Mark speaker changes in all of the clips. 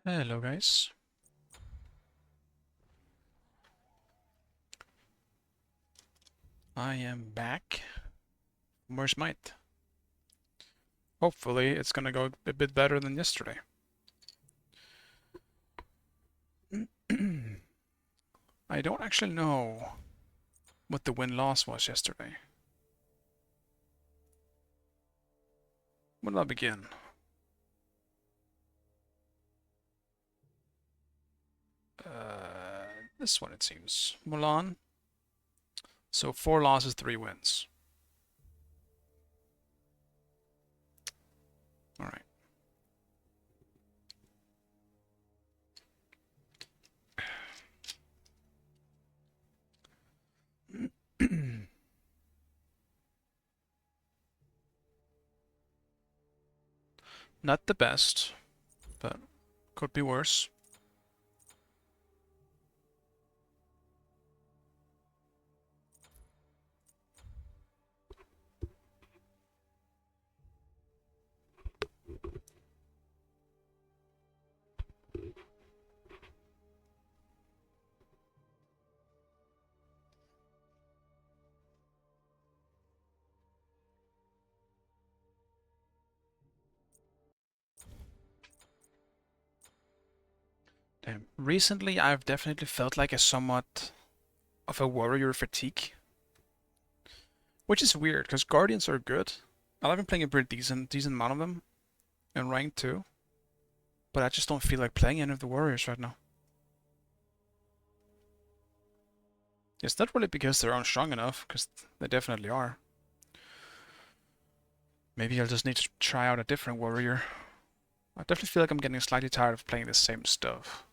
Speaker 1: Hello guys. I am back. Where's Might? Hopefully it's gonna go a bit better than yesterday. I don't actually know what the win-loss was yesterday. When did I begin? This one it seems. Mulan. So 4 losses, 3 wins. Alright. Not the best, but could be worse. Damn. Recently I've definitely felt like a somewhat of a warrior fatigue. Which is weird, because Guardians are good. I've been playing a pretty decent amount of them in rank too. But I just don't feel like playing any of the warriors right now. It's not really because they're unstrong enough, because they definitely are. Maybe I'll just need to try out a different warrior. I definitely feel like I'm getting slightly tired of playing the same stuff.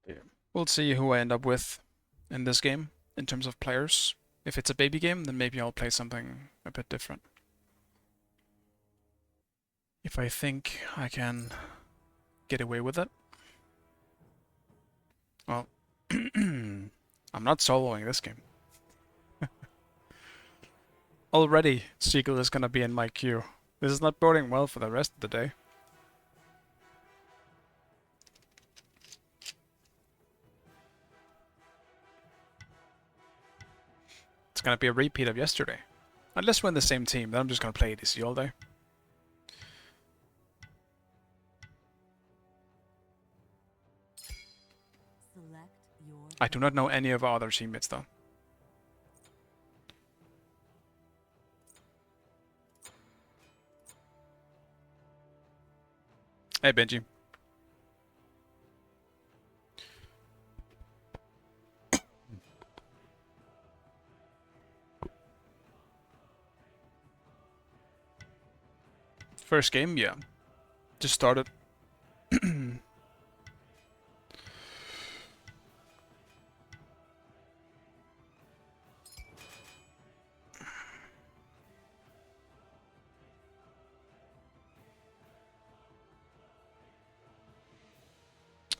Speaker 1: Yeah. We'll see who I end up with in this game, in terms of players. If it's a baby game, then maybe I'll play something a bit different. If I think I can get away with it. Well, I'm not soloing this game. Already, Seagull is gonna be in my queue. This is not boding well for the rest of the day. It's gonna be a repeat of yesterday. Unless we're in the same team, then I'm just gonna play ADC all day. I do not know any of our other teammates though. Hey Benji. First game, yeah. Just started.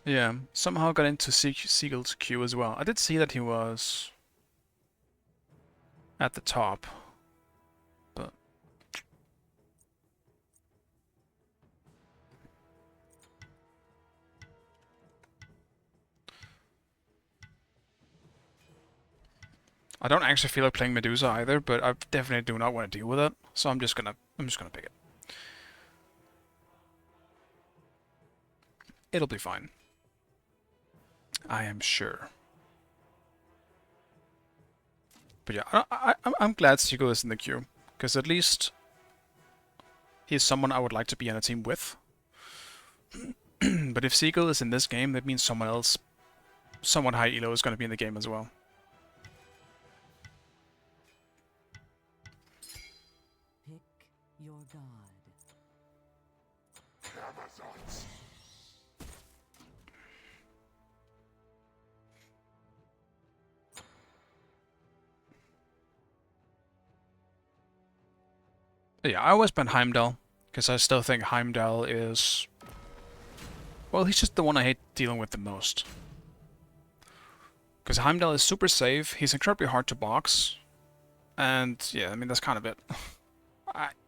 Speaker 1: Yeah, somehow got into Seagull's queue as well. I did see that he was at the top, but I don't actually feel like playing Medusa either, but I definitely do not want to deal with it, so I'm just gonna pick it. It'll be fine. I am sure. But yeah, I'm glad Seagull is in the queue, because at least he's someone I would like to be on a team with. But if Seagull is in this game, that means someone else, someone high elo, is going to be in the game as well.
Speaker 2: Pick your god.
Speaker 1: Yeah, I always ban Heimdall, because I still think Heimdall is... Well, he's just the one I hate dealing with the most. Because Heimdall is super safe, he's incredibly hard to box, and yeah, I mean, that's kind of it.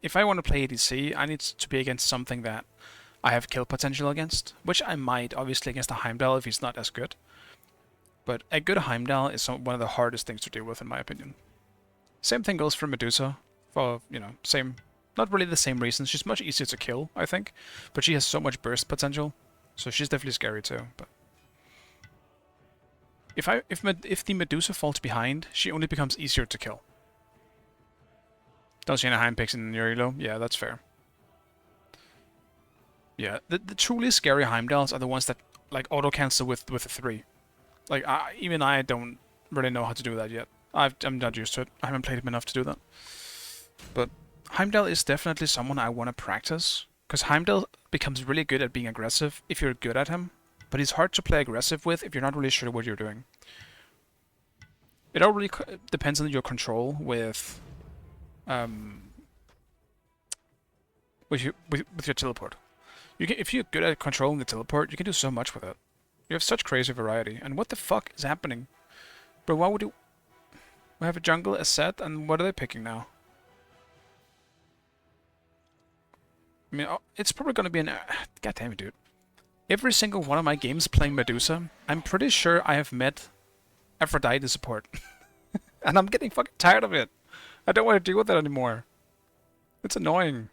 Speaker 1: If I want to play ADC, I need to be against something that I have kill potential against, which I might, obviously, against a Heimdall if he's not as good. But a good Heimdall is one of the hardest things to deal with, in my opinion. Same thing goes for Medusa, for, you know, same... Not really the same reasons, she's much easier to kill, I think, but she has so much burst potential, so she's definitely scary too, but... If the Medusa falls behind, she only becomes easier to kill. Don't see any Heim picks in your elo? Yeah, that's fair. Yeah, the truly scary Heimdalls are the ones that, like, auto-cancel with a 3. Like, even I don't really know how to do that yet. I'm not used to it. I haven't played him enough to do that. But Heimdall is definitely someone I want to practice, because Heimdall becomes really good at being aggressive if you're good at him, but he's hard to play aggressive with if you're not really sure what you're doing. It all really depends on your control with your teleport. If you're good at controlling the teleport, you can do so much with it. You have such crazy variety. And what the fuck is happening? Bro, why would you... We have a jungle, a set, and what are they picking now? I mean, it's probably gonna be an... God damn it, dude. Every single one of my games playing Medusa, I'm pretty sure I have met Aphrodite support. And I'm getting fucking tired of it. I don't want to deal with that anymore. It's annoying.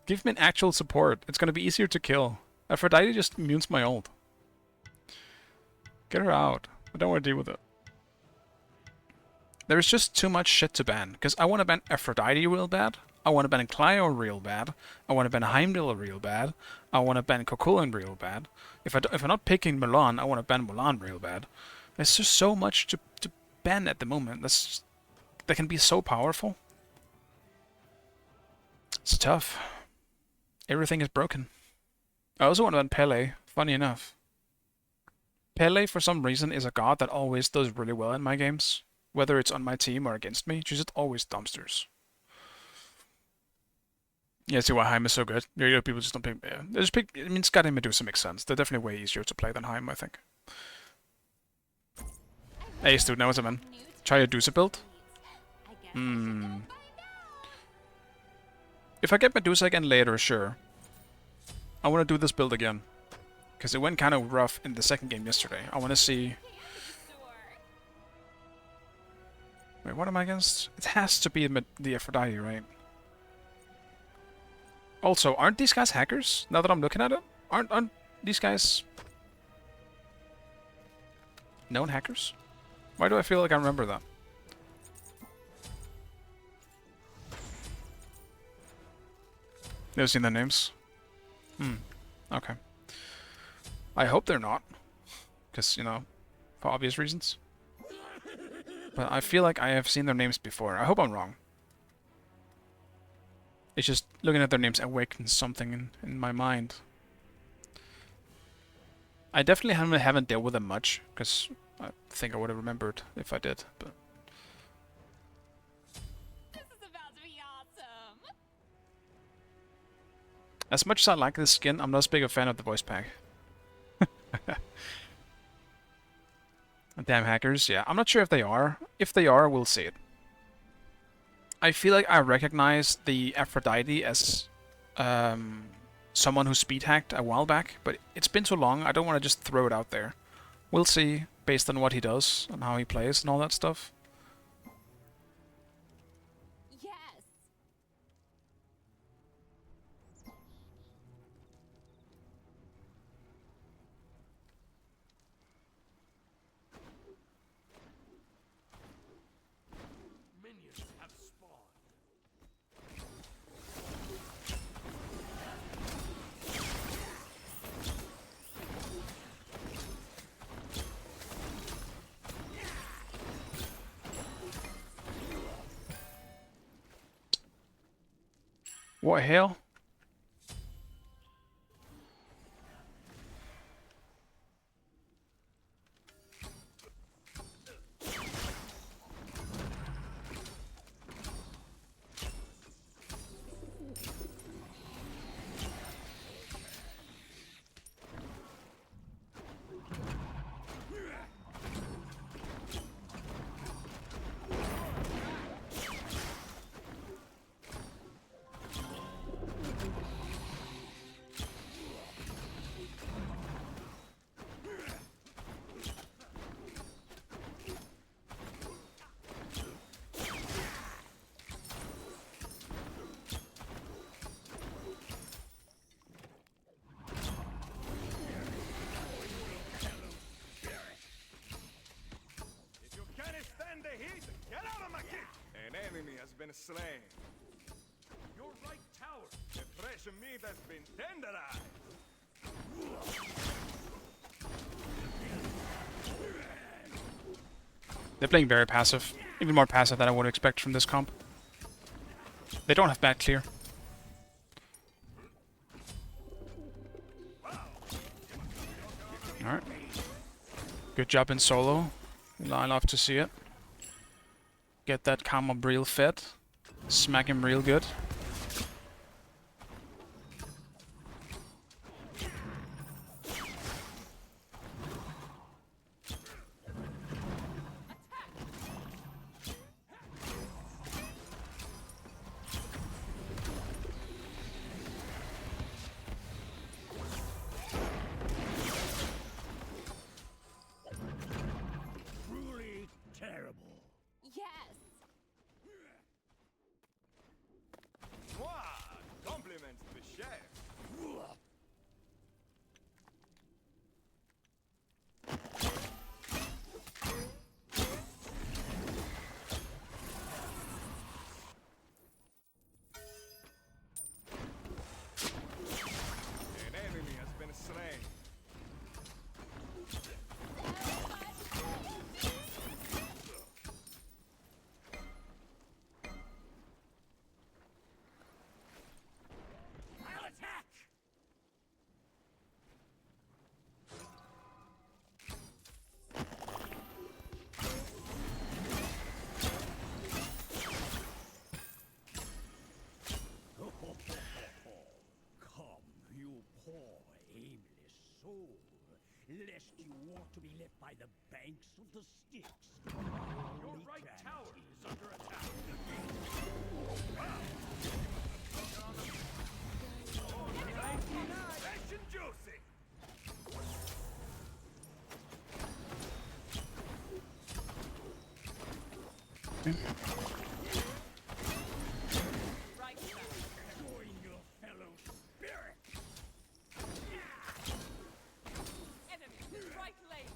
Speaker 1: Give me an actual support. It's gonna be easier to kill. Aphrodite just immunes my ult. Get her out. I don't want to deal with it. There's just too much shit to ban. Because I want to ban Aphrodite real bad. I want to ban Clio real bad. I want to ban Heimdall real bad. I want to ban Cocoon real bad. If I'm not picking Milan, I want to ban Milan real bad. There's just so much to ban at the moment. That can be so powerful. It's tough. Everything is broken. I also want to ban Pele, funny enough. Pele, for some reason, is a god that always does really well in my games. Whether it's on my team or against me, she's just always dumpsters. Yeah, see why Heim is so good. Your people just don't pick... Yeah. They just pick... I mean, Scott and Medusa makes sense. They're definitely way easier to play than Heim, I think. Hey, dude, now what's up, man? Try a Medusa build? If I get Medusa again later, sure. I want to do this build again. Because it went kind of rough in the second game yesterday. I want to see... Wait, what am I against? It has to be the Aphrodite, right? Also, aren't these guys hackers? Now that I'm looking at it? Aren't these guys... known hackers? Why do I feel like I remember that? Never seen their names? Okay. I hope they're not. Because, you know, for obvious reasons. But I feel like I have seen their names before. I hope I'm wrong. It's just looking at their names awakens something in my mind. I definitely haven't dealt with them much, because I think I would have remembered if I did, but...
Speaker 3: This is about to be awesome.
Speaker 1: As much as I like this skin, I'm not as big a fan of the voice pack. Damn hackers, yeah. I'm not sure if they are. If they are, we'll see it. I feel like I recognize the Aphrodite as someone who speed hacked a while back, but it's been too long, I don't want to just throw it out there. We'll see, based on what he does, and how he plays, and all that stuff.
Speaker 3: Yes.
Speaker 1: What hell?
Speaker 4: An enemy has been slain. Your right tower, the fresh meat has been tenderized.
Speaker 1: They're playing very passive. Even more passive than I would expect from this comp. They don't have bad clear. Alright. Good job in solo. I love to see it. Get that Cama real fed. Smack him real good.
Speaker 4: Truly terrible.
Speaker 3: Yes.
Speaker 4: Compliments to the chef. An enemy has been slain. I'll attack!
Speaker 5: Come, you poor, aimless soul, lest you want to be left by the banks of the Styx.
Speaker 4: Your right tower is under attack. Fresh and juicy.
Speaker 3: Right back.
Speaker 5: Join your fellow spirit.
Speaker 3: Enemy. Right lane.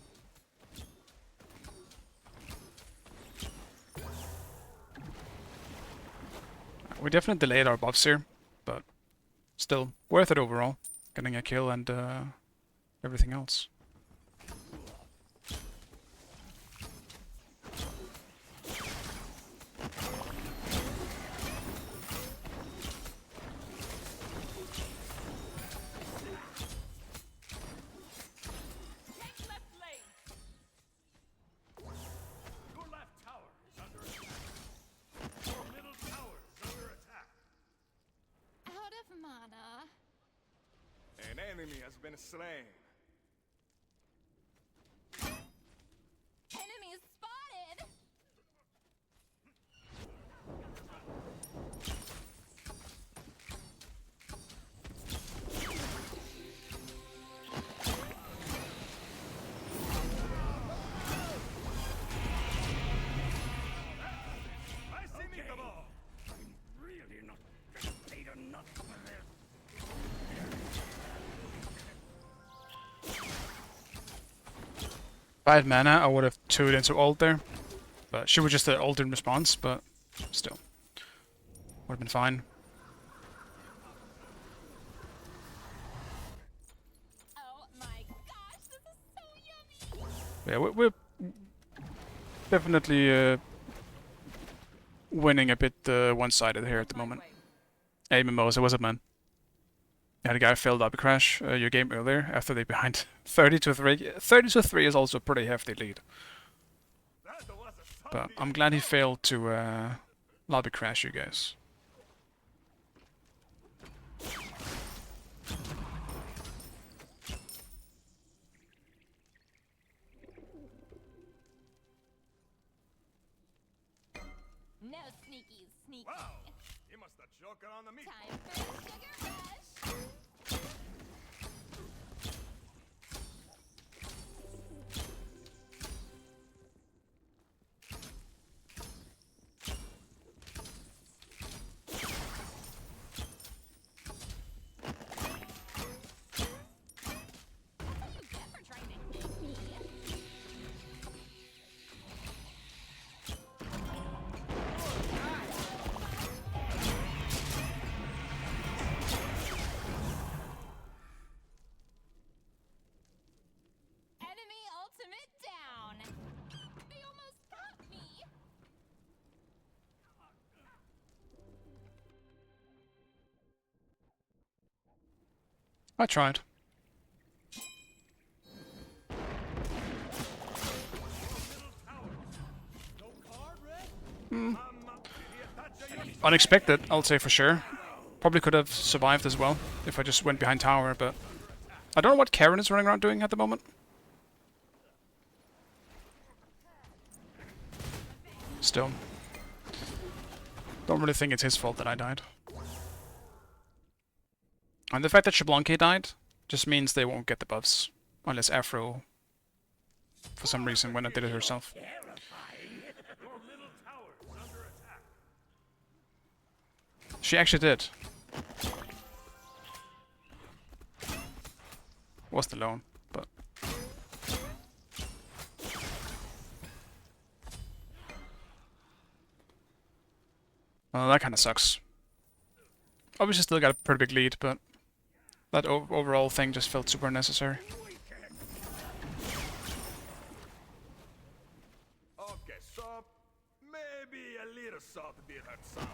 Speaker 1: We definitely delayed our buffs here, but still worth it overall. Getting a kill and everything else.
Speaker 3: Take left lane.
Speaker 4: Your left tower is under attack. Your middle tower is under attack.
Speaker 3: Out of mana.
Speaker 4: An enemy has been slain.
Speaker 3: Enemy is spotted.
Speaker 4: I see me the ball.
Speaker 5: I'm really not paid enough for this.
Speaker 1: 5 mana, I would have 2'd into ult there. But she was just an ult in response, but still. Would have been fine.
Speaker 3: Oh my gosh, this is so yummy.
Speaker 1: Yeah, we're definitely winning a bit one-sided here at the moment. Hey Mimosa, what's up, man? You had a guy failed lobby crash your game earlier after they behind 30 to 3. 30 to 3 is also a pretty hefty lead.
Speaker 4: That was a
Speaker 1: But
Speaker 4: zombie
Speaker 1: I'm glad he failed to lobby crash you guys.
Speaker 3: No sneaky sneaky.
Speaker 4: Wow! He must have choked on the meat.
Speaker 3: Time for a sugar rush. That's what you get for trying to hit me. Enemy ultimate down. They almost got me.
Speaker 1: I tried. Unexpected, I'll say for sure. Probably could have survived as well if I just went behind tower, but I don't know what Karen is running around doing at the moment. Still. Don't really think it's his fault that I died. And the fact that Shablanke died just means they won't get the buffs. Unless Afro, for some reason, went and did it herself.
Speaker 4: Your middle tower is under attack.
Speaker 1: She actually did. Was the loan, but... Well, that kind of sucks. Obviously still got a pretty big lead, but that overall thing just felt super unnecessary.
Speaker 4: Okay, so maybe a little salt did hurt some.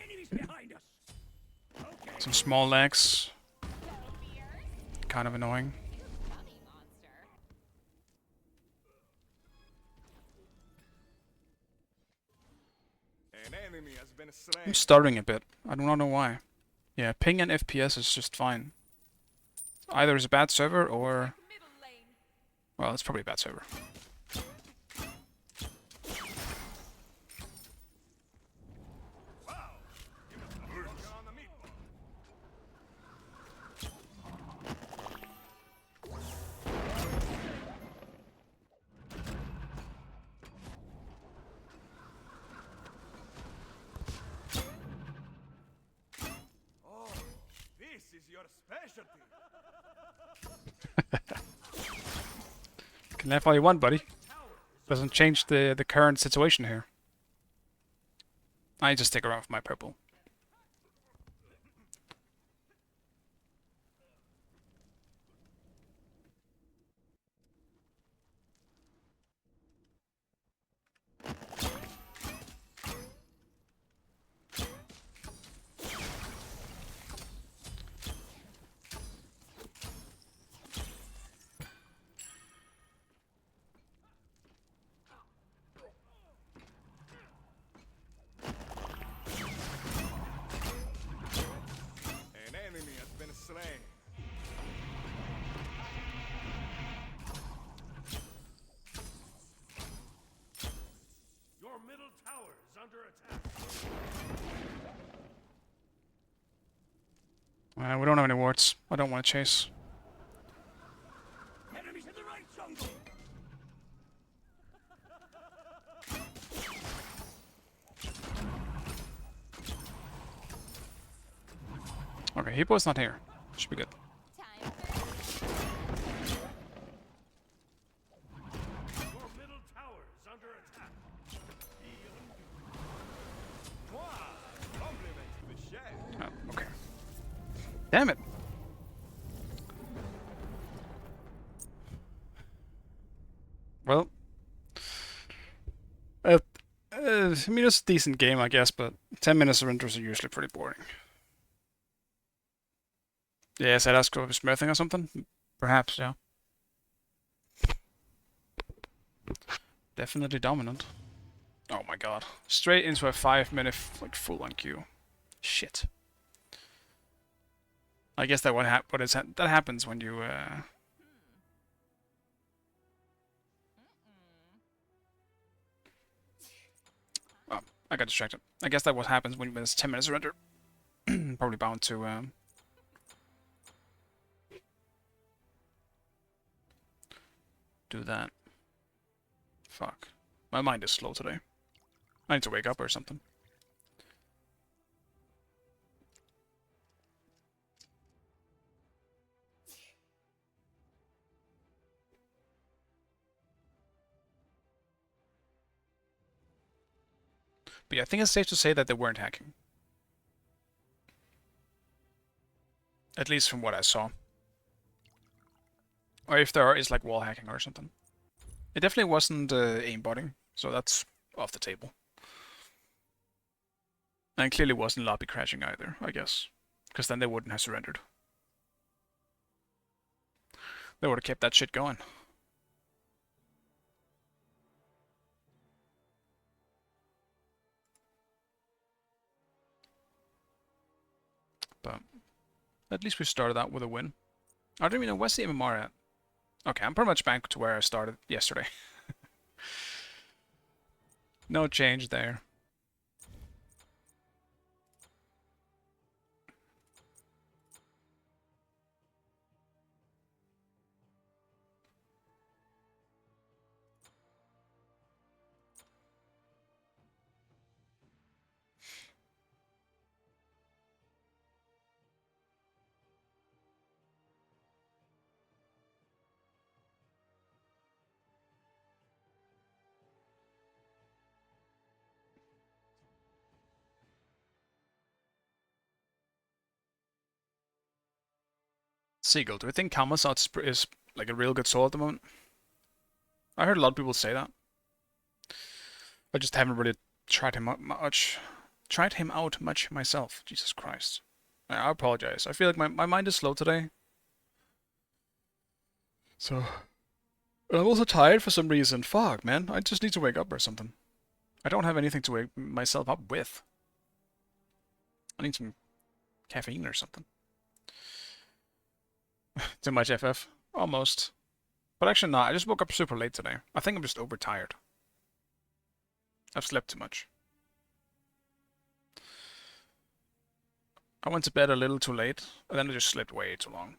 Speaker 5: Enemies behind us. Okay.
Speaker 1: Some small legs,
Speaker 3: Go fierce.
Speaker 1: kind of annoying.
Speaker 3: Funny monster.
Speaker 4: An enemy has been slain.
Speaker 1: I'm stuttering a bit. I do not know why. Yeah, ping and FPS is just fine. Either it's a bad server or...
Speaker 3: Middle lane.
Speaker 1: Well, it's probably a bad server.
Speaker 4: Wow! He must have choked on the meatball. Oh, this is your specialty.
Speaker 1: Can laugh all you want, buddy. Doesn't change the current situation here. I just stick around for my purple.
Speaker 4: An enemy has been slain. Your middle tower is under attack.
Speaker 1: We don't have any wards. I don't want to chase.
Speaker 5: Enemies in the right jungle.
Speaker 1: Okay, Hippo's not here. Should be good.
Speaker 3: Time for
Speaker 4: Your middle tower is under attack. Moi, compliments to the chef.
Speaker 1: Oh, okay. Damn it. Well, I mean, it's a decent game, I guess, but 10 minute surrenders are usually pretty boring. Yeah, is that us go smithing or something? Perhaps, yeah. Definitely dominant. Oh my god. Straight into a 5 minute like full on queue. Shit. I guess that that happens when you oh, I got distracted. I guess that what happens when it's 10 minutes surrender. Probably bound to do that. Fuck. My mind is slow today. I need to wake up or something. But yeah, I think it's safe to say that they weren't hacking. At least from what I saw. Or if there is like wall hacking or something. It definitely wasn't aimbotting, so that's off the table. And it clearly wasn't lobby crashing either, I guess. Because then they wouldn't have surrendered. They would have kept that shit going. But at least we started out with a win. I don't even know, where's the MMR at? Okay, I'm pretty much back to where I started yesterday. No change there. Seagull, do you think Cama is like a real good soul at the moment? I heard a lot of people say that. I just haven't really tried him out much. Tried him out much myself. Jesus Christ. I apologize. I feel like my mind is slow today. So, I'm also tired for some reason. Fuck, man. I just need to wake up or something. I don't have anything to wake myself up with. I need some caffeine or something. Too much FF? Almost. But actually not. I just woke up super late today. I think I'm just overtired. I've slept too much. I went to bed a little too late, and then I just slept way too long.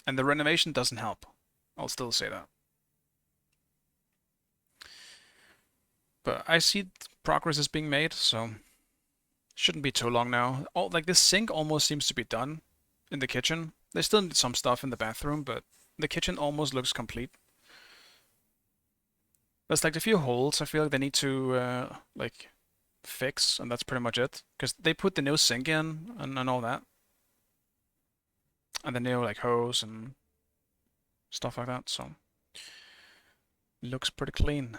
Speaker 1: And the renovation doesn't help. I'll still say that. But I see progress is being made, so shouldn't be too long now. Oh, like this sink almost seems to be done in the kitchen. They still need some stuff in the bathroom, but the kitchen almost looks complete. There's like a few holes I feel like they need to like fix, and that's pretty much it. Because they put the new sink in and all that. And the new like hose and stuff like that, so looks pretty clean.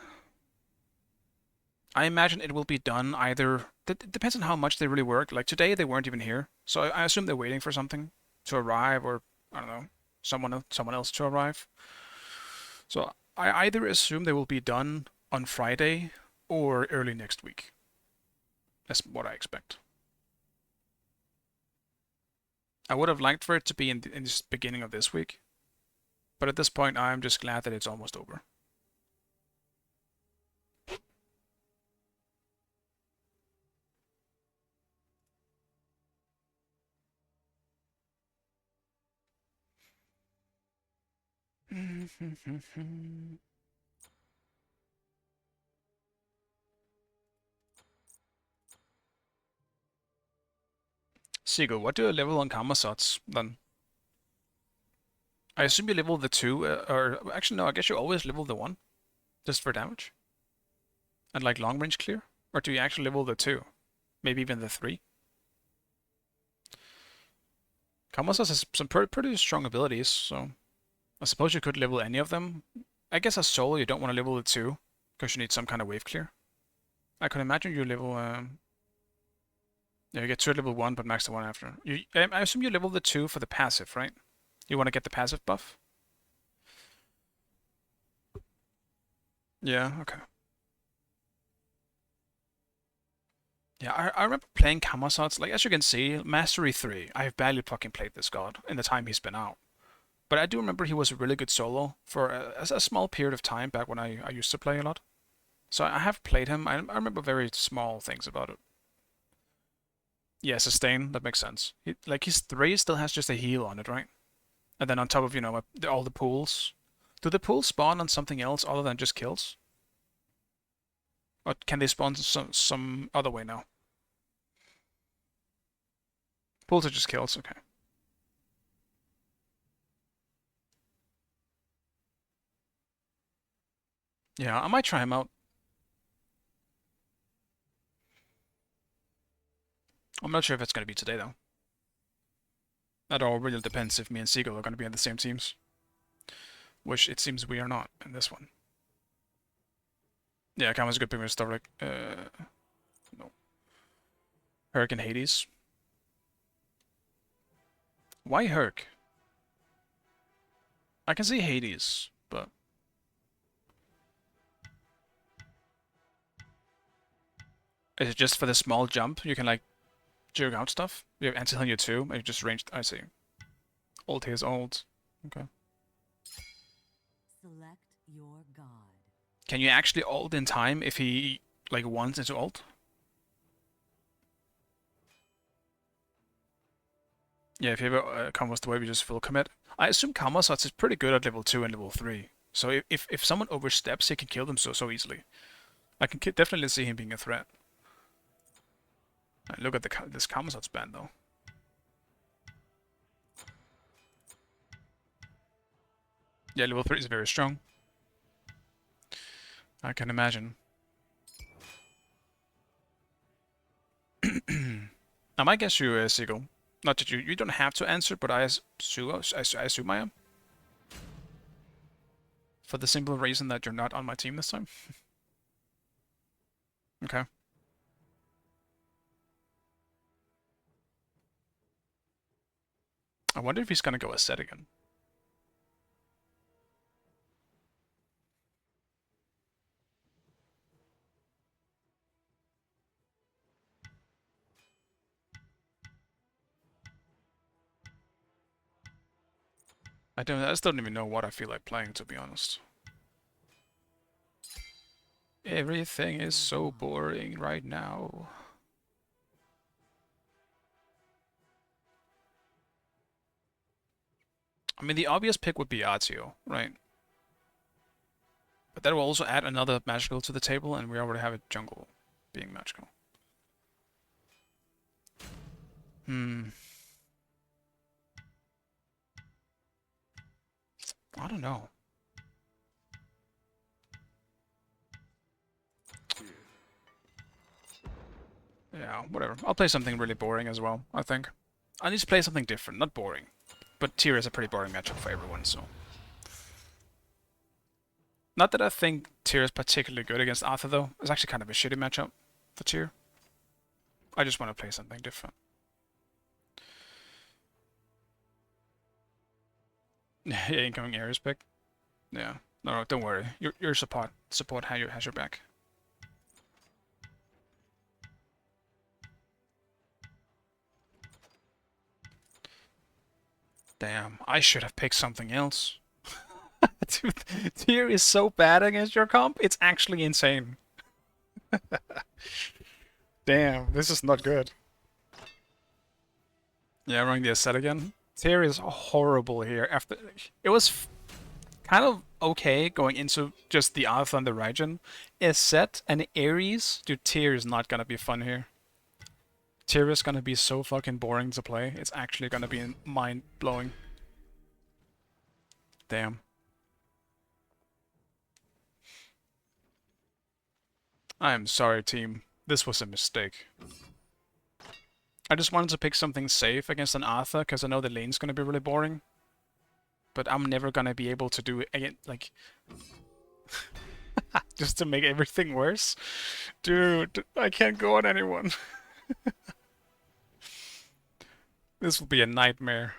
Speaker 1: I imagine it will be done either. It depends on how much they really work. Like today, they weren't even here, so I assume they're waiting for something to arrive, or I don't know, someone else to arrive. So I either assume they will be done on Friday or early next week. That's what I expect. I would have liked for it to be in the beginning of this week, but at this point, I'm just glad that it's almost over. Seagull, what do you level on Cama sots then? I assume you level the 2, or actually no, I guess you always level the 1, just for damage. And like long range clear? Or do you actually level the 2? Maybe even the 3? Cama sots has some pretty strong abilities, so I suppose you could level any of them. I guess as solo you don't want to level the 2, because you need some kind of wave clear. I could imagine you level, yeah, you get 2 at level 1, but max the 1 after. I assume you level the 2 for the passive, right? You want to get the passive buff? Yeah, okay. Yeah, I remember playing Cama sots, like as you can see, Mastery 3, I have barely fucking played this god in the time he's been out. But I do remember he was a really good solo for a small period of time back when I used to play a lot. So I have played him, I remember very small things about it. Yeah, sustain, that makes sense. Like his 3 still has just a heal on it, right? And then on top of, you know, all the pools. Do the pools spawn on something else other than just kills? Or can they spawn some other way now? Pools are just kills, okay. Yeah, I might try him out. I'm not sure if it's going to be today, though. That all really depends if me and Seagull are going to be on the same teams. Which it seems we are not in this one. Yeah, Cama's a good pick with stuff like, no. Hurricane Hades. Why Herc? I can see Hades, but... Is it just for the small jump? You can, like, jerk out stuff? You have anti-heal you too, and you just ranged... I see. Old is old. Okay.
Speaker 2: Select your god.
Speaker 1: Can you actually ult in time if he, like, wants into ult? Yeah, if you ever combos the way we just full commit. I assume Cama sots is pretty good at level 2 and level 3. So if someone oversteps, he can kill them so easily. I can definitely see him being a threat. Look at this Cama sots band though. Yeah, level 3 is very strong. I can imagine. I might guess you, Seagull. Not that you don't have to answer, but I assume I am. For the simple reason that you're not on my team this time. Okay. I wonder if he's gonna go a set again. I just don't even know what I feel like playing, to be honest. Everything is so boring right now. I mean, the obvious pick would be Azio, right? But that will also add another magical to the table, and we already have a jungle being magical. I don't know. Yeah, whatever. I'll play something really boring as well, I think. I need to play something different, not boring. But Tyr is a pretty boring matchup for everyone, so... Not that I think Tyr is particularly good against Arthur, though. It's actually kind of a shitty matchup for Tyr. I just want to play something different. Yeah, incoming Ares pick. Yeah. No, don't worry. Your support has your back. Damn, I should have picked something else. Dude, Tyr is so bad against your comp, it's actually insane. Damn, this is not good. Yeah, running the set again. Tyr is horrible here. After it was kind of okay going into just the Arthur and the Raijin. Is Set and Ares, dude, Tyr is not gonna be fun here. Tyr is gonna be so fucking boring to play. It's actually gonna be mind-blowing. Damn. I am sorry, team. This was a mistake. I just wanted to pick something safe against an Arthur, because I know the lane's gonna be really boring. But I'm never gonna be able to do it, like... just to make everything worse. Dude, I can't go on anyone. This will be a nightmare.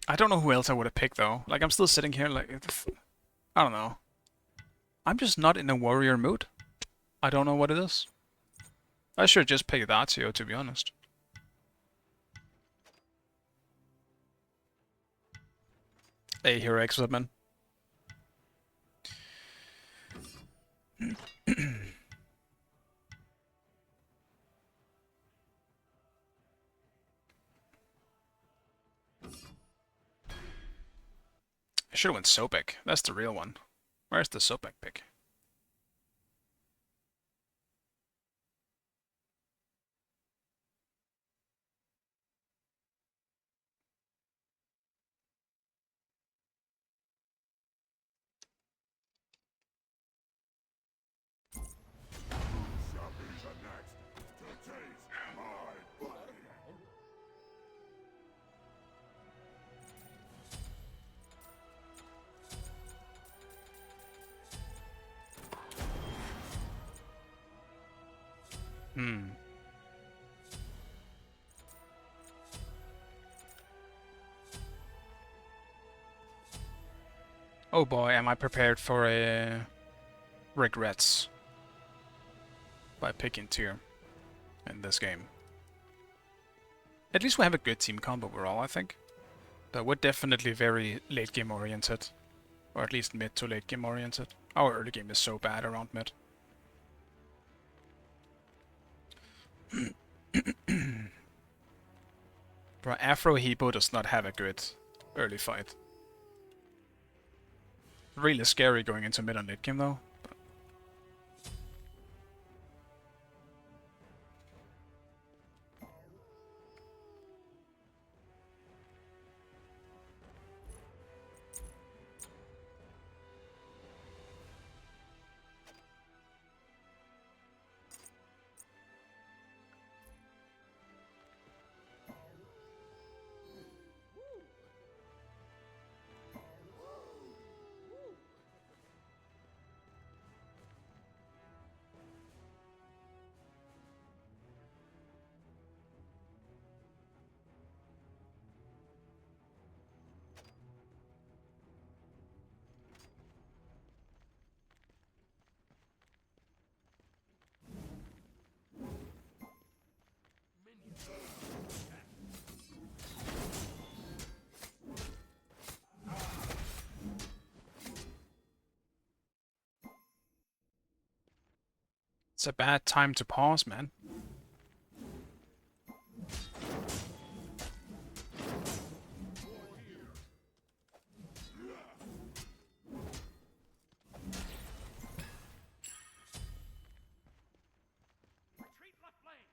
Speaker 1: I don't know who else I would have picked, though. Like, I'm still sitting here like... I don't know. I'm just not in a warrior mood. I don't know what it is. I should just pick Datio, to be honest. Hey, Hero X-Woodman. I should have went Sopek. That's the real one. Where's the Sopek pick?
Speaker 4: Shall be the next to taste my blood.
Speaker 1: Hmm. Oh boy, am I prepared for a... regrets by picking Tyr in this game. At least we have a good team comp overall, I think. But we're definitely very late game oriented. Or at least mid to late game oriented. Our early game is so bad around mid. Bro, Afro Hebo does not have a good early fight. Really scary going into mid and late game though. It's a bad time to pause, man.
Speaker 5: Retreat left lane.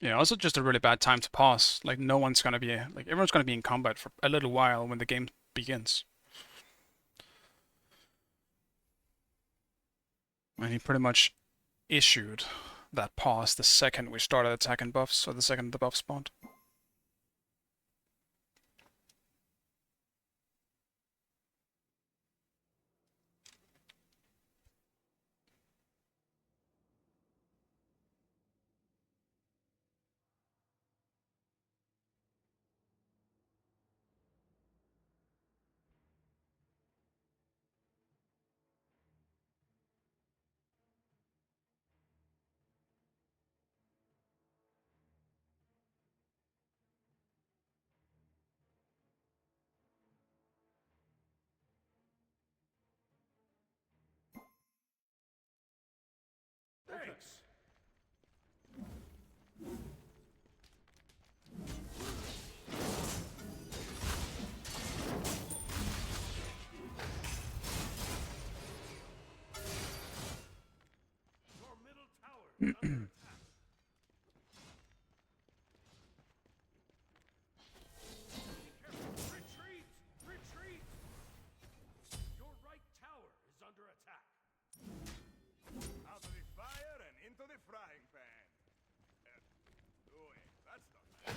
Speaker 1: Yeah, also just a really bad time to pause. Like, no one's gonna be... like, everyone's gonna be in combat for a little while when the game begins. And he pretty much issued that pause the second we started attacking buffs, or the second the buff spawned.
Speaker 4: Retreat! Retreat! Your right tower is under attack. Out of the fire and into the frying pan. Wait, that's not bad.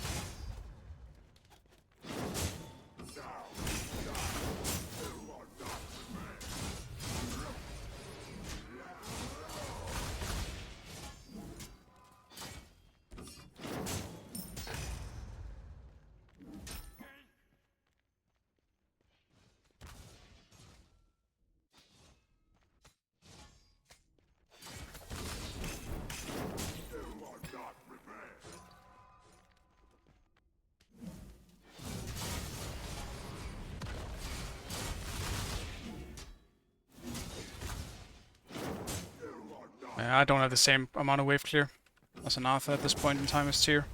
Speaker 1: Yeah, I don't have the same amount of wave clear as an Arthur at this point in time as tier.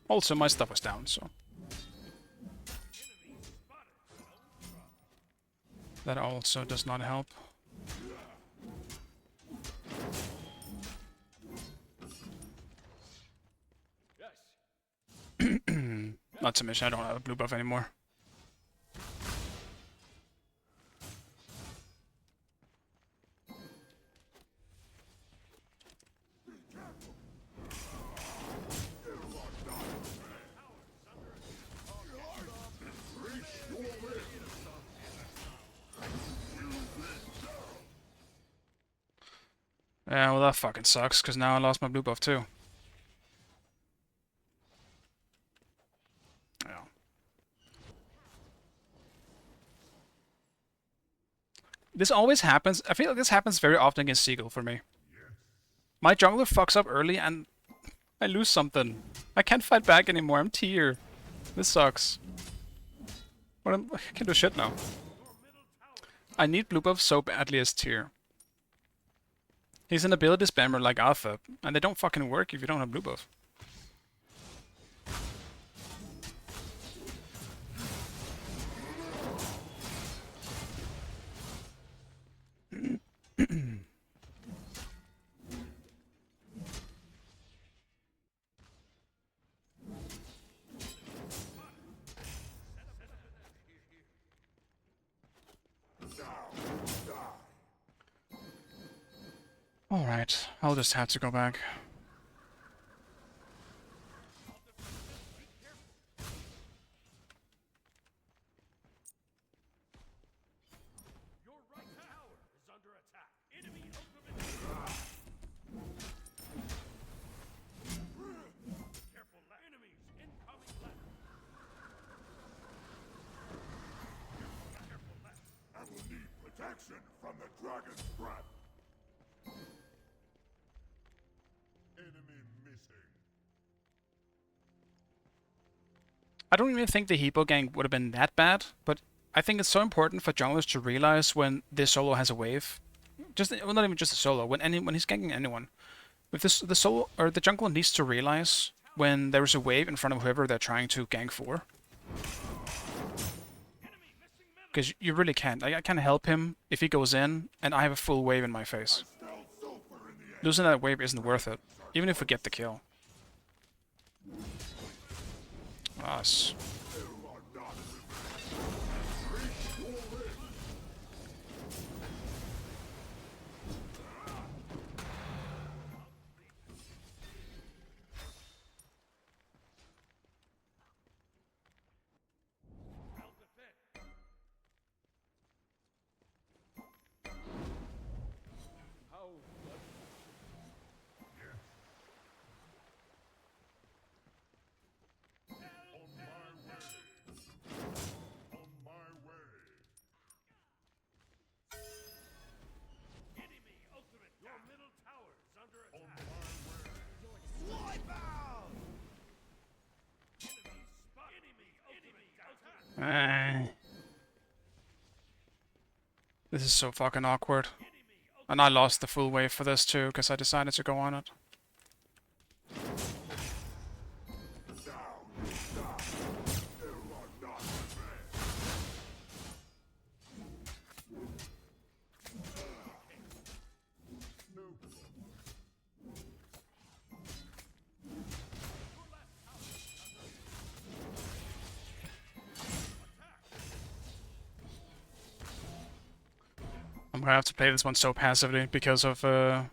Speaker 1: Also, my stuff was down, so that also does not help.
Speaker 4: Yes.
Speaker 1: Not to mention I don't have a blue buff anymore. Yeah, well that fucking sucks, because now I lost my blue buff too. Yeah. This always happens. I feel like this happens very often against Seagull for me. My jungler fucks up early and I lose something. I can't fight back anymore. I'm tier. This sucks. But I can't do shit now. I need blue buff so badly as tier. He's an ability spammer like Alpha, and they don't fucking work if you don't have blue buff. Alright, I'll just have to go back.
Speaker 4: Your right tower is under attack. Enemy ultimate. Careful, enemies incoming left. Careful left. I will need protection from the dragon's breath. Enemy missing.
Speaker 1: I don't even think the Hippo gang would have been that bad, but I think it's so important for junglers to realize when this solo has a wave. Well, not even just a solo. When he's ganking anyone, if the solo or the jungler needs to realize when there is a wave in front of whoever they're trying to gank for. Because you really can't. I can't help him if he goes in and I have a full wave in my face. Losing that wave isn't worth it, even if we get the kill. Us. This is so fucking awkward. And I lost the full wave for this too, because I decided to go on it. I have to play this one so passively because of the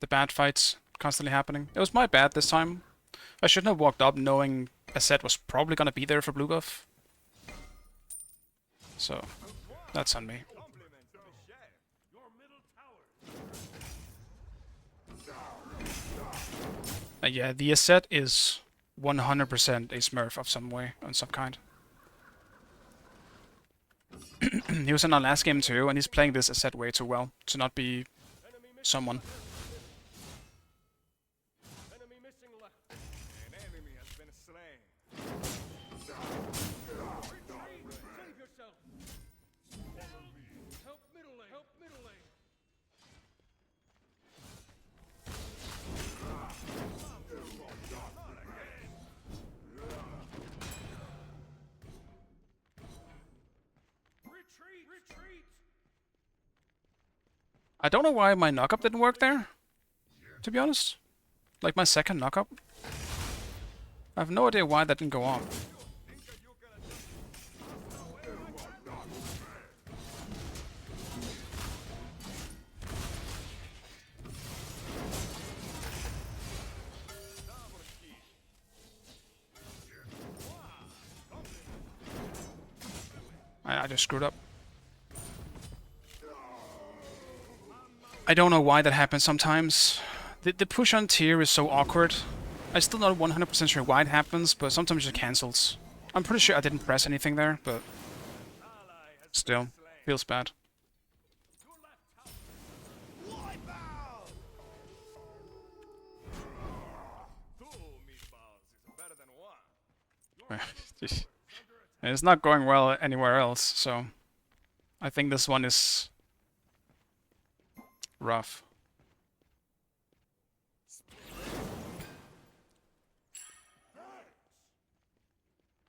Speaker 1: bad fights constantly happening. It was my bad this time. I shouldn't have walked up knowing a set was probably gonna be there for blue buff. So, that's on me.
Speaker 4: Compliments to the chef. Your middle tower.
Speaker 1: Yeah, the asset is 100% a smurf of some way, on some kind. He was in our last game too, and he's playing this asset way too well to not be someone.
Speaker 4: Enemy missing left. An enemy has been slain. Retreat! Save yourself! Help middle lane! Help middle lane! Retreat! Retreat!
Speaker 1: I don't know why my knockup didn't work there, to be honest. Like my second knockup. I have no idea why that didn't go off. I just screwed up. I don't know why that happens sometimes. The push on tier is so awkward. I'm still not 100% sure why it happens, but sometimes it just cancels. I'm pretty sure I didn't press anything there, but still, feels bad.
Speaker 4: Wipe out! Two meatballs is better than one.
Speaker 1: And it's not going well anywhere else, so I think this one is rough.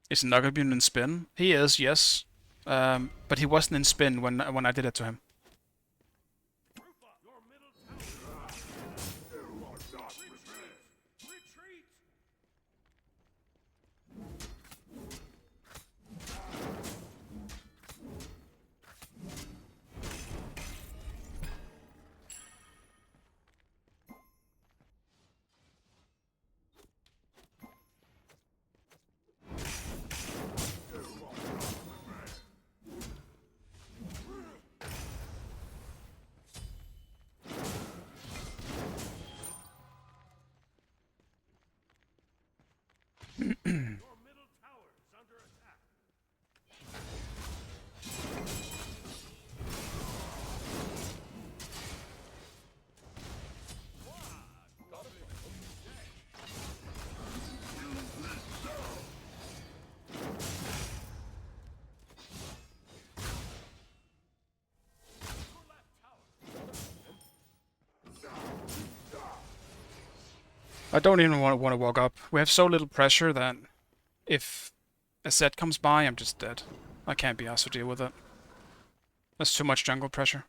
Speaker 1: Is Nuggetbeam in spin? He is, yes. But he wasn't in spin when I did it to him.
Speaker 4: Retreat! Your middle tower is under attack.
Speaker 1: I don't even want to walk up. We have so little pressure that if a set comes by, I'm just dead. I can't be asked to deal with it. That's too much jungle pressure.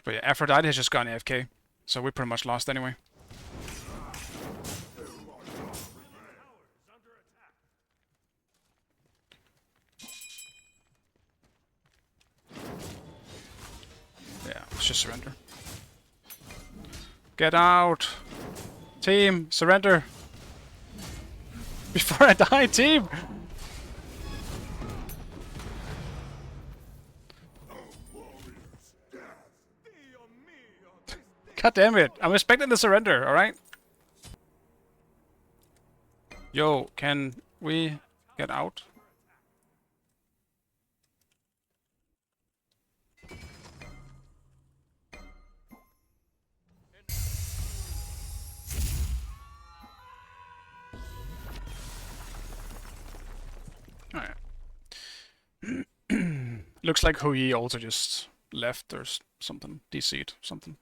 Speaker 1: But yeah, Aphrodite has just gone AFK, so we pretty much lost anyway. Yeah, let's just surrender. Get out! Team, surrender! Before I die, team! God damn it! I'm expecting the surrender, alright? Yo, can we get out? Alright. Looks like Hui also just left or something. DC'd something.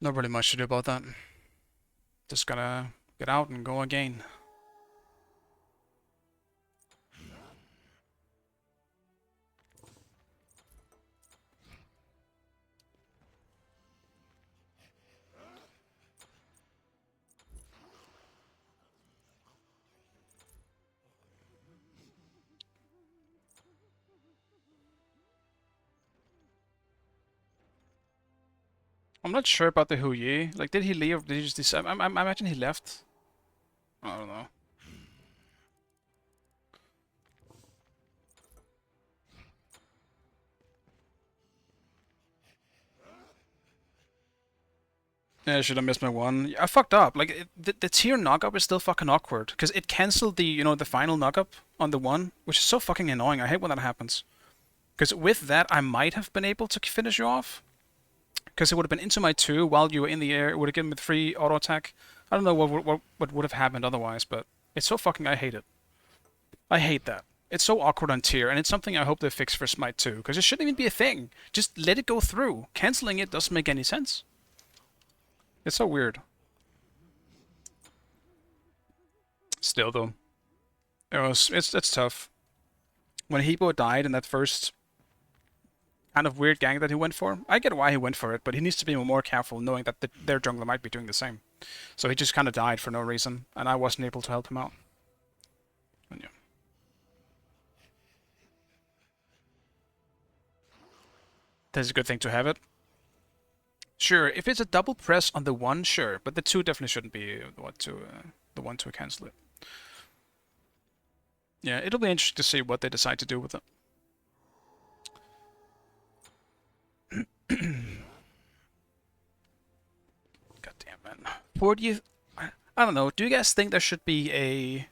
Speaker 1: Not really much to do about that. Just gotta get out and go again. I'm not sure about the Hu Yi. Like, did he leave? Did he just decide? I imagine he left. I don't know. Yeah, I should have missed my one. I fucked up. Like, the tier knockup is still fucking awkward. Because it cancelled the, the final knockup on the one, which is so fucking annoying. I hate when that happens. Because with that, I might have been able to finish you off. Because it would have been into my 2 while you were in the air. It would have given me the free auto attack. I don't know what would have happened otherwise, but it's so fucking... I hate it. I hate that. It's so awkward on tier, and it's something I hope they fix for Smite 2. Because it shouldn't even be a thing. Just let it go through. Cancelling it doesn't make any sense. It's so weird. Still, though, it's tough. When Hebo died in that first kind of weird gang that he went for, I get why he went for it, but he needs to be more careful, knowing that their jungler might be doing the same. So he just kind of died for no reason, and I wasn't able to help him out. And yeah. That's a good thing to have it. Sure, if it's a double press on the 1, sure, but the 2 definitely shouldn't be the one to cancel it. Yeah, it'll be interesting to see what they decide to do with it. Goddamn, man. 40th... I don't know, do you guys think there should be a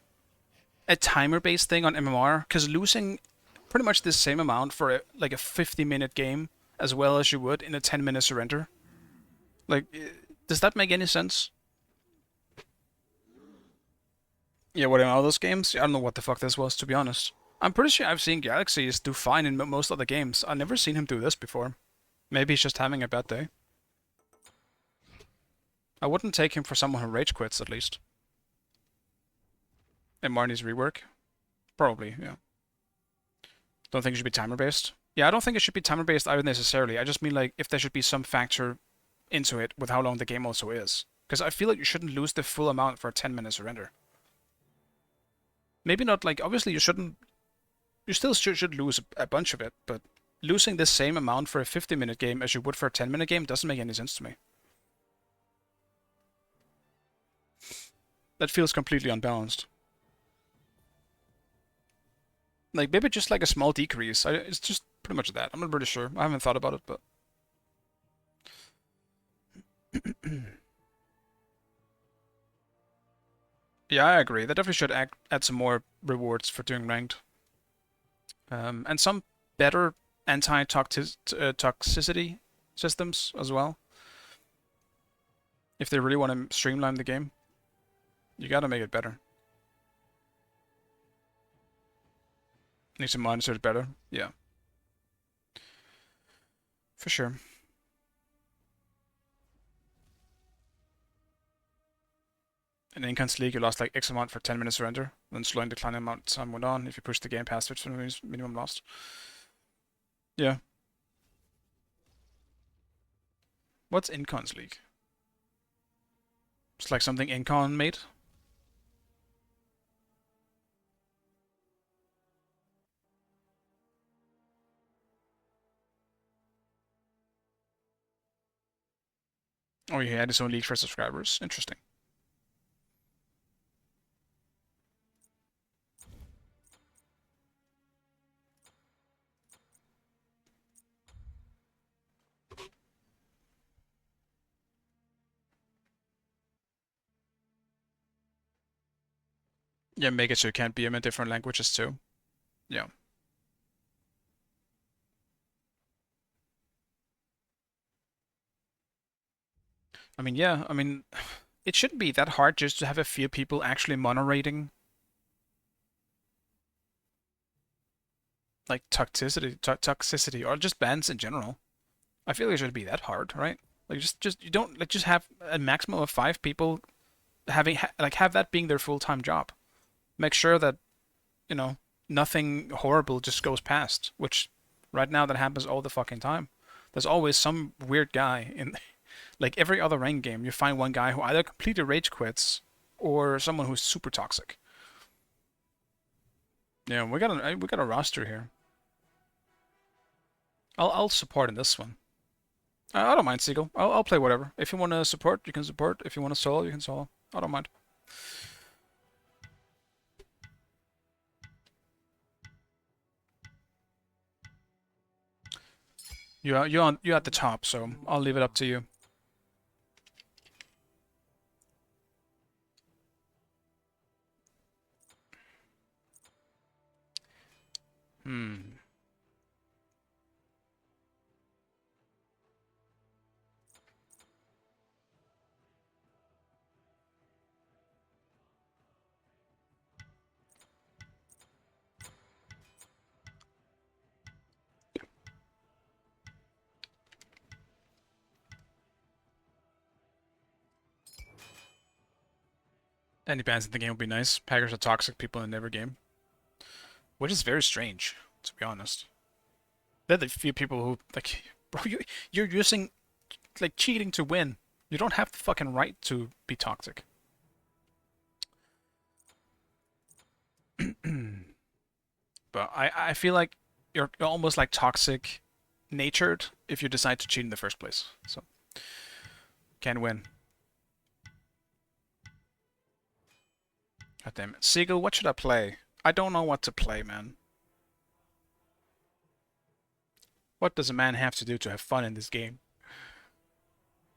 Speaker 1: timer-based thing on MMR? Because losing pretty much the same amount for a 50-minute game as well as you would in a 10-minute surrender. Like, does that make any sense? Yeah, what in all those games? I don't know what the fuck this was, to be honest. I'm pretty sure I've seen Galaxies do fine in most other games. I've never seen him do this before. Maybe he's just having a bad day. I wouldn't take him for someone who rage quits, at least. And Marnie's rework? Probably, yeah. Don't think it should be timer-based. Yeah, I don't think it should be timer-based either necessarily. I just mean, like, if there should be some factor into it with how long the game also is. Because I feel like you shouldn't lose the full amount for a 10-minute surrender. Maybe not, like, obviously you shouldn't... You still should lose a bunch of it, but losing the same amount for a 50-minute game as you would for a 10-minute game doesn't make any sense to me. That feels completely unbalanced. Like, maybe just like a small decrease. It's just pretty much that. I'm not really sure. I haven't thought about it, but... Yeah, I agree. They definitely should add some more rewards for doing ranked. And some better anti-toxicity systems as well. If they really want to streamline the game, you gotta make it better. Needs to monitor it better. Yeah. For sure. In Incans League, you lost like X amount for 10-minute surrender, then slowing declining amount time went on if you push the game past which minimum lost. Yeah. What's Incans League? It's like something Incon made? Oh, he had his own league for subscribers. Interesting. Yeah, make it so you can't BM in different languages too. Yeah. I mean, yeah, I mean, it shouldn't be that hard just to have a few people actually moderating like toxicity or just bans in general. I feel like it shouldn't be that hard, right? Like just you don't like just have a maximum of 5 people having have that being their full-time job. Make sure that, you know, nothing horrible just goes past, which right now that happens all the fucking time. There's always some weird guy in like every other ranked game, you find one guy who either completely rage quits or someone who's super toxic. Yeah, we got a roster here. I'll support in this one. I don't mind Seagull. I'll play whatever. If you want to support, you can support. If you want to solo, you can solo. I don't mind. You're at the top, so I'll leave it up to you. Hmm. Any bans in the game would be nice. Hackers are toxic people in every game, which is very strange, to be honest. They're the few people who like, bro, you're using like cheating to win. You don't have the fucking right to be toxic. But I feel like you're almost like toxic natured if you decide to cheat in the first place. So can't win. God damn it. Seagull, what should I play? I don't know what to play, man. What does a man have to do to have fun in this game?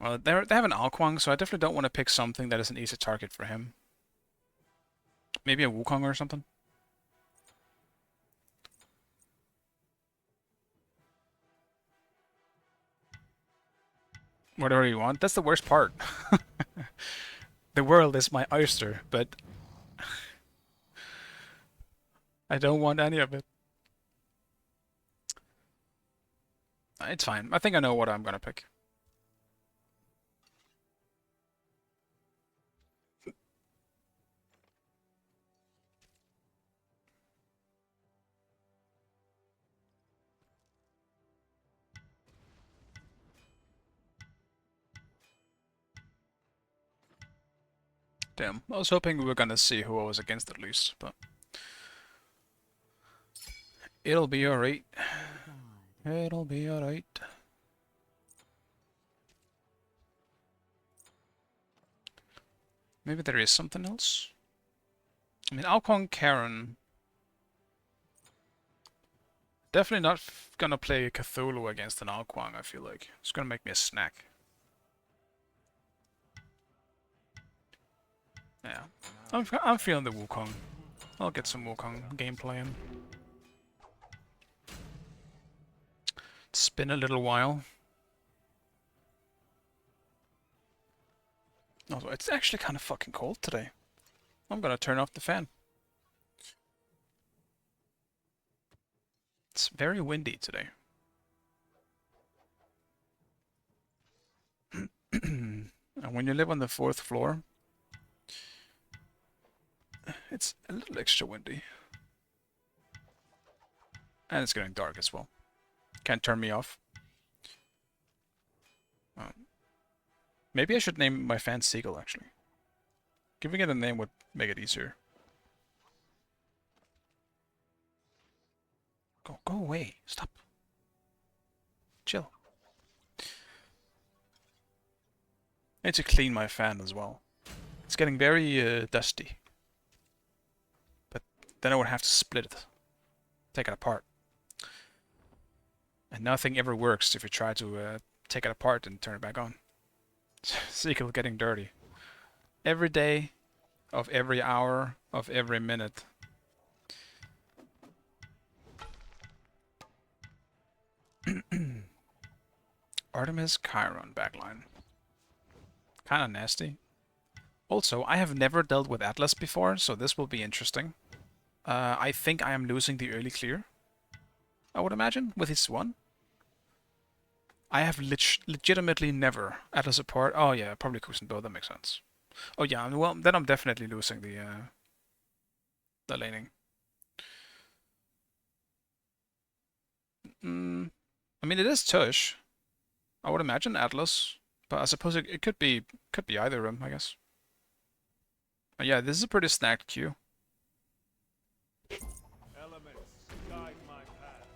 Speaker 1: Well, they have an Alquang, so I definitely don't want to pick something that is an easy target for him. Maybe a Wukong or something. Whatever you want. That's the worst part. The world is my oyster, but I don't want any of it. It's fine. I think I know what I'm gonna pick. Damn, I was hoping we were gonna see who I was against at least, but it'll be alright. It'll be alright. Maybe there is something else? I mean, Alcon Karen. Definitely not gonna play Cthulhu against an Alquang, I feel like. It's gonna make me a snack. Yeah. I'm feeling the Wukong. I'll get some Wukong gameplay in. It's been a little while. Also, it's actually kind of fucking cold today. I'm gonna turn off the fan. It's very windy today. And when you live on the 4th floor, it's a little extra windy. And it's getting dark as well. Can't turn me off. Maybe I should name my fan Seagull, actually. Giving it a name would make it easier. Go away. Stop. Chill. I need to clean my fan as well. It's getting very dusty. But then I would have to split it. Take it apart. And nothing ever works if you try to take it apart and turn it back on. Seagull getting dirty. Every day, of every hour, of every minute. Artemis Chiron backline. Kinda nasty. Also, I have never dealt with Atlas before, so this will be interesting. I think I am losing the early clear. I would imagine, with his one. I have legitimately never Atlas support. Oh yeah, probably Kusenbo, that makes sense. Oh yeah, well then I'm definitely losing the laning. I mean it is Tush. I would imagine Atlas, but I suppose it could be either of them, I guess. Yeah, this is a pretty snacked queue.
Speaker 4: Elements, guide my path.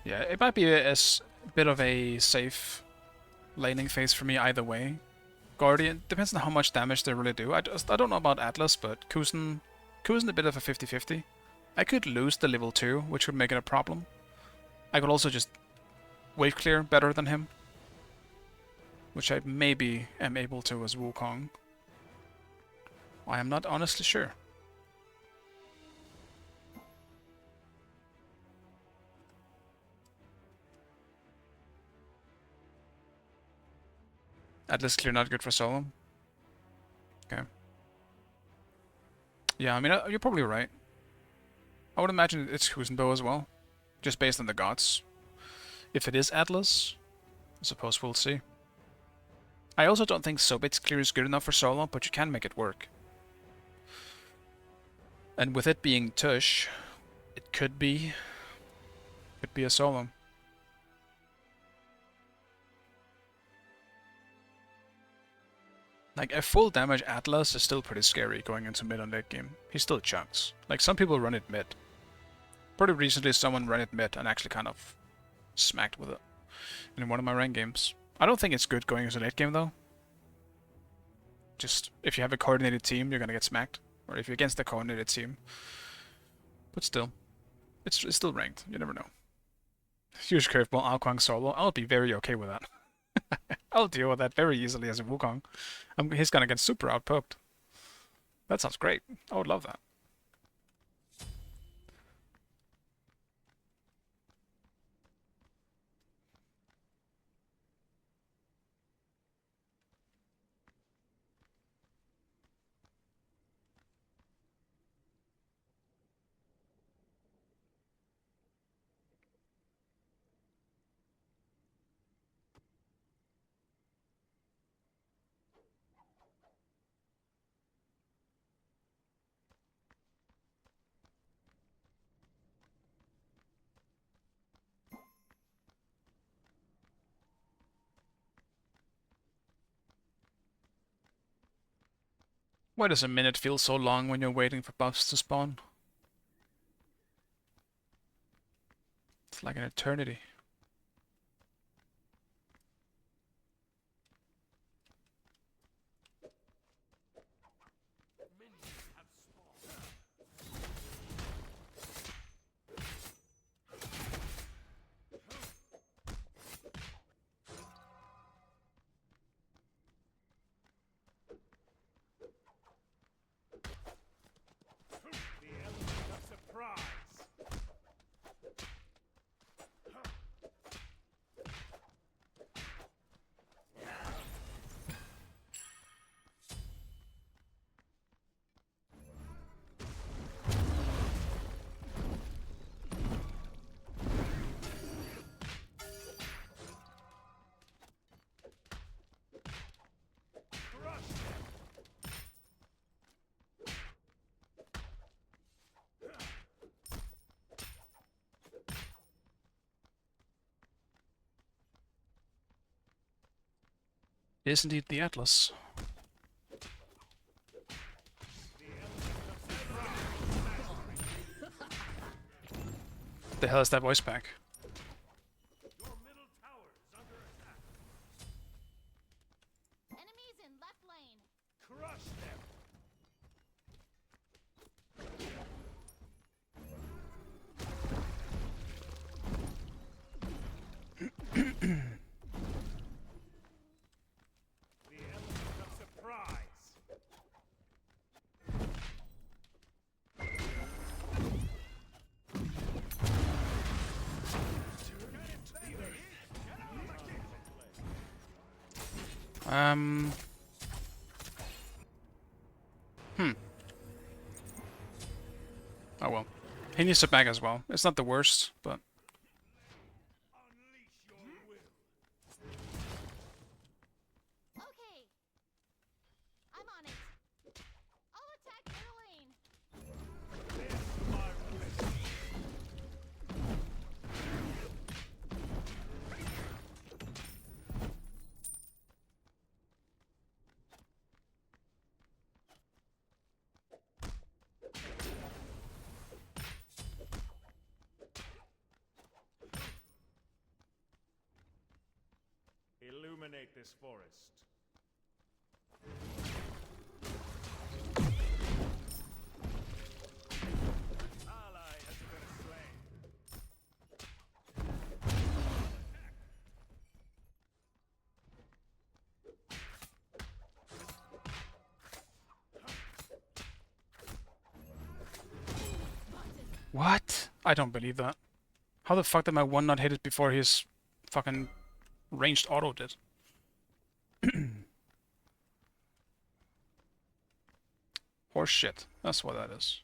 Speaker 1: Yeah, it might be a bit of a safe laning phase for me either way. Guardian depends on how much damage they really do. I don't know about Atlas, but Kuzen a bit of a 50-50. I could lose the level 2, which would make it a problem. I could also just wave clear better than him, which I maybe am able to as Wukong. I am not honestly sure. Atlas clear not good for solo. Okay. Yeah, I mean, you're probably right. I would imagine it's Kuzenbo as well, just based on the gods. If it is Atlas, I suppose we'll see. I also don't think Sobit's clear is good enough for solo, but you can make it work. And with it being Tush, it could be a solo. Like, a full damage Atlas is still pretty scary going into mid on late game. He still chunks. Like, some people run it mid. Pretty recently someone ran it mid and actually kind of smacked with it in one of my ranked games. I don't think it's good going into late game though. Just, if you have a coordinated team, you're gonna get smacked. Or if you're against a coordinated team. But still, it's still ranked. You never know. Huge curveball, Alquang solo. I'll be very okay with that. I'll deal with that very easily as a Wukong. He's gonna get super outpoked. That sounds great. I would love that. Why does a minute feel so long when you're waiting for buffs to spawn? It's like an eternity.
Speaker 4: The element of surprise. Crush them.
Speaker 1: It is indeed the Atlas. The hell is that voice pack?
Speaker 4: Your middle tower is under attack.
Speaker 3: Enemies in left lane.
Speaker 4: Crush them. The element of surprise.
Speaker 1: Oh well. He needs to back as well. It's not the worst, but
Speaker 4: Unleash your will.
Speaker 3: Okay. I'm on it. I'll attack middle lane.
Speaker 4: There's my wish. Illuminate this forest. Ally has been slain.
Speaker 1: What? I don't believe that. How the fuck did my one not hit it before his fucking ranged auto did? Horse shit. That's what that is.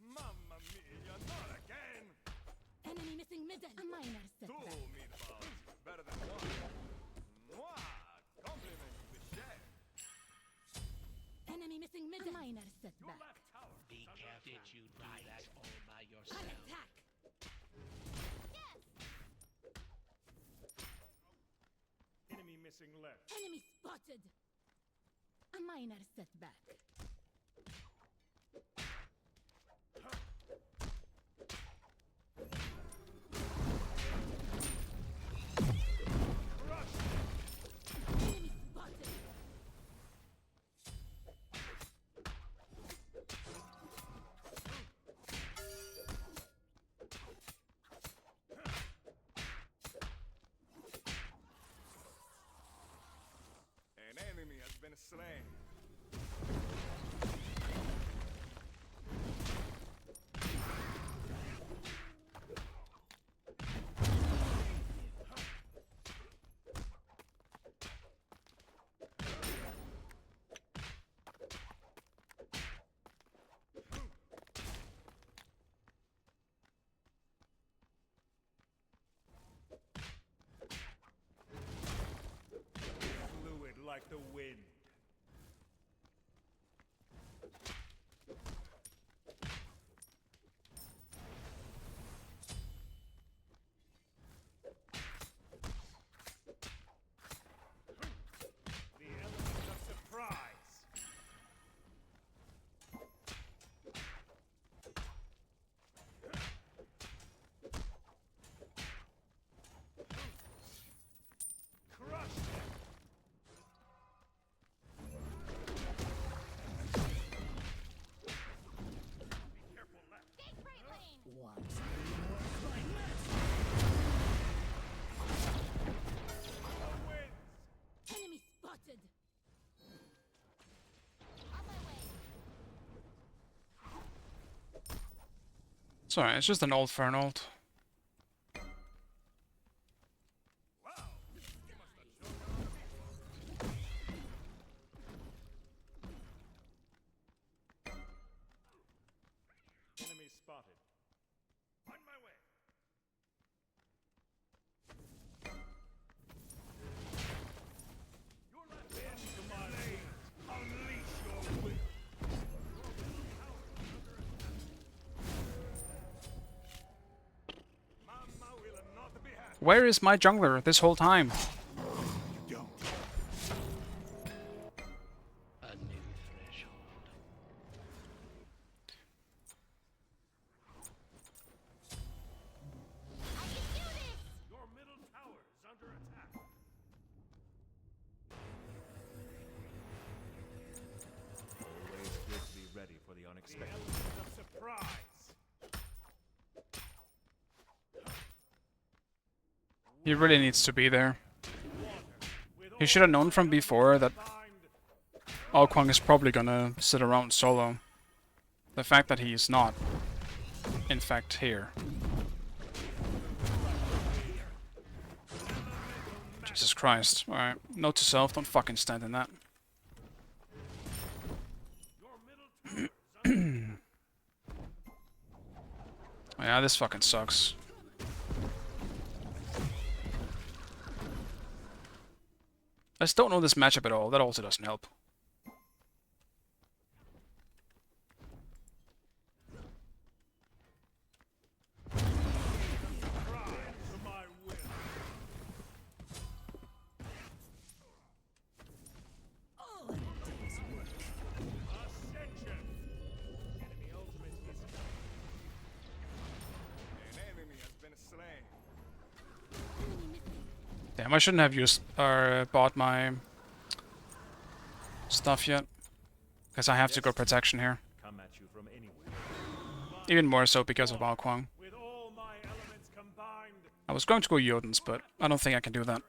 Speaker 4: Mamma mia, not again!
Speaker 2: Enemy missing middle. A minor
Speaker 4: Two
Speaker 2: setback.
Speaker 4: meatballs, better than one. Mwah! Compliment to be shared.
Speaker 2: Enemy missing middle. A minor
Speaker 4: Your
Speaker 2: setback.
Speaker 4: left tower
Speaker 6: Be
Speaker 4: is under
Speaker 6: careful.
Speaker 4: attack.
Speaker 6: Did you do that all by
Speaker 2: An
Speaker 6: yourself?
Speaker 2: attack.
Speaker 3: Yes!
Speaker 4: Enemy missing left.
Speaker 2: Enemy spotted. A minor setback. Enemy spotted.
Speaker 4: An enemy has been slain. Fluid like the wind. The element of surprise. Crush them. Be careful left.
Speaker 3: Stay right lane!
Speaker 5: Once
Speaker 4: The winds.
Speaker 2: Enemy spotted.
Speaker 3: On my way!
Speaker 1: Sorry, it's just an old Fernald.
Speaker 4: Wow. You must have shown your enemy spotted. On my way. Your left into my lane. Unleash your will. Mama will not be happy.
Speaker 1: Where is my jungler this whole time?
Speaker 4: Don't.
Speaker 6: A new threshold.
Speaker 3: I can do this!
Speaker 4: Your middle tower is under attack. Always good to be ready for the unexpected. The element of surprise.
Speaker 1: He really needs to be there.
Speaker 4: With
Speaker 1: He should have known from before that
Speaker 4: all
Speaker 1: Kwang is probably gonna sit around solo. The fact that he is not, in fact, here. Jesus Christ. Alright, note to self, don't fucking stand in that. Yeah, this fucking sucks. I just don't know this matchup at all. That also doesn't help.
Speaker 4: to my will. Ascension. Enemy ultimate is an enemy has been slain.
Speaker 2: Enemy missing.
Speaker 1: Damn, I shouldn't have used or bought my stuff yet. Because I have to go protection here.
Speaker 4: Come at you from anywhere.
Speaker 1: Even more so because of Bao Kuang.
Speaker 4: With all my elements combined,
Speaker 1: I was going to go Jotuns, but I don't think I can do that.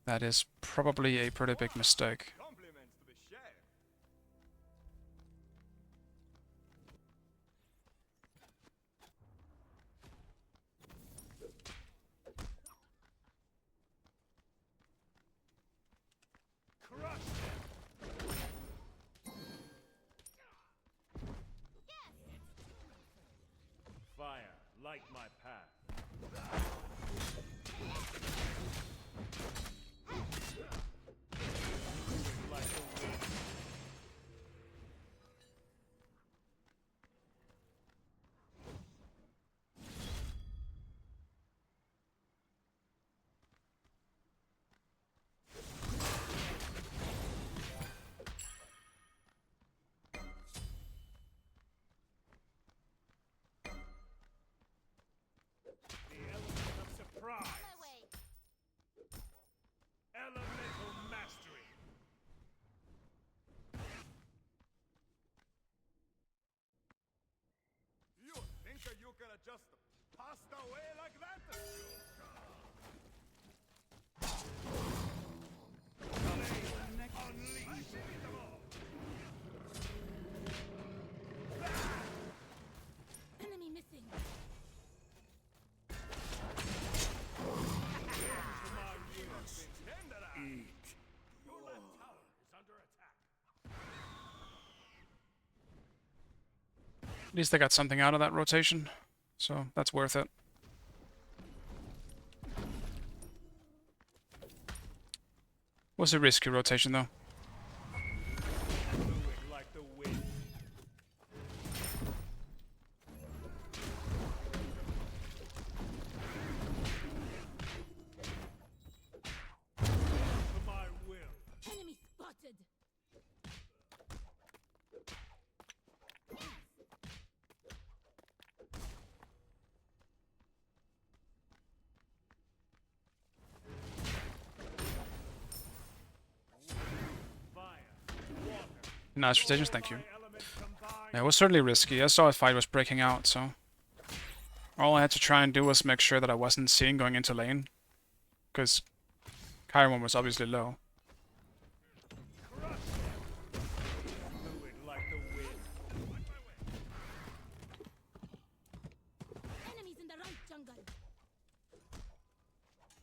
Speaker 1: That is probably a pretty big mistake.
Speaker 4: compliments to the chef. Crush them. Fire, light my path. Like the wind. The element of surprise.
Speaker 3: My way.
Speaker 4: Elemental mastery. You think that you can just pass away like that? Unleash them all.
Speaker 2: Enemy missing.
Speaker 4: Eat. Your left tower is under attack.
Speaker 1: At least I got something out of that rotation. So that's worth it. Was a risky rotation though.
Speaker 4: Do it like the wind. To my will.
Speaker 2: Enemy spotted.
Speaker 4: Fire. Water.
Speaker 1: Nice rotations, thank you.
Speaker 4: My elements combined.
Speaker 1: Yeah, it was certainly risky. I saw a fight was breaking out, so all I had to try and do was make sure that I wasn't seen going into lane. Because Chiron was obviously low.
Speaker 4: Crush them. Do it like the wind.
Speaker 2: Enemies in the right jungle.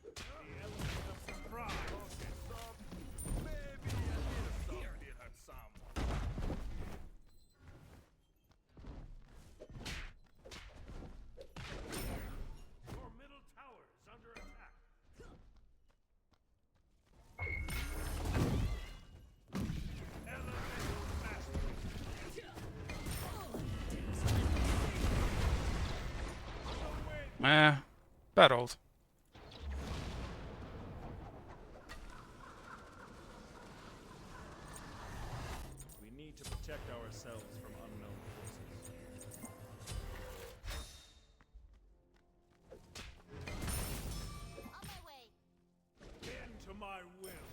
Speaker 4: The element of surprise. Maybe a little something hurt someone. Your middle tower is under attack. Elemental mastery.
Speaker 1: Bad old.
Speaker 4: We need to protect ourselves from unknown forces.
Speaker 3: On my way.
Speaker 4: Bend to my will.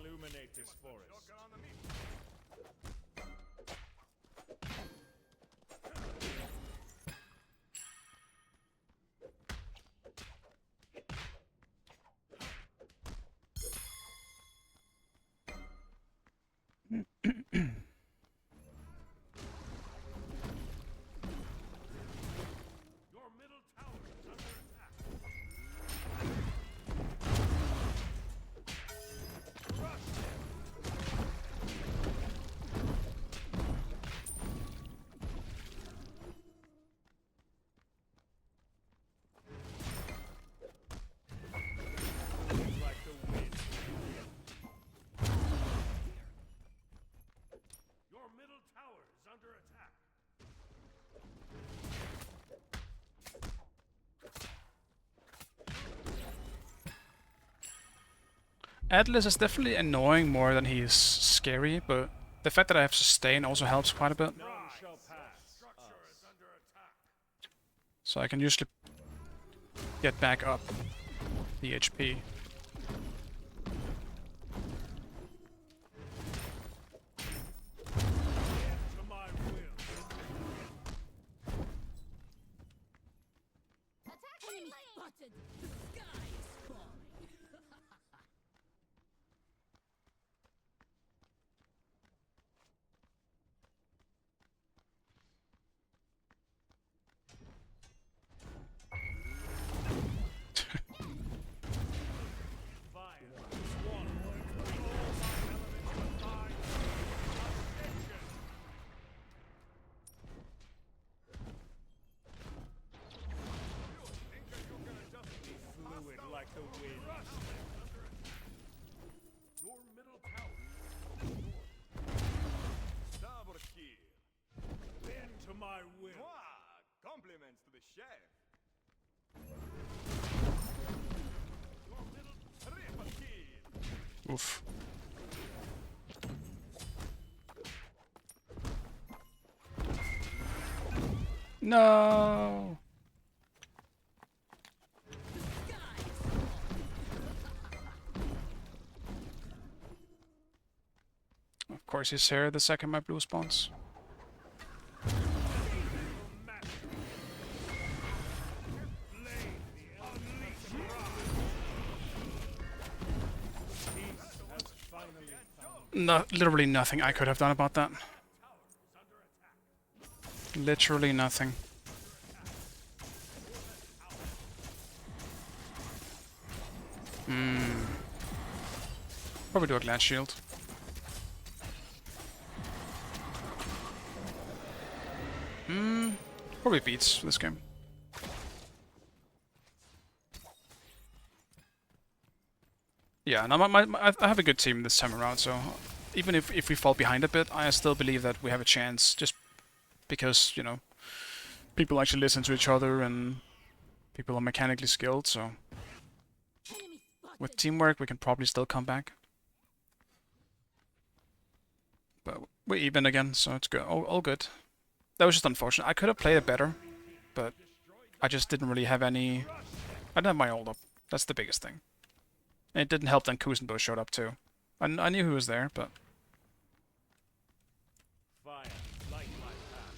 Speaker 4: Illuminate this forest. Your middle tower is under attack. Crush them. Like the wind. Your middle tower is under attack.
Speaker 1: Atlas is definitely annoying more than he is scary, but the fact that I have sustain also helps quite a bit.
Speaker 4: None shall pass. Structure is under
Speaker 1: So I can usually get back up the HP.
Speaker 5: To my will.
Speaker 3: Attack
Speaker 2: Enemy
Speaker 3: lane!
Speaker 2: spotted. The sky is falling.
Speaker 5: Fire. Swallow. All my elements combine. Ascension. Fluid like the wind.
Speaker 4: Your middle tower. Double kill.
Speaker 5: Bend to my will.
Speaker 4: Mwah! Compliments to the chef. Your middle triple kill.
Speaker 1: Oof. No. Of course he's here the second my blue spawns. No, literally nothing I could have done about that. Literally nothing. Probably do a glass shield. Probably beats this game. Yeah, no, I have a good team this time around, so even if we fall behind a bit, I still believe that we have a chance, just because, you know, people actually listen to each other and people are mechanically skilled, so
Speaker 2: Enemy spotted.
Speaker 1: with teamwork we can probably still come back. But we're even again, so it's good. All good. That was just unfortunate. I could have played it better, but I just didn't really have any... I didn't have my ult up. That's the biggest thing. And it didn't help that Kuzenbo showed up too. I knew he was there, but...
Speaker 5: Fire. Light my path.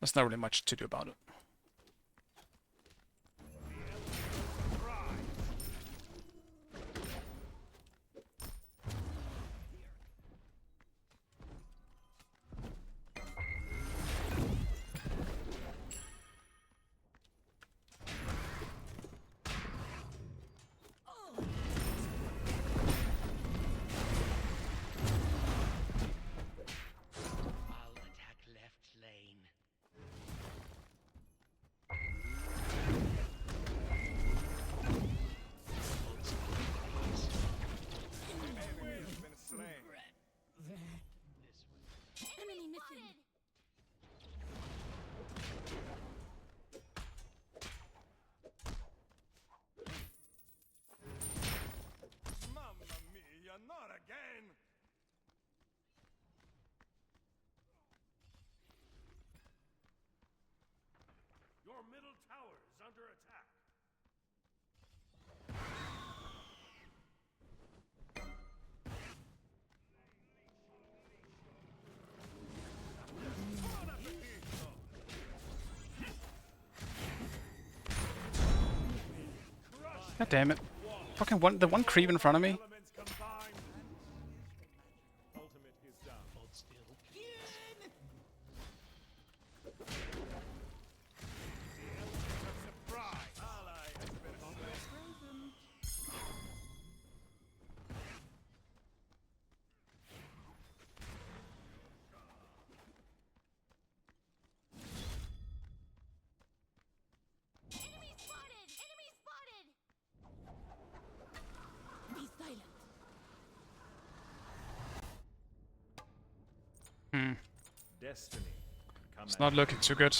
Speaker 1: there's not really much to do about it.
Speaker 6: I'll attack left lane.
Speaker 4: Enemy has been slain.
Speaker 2: Enemy missing.
Speaker 4: Mamma mia, not again!
Speaker 5: Your middle tower is under attack.
Speaker 1: God damn it. Fucking the one creep in front of me.
Speaker 5: Elements combined. Ultimate is down.
Speaker 6: Hold still.
Speaker 5: Surprise.
Speaker 4: Ally has been slain.
Speaker 3: Enemy spotted! Enemy spotted!
Speaker 2: Be silent.
Speaker 5: Destiny. Come
Speaker 1: It's not looking too good.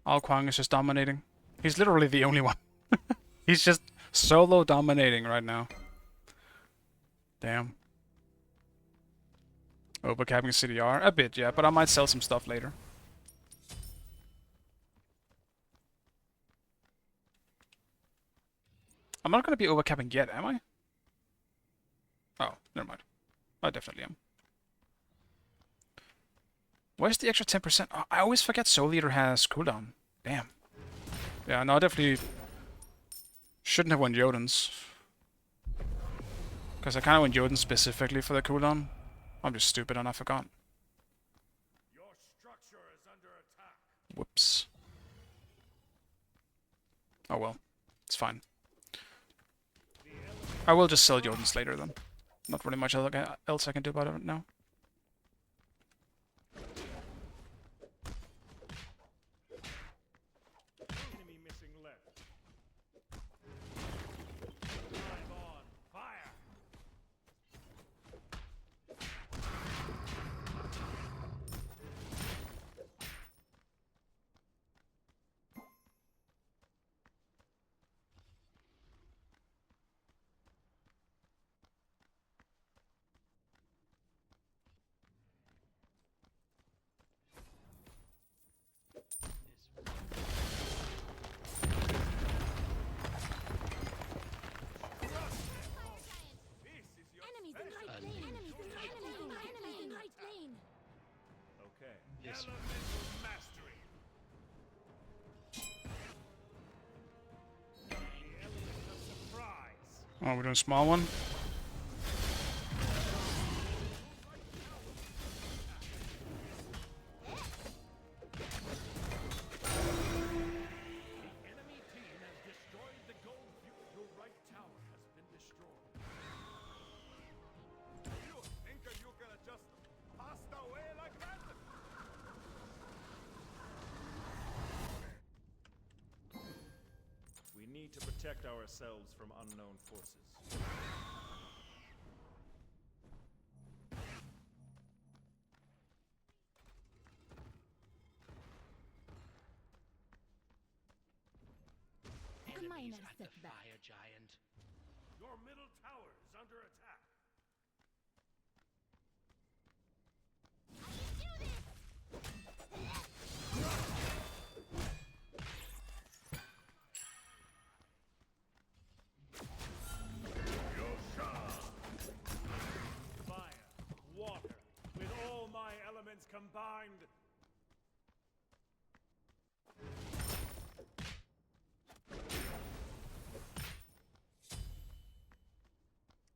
Speaker 1: Al Kwang is just dominating. He's literally the only one. He's just solo dominating right now. Damn. Overcapping CDR? A bit, yeah, but I might sell some stuff later. I'm not gonna be overcapping yet, am I? Oh, never mind. I definitely am. Where's the extra 10%? Oh, I always forget Soul Eater has cooldown. Damn. Yeah, no, I definitely shouldn't have won Jotun's. Because I kind of went Jotun specifically for the cooldown. I'm just stupid and I forgot.
Speaker 4: Your structure is under attack.
Speaker 1: Whoops. Oh well. It's fine. I will just sell Jotun's later then. Not really much else I can do about it now.
Speaker 4: Enemy missing left. Drive on. Fire. This is your
Speaker 2: Enemies in
Speaker 4: special.
Speaker 2: right lane. Enemies in right lane. Enemies in right lane.
Speaker 4: Okay.
Speaker 6: Yes.
Speaker 4: Elemental mastery. The element of surprise.
Speaker 1: Oh, we're doing a small one.
Speaker 4: Enemy team has destroyed the gold view. Your right tower has been destroyed. You think you can just pass away like that? We need to protect ourselves from unknown forces.
Speaker 6: Enemies
Speaker 2: minor
Speaker 6: at the
Speaker 2: setback.
Speaker 6: fire giant.
Speaker 4: Your middle tower is under attack. Fire, water, with all my elements combined.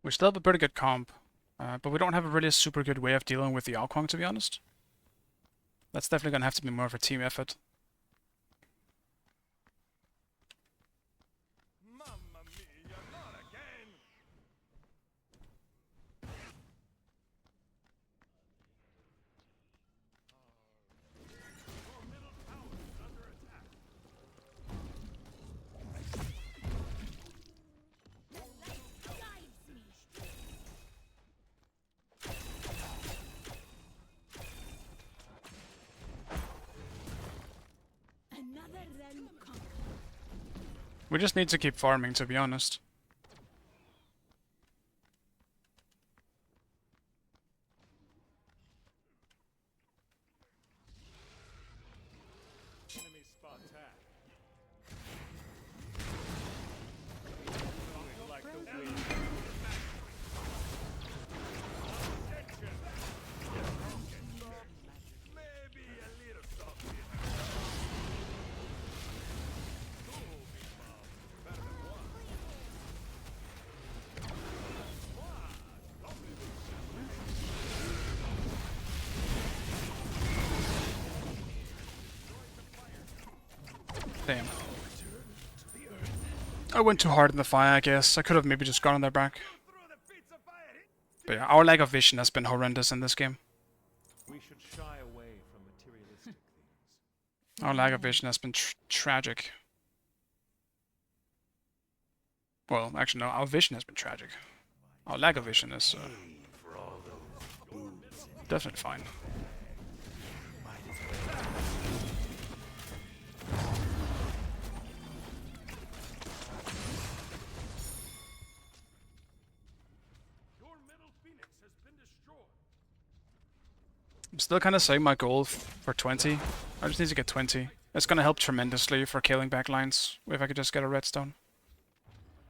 Speaker 1: We still have a pretty good comp, but we don't have a really super good way of dealing with the Alkong, to be honest. That's definitely gonna have to be more of a team effort.
Speaker 4: Mamma mia, not again! Your middle tower is under attack.
Speaker 2: Guides me. Another realm conquered.
Speaker 1: We just need to keep farming, to be honest.
Speaker 4: Enemy spot tag. Like the wind. Attention! Maybe a little soft here. Two big bombs. Better than one. What?
Speaker 1: Damn. I went too hard in the fire, I guess. I could have maybe just gone on their back.
Speaker 4: Through the pizza fire.
Speaker 1: But yeah, our lack of vision has been horrendous in this game.
Speaker 4: We should shy away from materialistic things.
Speaker 1: Our lack of vision has been tragic. Well, actually, no, our vision has been tragic. Our lack of vision is definitely fine.
Speaker 4: Your middle phoenix has been destroyed.
Speaker 1: I'm still kind of setting my goal for 20. I just need to get 20. It's gonna help tremendously for killing backlines if I could just get a redstone.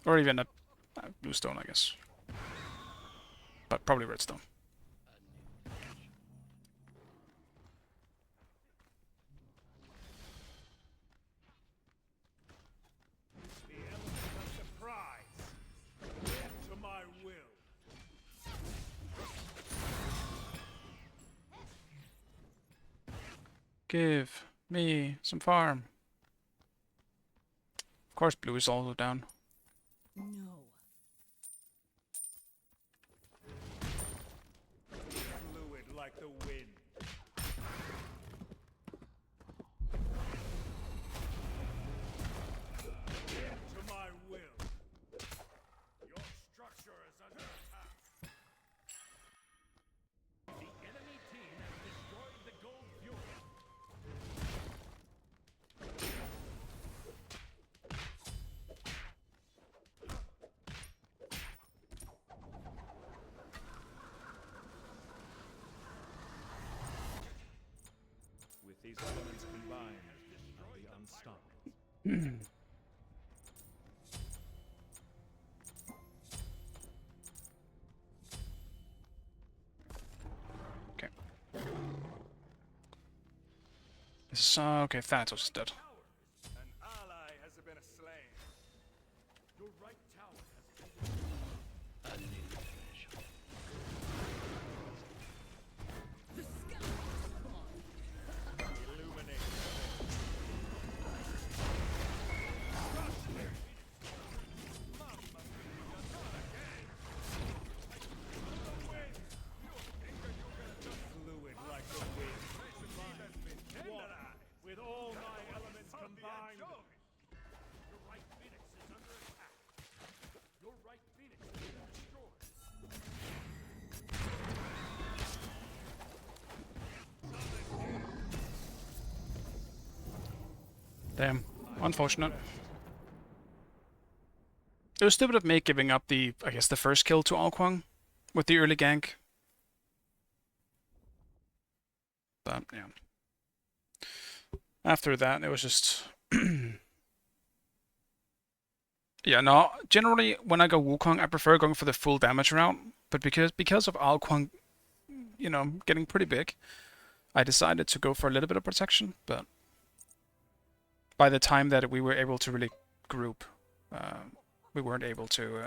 Speaker 1: Or even a blue stone, I guess. But probably redstone.
Speaker 4: The element of surprise. Left to my will.
Speaker 1: Give me some farm. Of course, blue is also down.
Speaker 2: No.
Speaker 4: Fluid like the wind. To my will. Your structure is under attack.
Speaker 5: The enemy team has destroyed the gold fuel.
Speaker 4: With these elements combined, I'll be unstoppable.
Speaker 1: Okay. Okay, Thanatos is dead.
Speaker 4: An ally has been slain.
Speaker 5: Your right tower has
Speaker 6: A new treasure.
Speaker 4: Illuminate. Fluid like the wind. With all my elements combined.
Speaker 5: Your right phoenix is under attack. Your right phoenix has been destroyed.
Speaker 1: Damn. Unfortunate. It was stupid of me giving up the, I guess, the first kill to Alquang with the early gank. But, yeah. After that, it was just... Yeah, no, generally, when I go Wukong, I prefer going for the full damage route. But because of Alquang, you know, getting pretty big, I decided to go for a little bit of protection, but by the time that we were able to really group, we weren't able to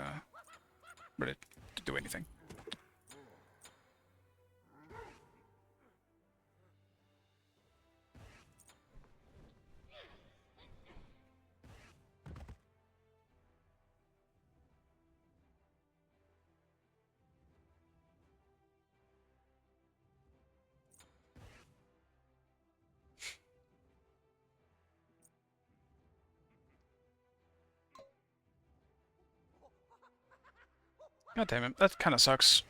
Speaker 1: really do anything. God damn it, that kind of sucks.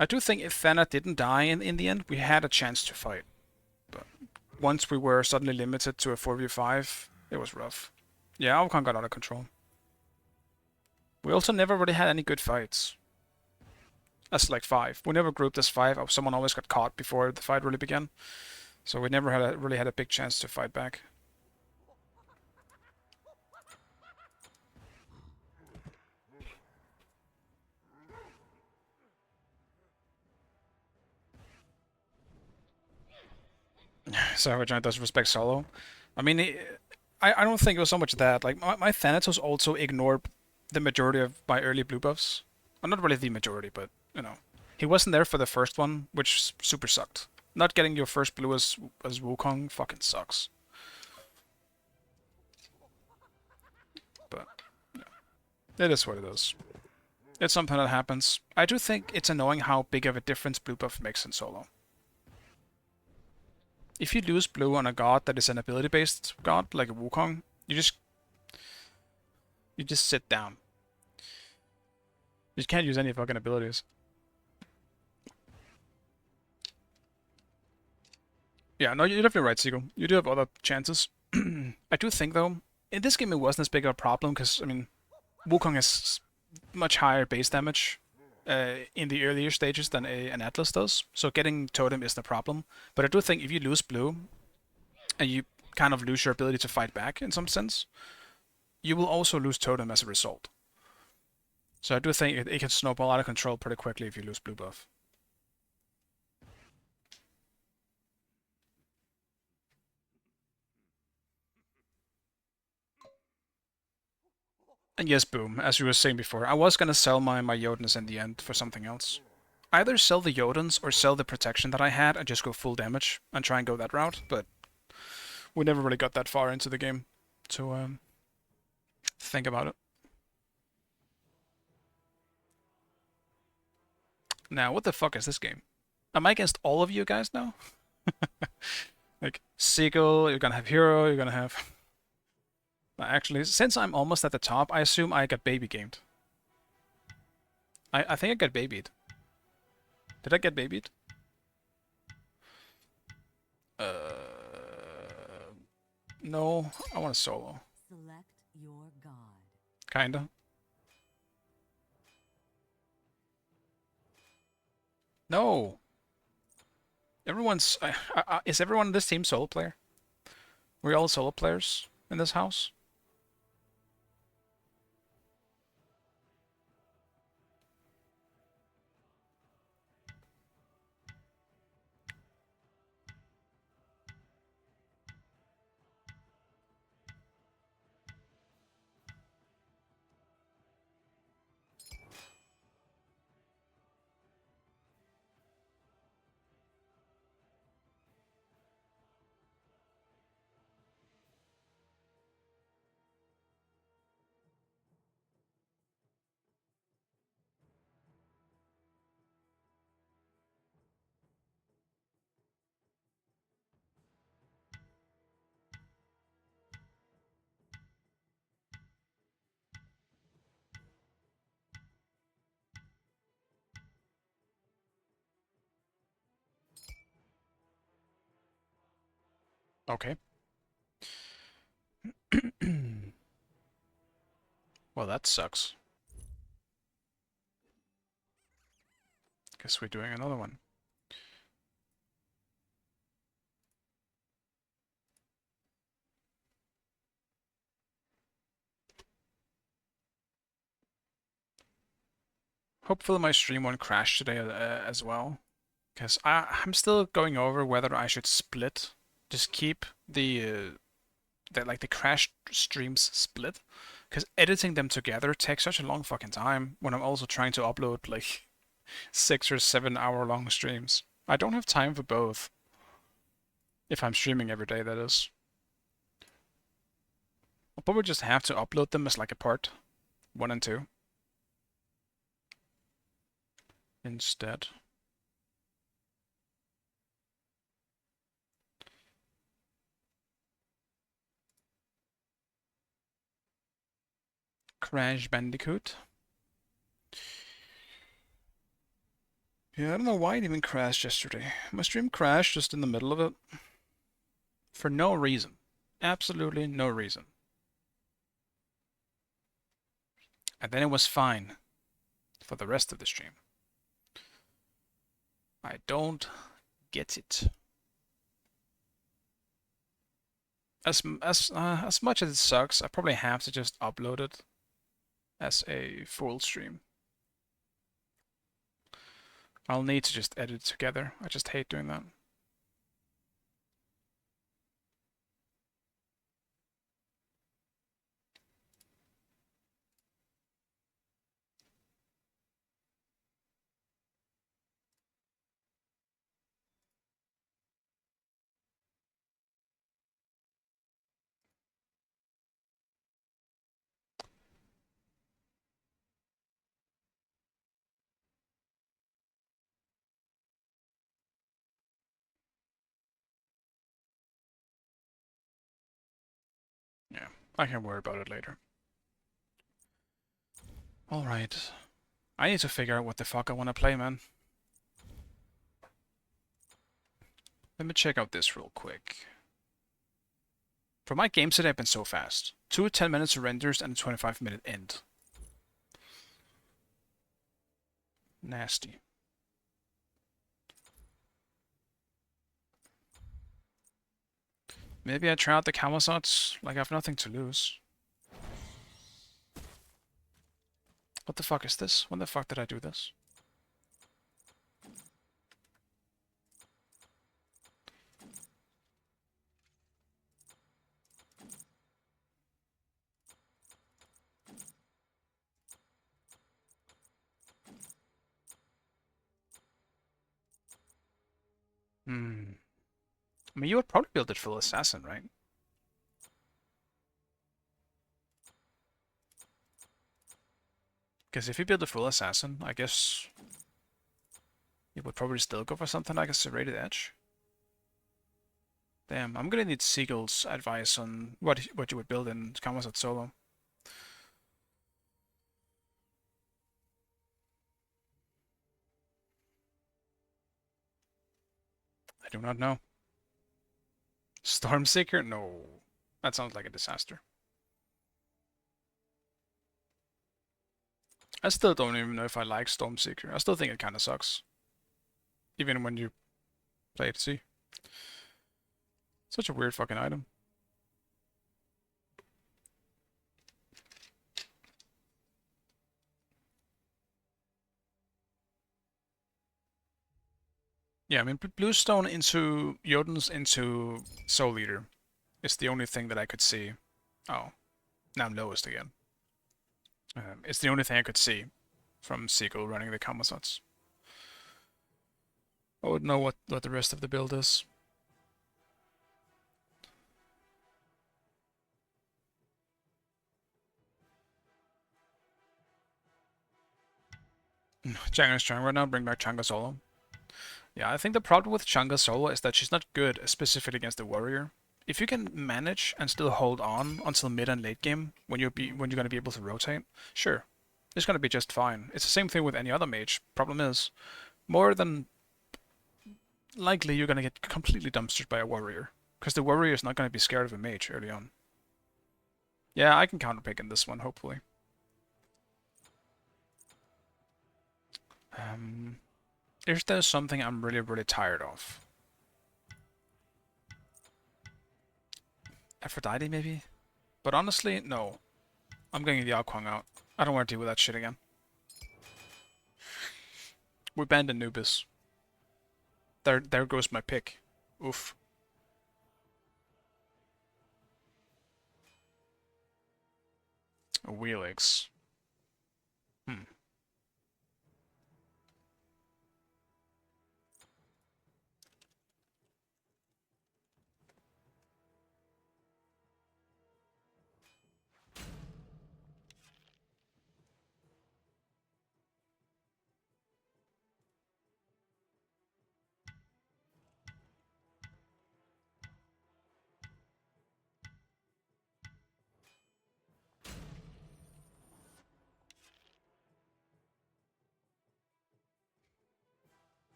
Speaker 1: I do think if Thana didn't die in the end, we had a chance to fight. But once we were suddenly limited to a 4v5, it was rough. Yeah, Alcon got out of control. We also never really had any good fights. As like 5. We never grouped as 5. Someone always got caught before the fight really began. So we never had really had a big chance to fight back. Savage Giant does respect solo. I mean, I don't think it was so much that. Like, my Thanatos also ignored the majority of my early blue buffs. Well, not really the majority, but, you know. He wasn't there for the first one, which super sucked. Not getting your first blue as Wukong fucking sucks. But, yeah. It is what it is. It's something that happens. I do think it's annoying how big of a difference blue buff makes in solo. If you lose blue on a god that is an ability-based god, like a Wukong, you just sit down. You can't use any fucking abilities. Yeah, no, you're definitely right, Seagull. You do have other chances. I do think, though, in this game it wasn't as big of a problem, because, I mean, Wukong has much higher base damage in the earlier stages than an Atlas does, so getting Totem isn't a problem. But I do think if you lose blue, and you kind of lose your ability to fight back in some sense, you will also lose totem as a result. So I do think it can snowball out of control pretty quickly if you lose blue buff. And yes, Boom, as you were saying before, I was gonna sell my Jotuns in the end for something else. Either sell the Jotuns or sell the protection that I had and just go full damage and try and go that route, but we never really got that far into the game to think about it. Now, what the fuck is this game? Am I against all of you guys now? Like, Seagull, you're gonna have Hero, you're gonna have... Actually, since I'm almost at the top, I assume I got baby gamed. I think I got babied. Did I get babied? No, I want a solo.
Speaker 7: Select your god.
Speaker 1: Kinda. No! Everyone's... is everyone in this team solo player? We're all solo players in this house? Okay. Well, that sucks. Guess we're doing another one. Hopefully my stream won't crash today as well. Because I'm still going over whether I should split. Just keep the crash streams split. Because editing them together takes such a long fucking time when I'm also trying to upload like 6 or 7 hour long streams. I don't have time for both. If I'm streaming every day, that is. I'll probably just have to upload them as like a part 1 and 2 instead. Crash Bandicoot. Yeah, I don't know why it even crashed yesterday. My stream crashed just in the middle of it. For no reason. Absolutely no reason. And then it was fine for the rest of the stream. I don't get it. As much as it sucks, I probably have to just upload it as a full stream. I'll need to just edit it together. I just hate doing that. Yeah, I can worry about it later. Alright. I need to figure out what the fuck I want to play, man. Let me check out this real quick. For my games today have been so fast. 2 10-minute renders and a 25-minute end. Nasty. Maybe I try out the Cama shots, like I have nothing to lose. What the fuck is this? When the fuck did I do this? Hmm. I mean, you would probably build it full assassin, right? Because if you build a full assassin, I guess you would probably still go for something like a serrated edge. Damn, I'm gonna need Seagull's advice on what you would build in Kamasat solo. I do not know. Stormseeker? No. That sounds like a disaster. I still don't even know if I like Stormseeker. I still think it kind of sucks. Even when you play it, see? Such a weird fucking item. Yeah, I mean, Bluestone into Jotun's into Soul Eater is the only thing that I could see. Oh, now I'm lowest again. It's the only thing I could see from Seagull running the Kamasats. I would know what the rest of the build is. Changa is strong right now, bring back Changa solo. Yeah, I think the problem with Changa solo is that she's not good specifically against the warrior. If you can manage and still hold on until mid and late game, when you're gonna be able to rotate, sure, it's gonna be just fine. It's the same thing with any other mage. Problem is, more than likely you're gonna get completely dumpstered by a warrior, because the warrior is not gonna be scared of a mage early on. Yeah, I can counterpick in this one, hopefully. If there's something I'm really tired of. Aphrodite, maybe? But honestly, no. I'm getting the Akwang out. I don't want to deal with that shit again. We banned Anubis. There goes my pick. Oof. A Wheelix. Hmm.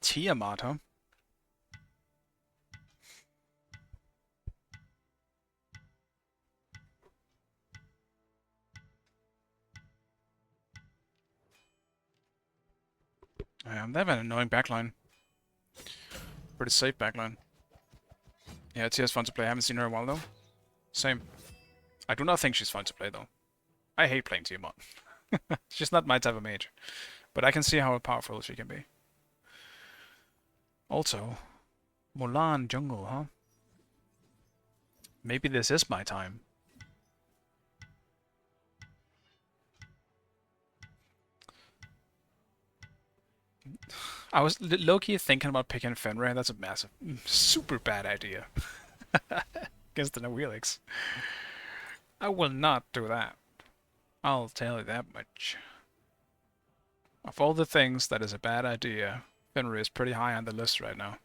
Speaker 1: Tiamat, huh? They have an annoying backline. Pretty safe backline. Yeah, Tia's fun to play. I haven't seen her in a while though. Same. I do not think she's fun to play though. I hate playing Tiamat. She's not my type of mage. But I can see how powerful she can be. Also, Mulan jungle, huh? Maybe this is my time. I was low-key thinking about picking Fenrir. That's a massive, super bad idea. Against the Wheelix. I will not do that. I'll tell you that much. Of all the things that is a bad idea, Fenrir is pretty high on the list right now.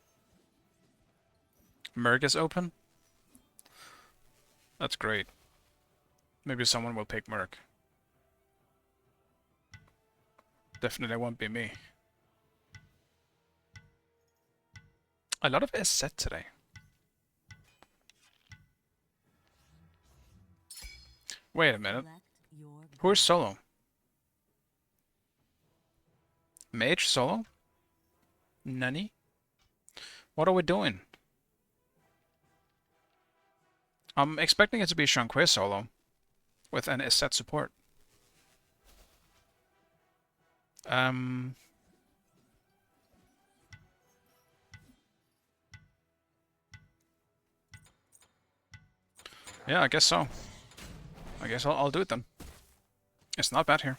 Speaker 1: Merc is open? That's great. Maybe someone will pick Merc. Definitely won't be me. A lot of S set today. Wait a minute.
Speaker 7: Select your
Speaker 1: Who's
Speaker 7: god.
Speaker 1: solo? Mage solo? Nani? What are we doing? I'm expecting it to be Shanquei solo with an set support. Yeah, I guess so. I guess I'll do it then. It's not bad here.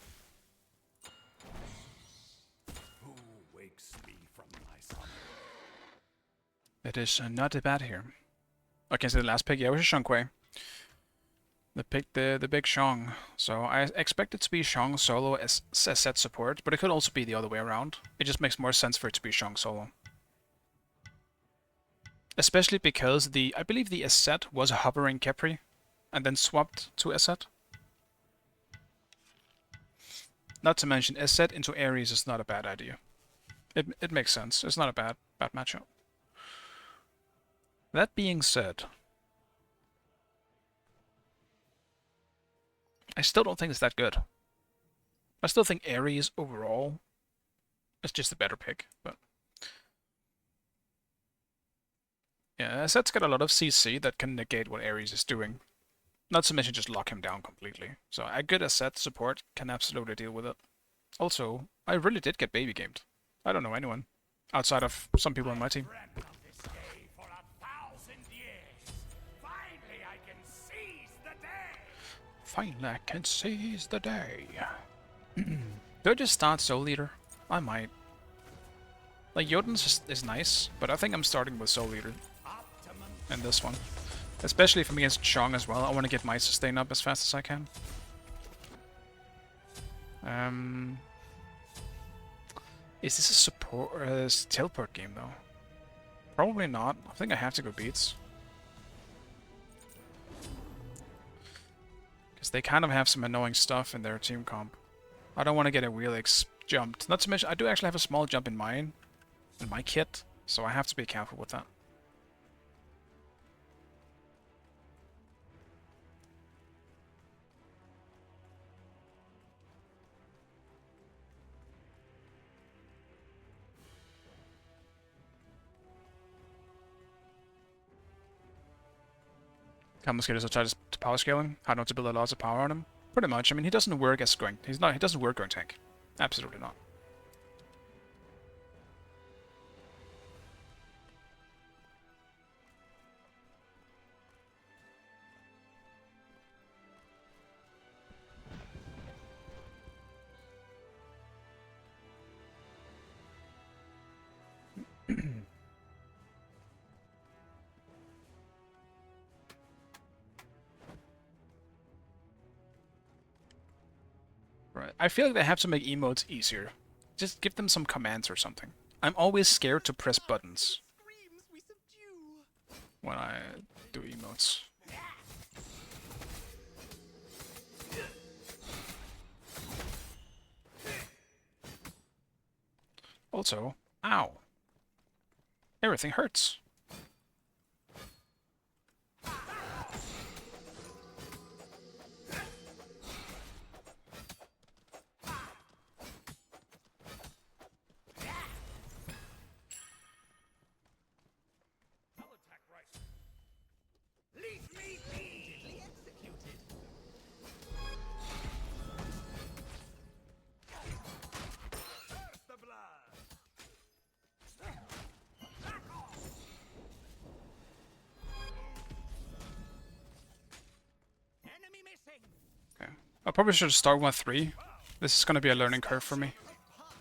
Speaker 4: Who wakes me from my slumber?
Speaker 1: It is not bad here. Okay, so the last pick, yeah, was Shanquei. The big Shang. So I expect it to be Shang solo as set support, but it could also be the other way around. It just makes more sense for it to be Shang solo. Especially because I believe the Asset was hovering Kepri, and then swapped to Asset. Not to mention, Asset into Ares is not a bad idea. It makes sense. It's not a bad matchup. That being said, I still don't think it's that good. I still think Ares overall is just a better pick, but yeah, Asset's got a lot of CC that can negate what Ares is doing. Not to mention just lock him down completely. So a good Asset support can absolutely deal with it. Also, I really did get baby gamed. I don't know anyone outside of some people on my team.
Speaker 4: Dreamt of this day for 1,000 years. Finally, I can seize the day.
Speaker 1: Finally, I can seize the day. Do I just start Soul Eater? I might. Like, Jotun's is nice, but I think I'm starting with Soul Eater in this one. Especially if I'm against Chong as well. I want to get my sustain up as fast as I can. Is this a support teleport game though? Probably not. I think I have to go Beats. Because they kind of have some annoying stuff in their team comp. I don't want to get a Wheelix jumped. Not to mention, I do actually have a small jump in my kit, so I have to be careful with that. Cama skaters will try to power scaling. How not to build a lot of power on him. Pretty much. I mean, he doesn't work as going. He doesn't work going tank. Absolutely not. Right. I feel like they have to make emotes easier. Just give them some commands or something. I'm always scared to press buttons when I do emotes. Also, ow. Everything hurts.
Speaker 4: I'll attack right. Leave me be. Executed. First the blood. Back off.
Speaker 5: Enemy missing.
Speaker 1: Okay. I probably should start with 3. This is gonna be a learning curve for me.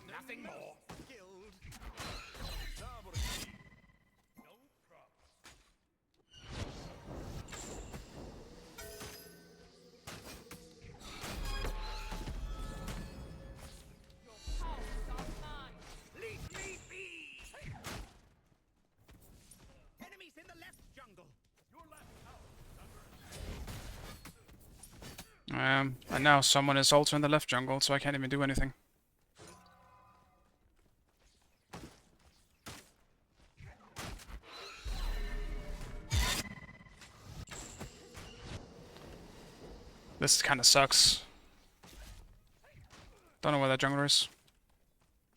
Speaker 5: Nothing more.
Speaker 4: No problem.
Speaker 5: Leave me be. Enemies in the left jungle.
Speaker 4: Your left tower is under attack.
Speaker 1: And now someone is also in the left jungle, so I can't even do anything. This kind of sucks. Don't know where that jungler is.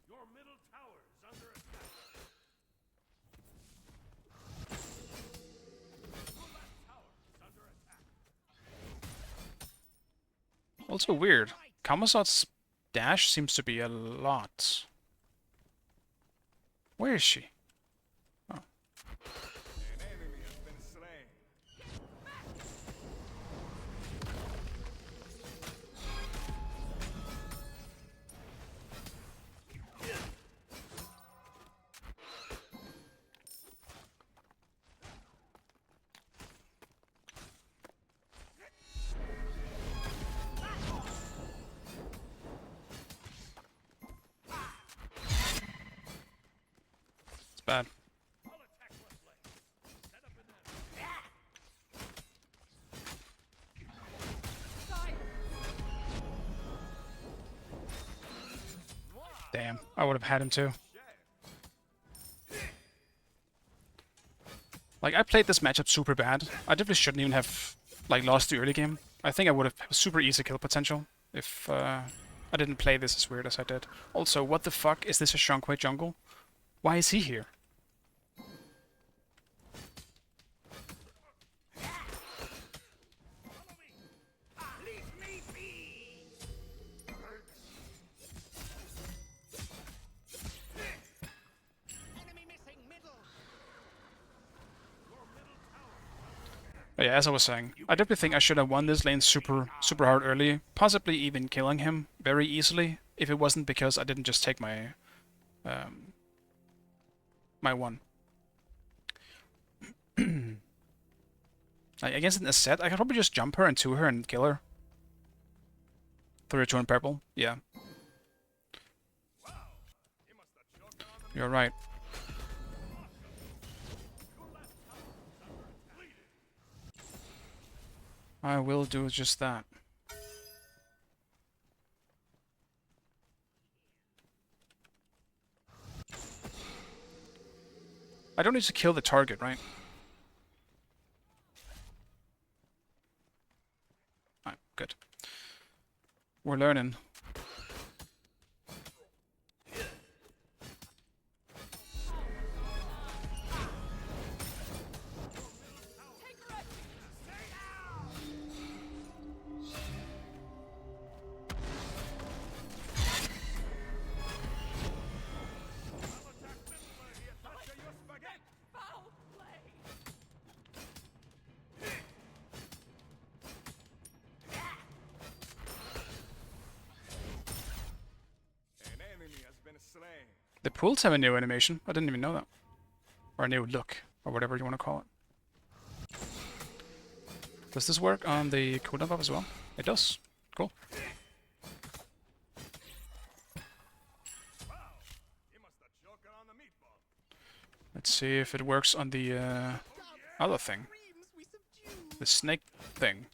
Speaker 4: Your middle tower is under attack. Your left tower is under attack.
Speaker 1: Also weird. Kamazot's dash seems to be a lot. Where is she? Oh.
Speaker 4: An enemy has been slain.
Speaker 1: It's bad.
Speaker 4: I'll attack left lane. Set up in there.
Speaker 1: Damn, I would have had him too. Like, I played this matchup super bad. I definitely shouldn't even have, like, lost the early game. I think I would have super easy kill potential if I didn't play this as weird as I did. Also, what the fuck? Is this a Shunkwe jungle? Why is he here? But yeah, as I was saying, I definitely think I should have won this lane super hard early, possibly even killing him very easily, if it wasn't because I didn't just take my my one. Like, against an Asset, I could probably just jump her and 2 her and kill her. 3 or 2 in purple, yeah. You're right. I will do just that. I don't need to kill the target, right? Alright, good. We're learning. The pools have a new animation. I didn't even know that. Or a new look, or whatever you want to call it. Does this work on the cooldown buff as well? It does. Cool. Let's see if it works on the other thing. The snake thing.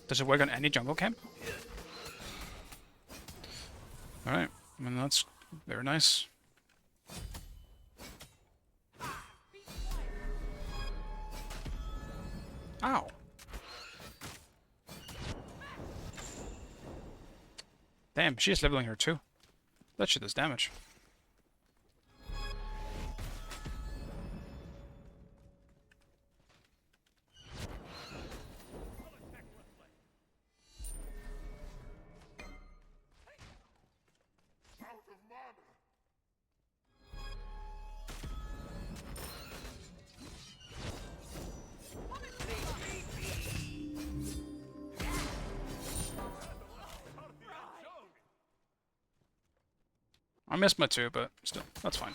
Speaker 1: Does it work on any jungle camp? Alright, I mean, that's very nice. Ow! Damn, she is leveling her too. That shit does damage. I missed my 2, but still, that's fine.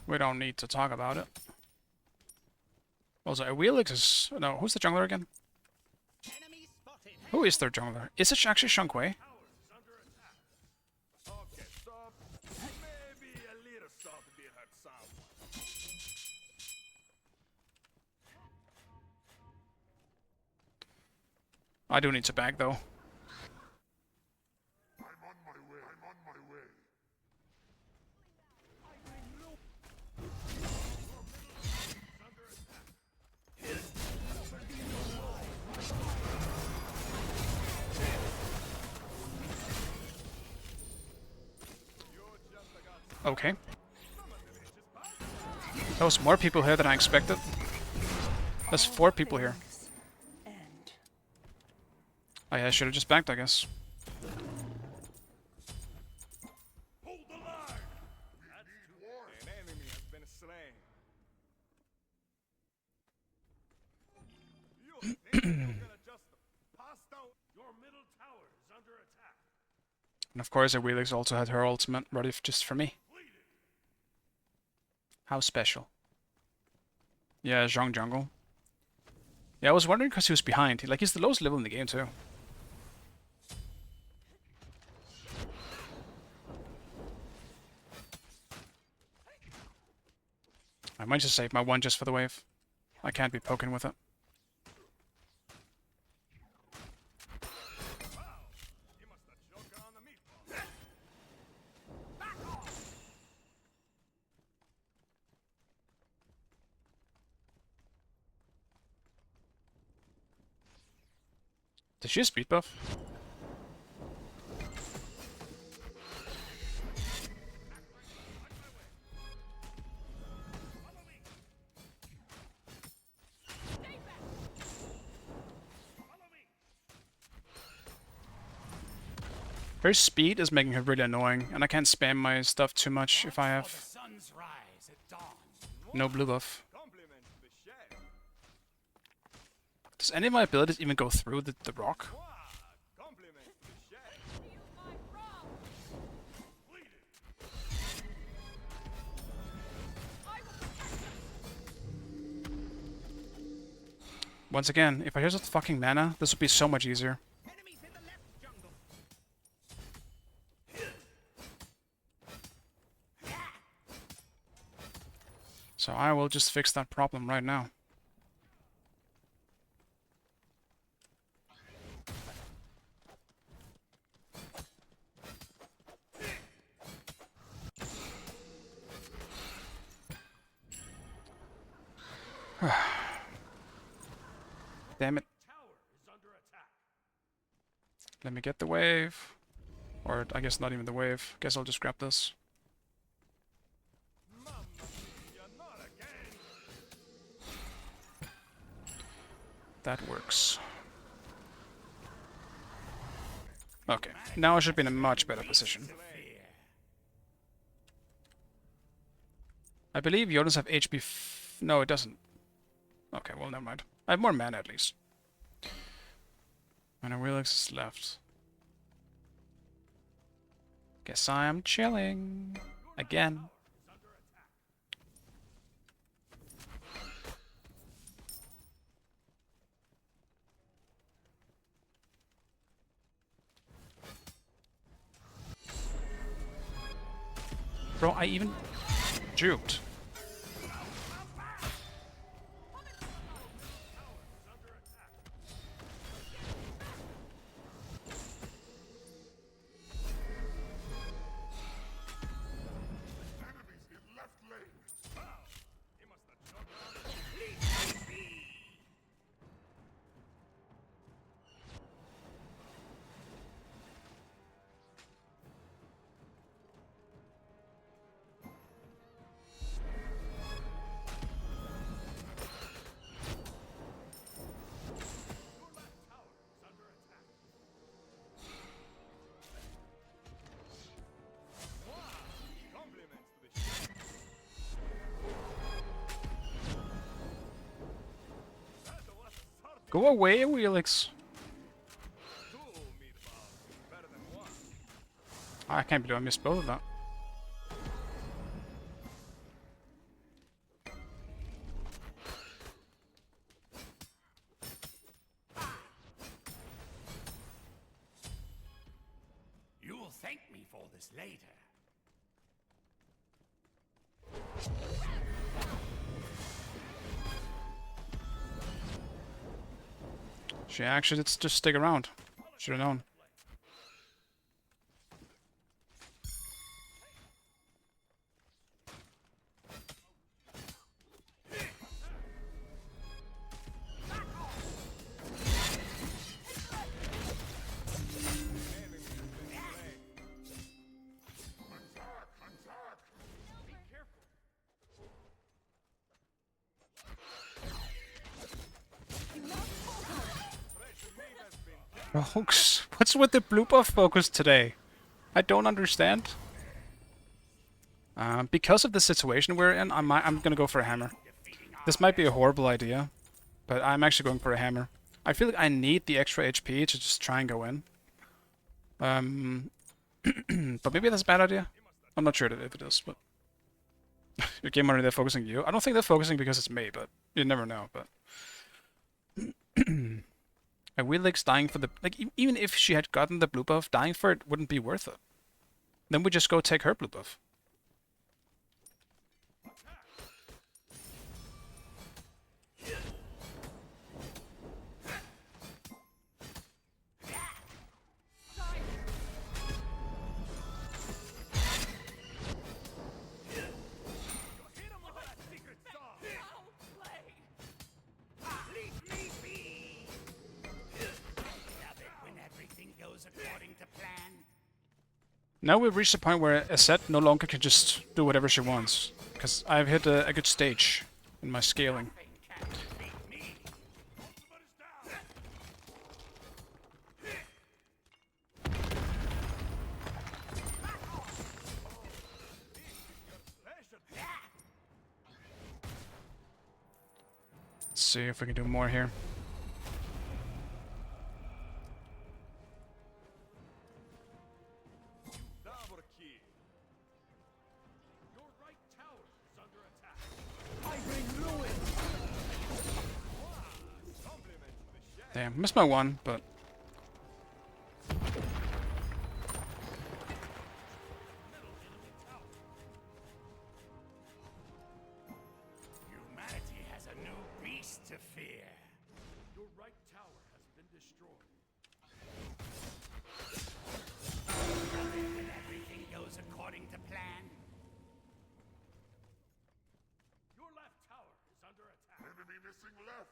Speaker 1: We don't need to talk about it. Also, Awilix is... No, who's the jungler again? Who is their jungler? Is it actually Shunkwe?
Speaker 4: Okay, stop. Maybe a little salt did hurt someone.
Speaker 1: I do need to back, though. Okay. There was more people here than I expected. There's 4 people here. Oh yeah, I should have just backed, I guess.
Speaker 4: Hold the line! An enemy has been slain. You think you're gonna just pass down? Your middle tower is under attack.
Speaker 1: And of course, Awilix also had her ultimate ready just for me. How special. Yeah, Zhong jungle. Yeah, I was wondering because he was behind. Like, he's the lowest level in the game, too. I might just save my 1 just for the wave. I can't be poking with it.
Speaker 4: You must have choken on the meatball.
Speaker 1: Did she have speed buff? Her speed is making her really annoying, and I can't spam my stuff too much if I have
Speaker 5: Sun's rise at dawn.
Speaker 1: no blue buff.
Speaker 4: Compliments to the chef.
Speaker 1: Does any of my abilities even go through the rock?
Speaker 4: Wow, compliments to the chef.
Speaker 3: Feel my wrath. I will protect us.
Speaker 1: Once again, if I use the fucking mana, this would be so much easier.
Speaker 5: Enemies in the left jungle.
Speaker 1: So I will just fix that problem right now. Damn it.
Speaker 4: Tower is under attack.
Speaker 1: Let me get the wave. Or I guess not even the wave. Guess I'll just grab this.
Speaker 4: Mamma mia, not again.
Speaker 1: That works. Okay, now I should be in a much better position. I believe Jonas have HP no, it doesn't. Okay, well, never mind. I have more mana at least. And Awilix is left. Guess I am chilling. Again. Bro, I even juked.
Speaker 4: Enemies in left lane. Wow, you must have choken on the compliments to the chef. That was something.
Speaker 1: Go away, Awilix.
Speaker 4: 2 meatballs, better than 1.
Speaker 1: I can't believe I missed both of that.
Speaker 5: You will thank me for this later.
Speaker 1: She actually did just stick around. Should have known. Folks, what's with the blue buff focus today? I don't understand. Because of the situation we're in, I'm gonna go for a hammer. This might be a horrible idea, but I'm actually going for a hammer. I feel like I need the extra HP to just try and go in. But maybe that's a bad idea. I'm not sure if it is, but your game money, they're focusing you. I don't think they're focusing because it's me, but you never know. But I really like dying for the even if she had gotten the blue buff, dying for it wouldn't be worth it. Then we just go take her blue buff. Now we've reached the point where Aset no longer can just do whatever she wants, because I've hit a good stage in my scaling. Let's see if we can do more here. Damn, missed my one, but...
Speaker 5: Humanity has a new beast to fear. Your right tower has been destroyed. When everything goes according to plan. Your left tower is under attack.
Speaker 4: Enemy missing left.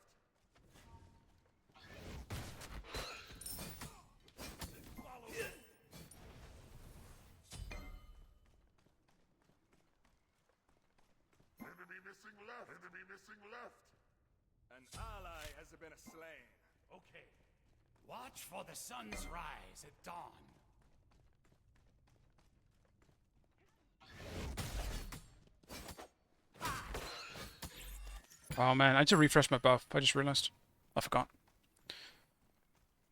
Speaker 4: Enemy missing left. Enemy missing left. An ally has been slain.
Speaker 5: Okay. Watch for the sun's rise at dawn.
Speaker 1: Oh man, I need to refresh my buff. I just realized. I forgot.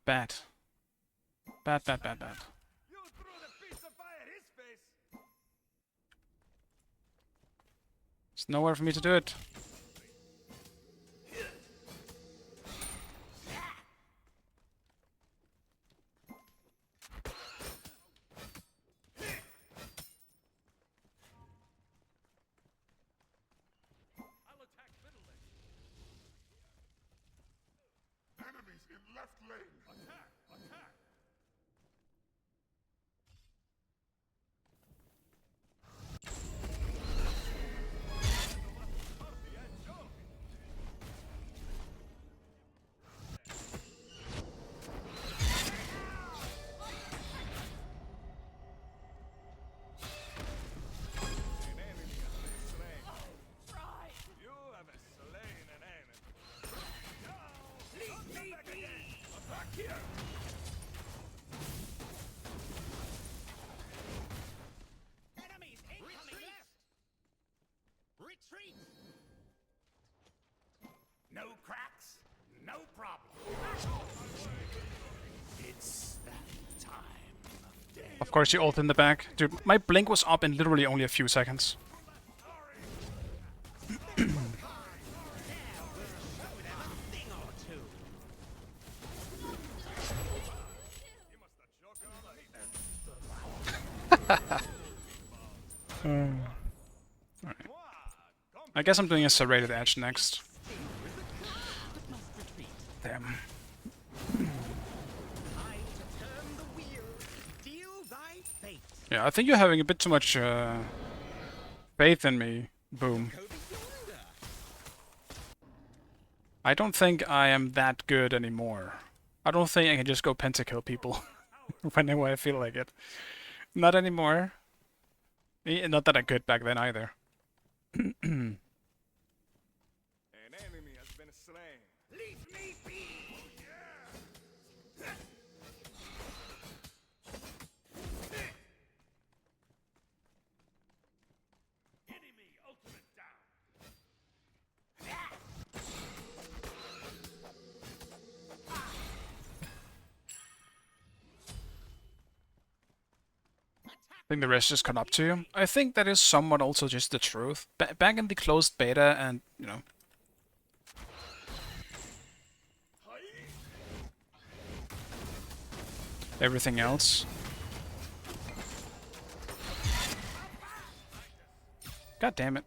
Speaker 1: Bad. Bad.
Speaker 4: You threw the piece of fire at his face.
Speaker 1: There's nowhere for me to do it.
Speaker 4: I'll attack middle lane. Enemies in left lane. Attack! Attack! An enemy has been slain. You have slain an enemy. No! Don't come back again! Attack here!
Speaker 5: Enemies incoming left. Retreat. No cracks, no problem. It's that time of day.
Speaker 1: Of course, you ult in the back. Dude, my blink was up in literally only a few seconds. Alright. I guess I'm doing a serrated edge next. Damn. Yeah, I think you're having a bit too much faith in me, Boom. I don't think I am that good anymore. I don't think I can just go pentakill people whenever I feel like it. Not anymore. Not that I could back then either.
Speaker 4: An enemy has been slain.
Speaker 5: Leave me be.
Speaker 1: think the rest just caught up to you. I think that is somewhat also just the truth. Back in the closed beta and, you know, everything else. God damn it.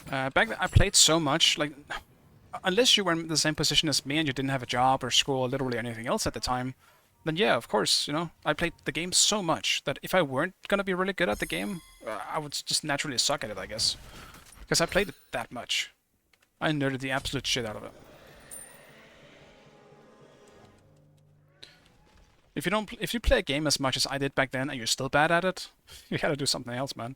Speaker 1: Back then I played so much, like, unless you were in the same position as me and you didn't have a job or school or literally anything else at the time, then yeah, of course, you know, I played the game so much that if I weren't gonna be really good at the game, I would just naturally suck at it, I guess. Because I played it that much. I nerded the absolute shit out of it. If you play a game as much as I did back then and you're still bad at it, you gotta do something else, man.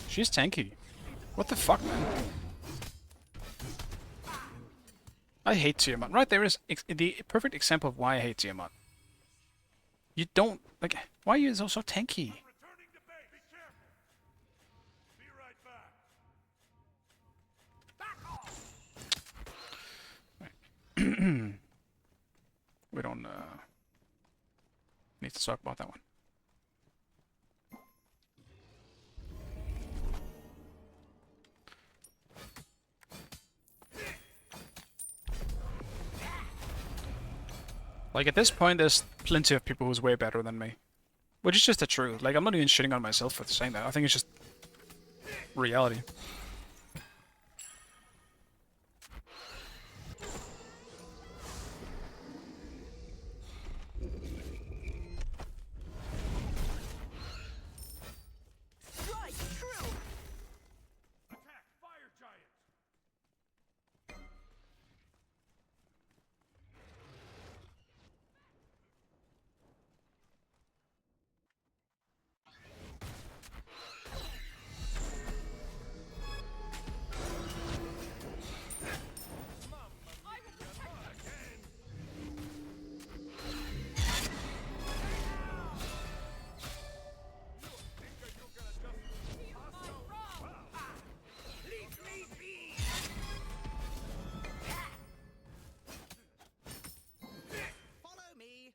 Speaker 1: She's tanky. What the fuck, man? I hate Tiamat. Right there is the perfect example of why I hate Tiamat. You don't, like, why are you so tanky?
Speaker 4: Returning to base. Be careful. Be right back. Back off.
Speaker 1: We don't need to talk about that one. Like, at this point, there's plenty of people who's way better than me. Which is just the truth. Like, I'm not even shitting on myself for saying that. I think it's just reality.
Speaker 4: Attack fire giant.
Speaker 5: Follow me.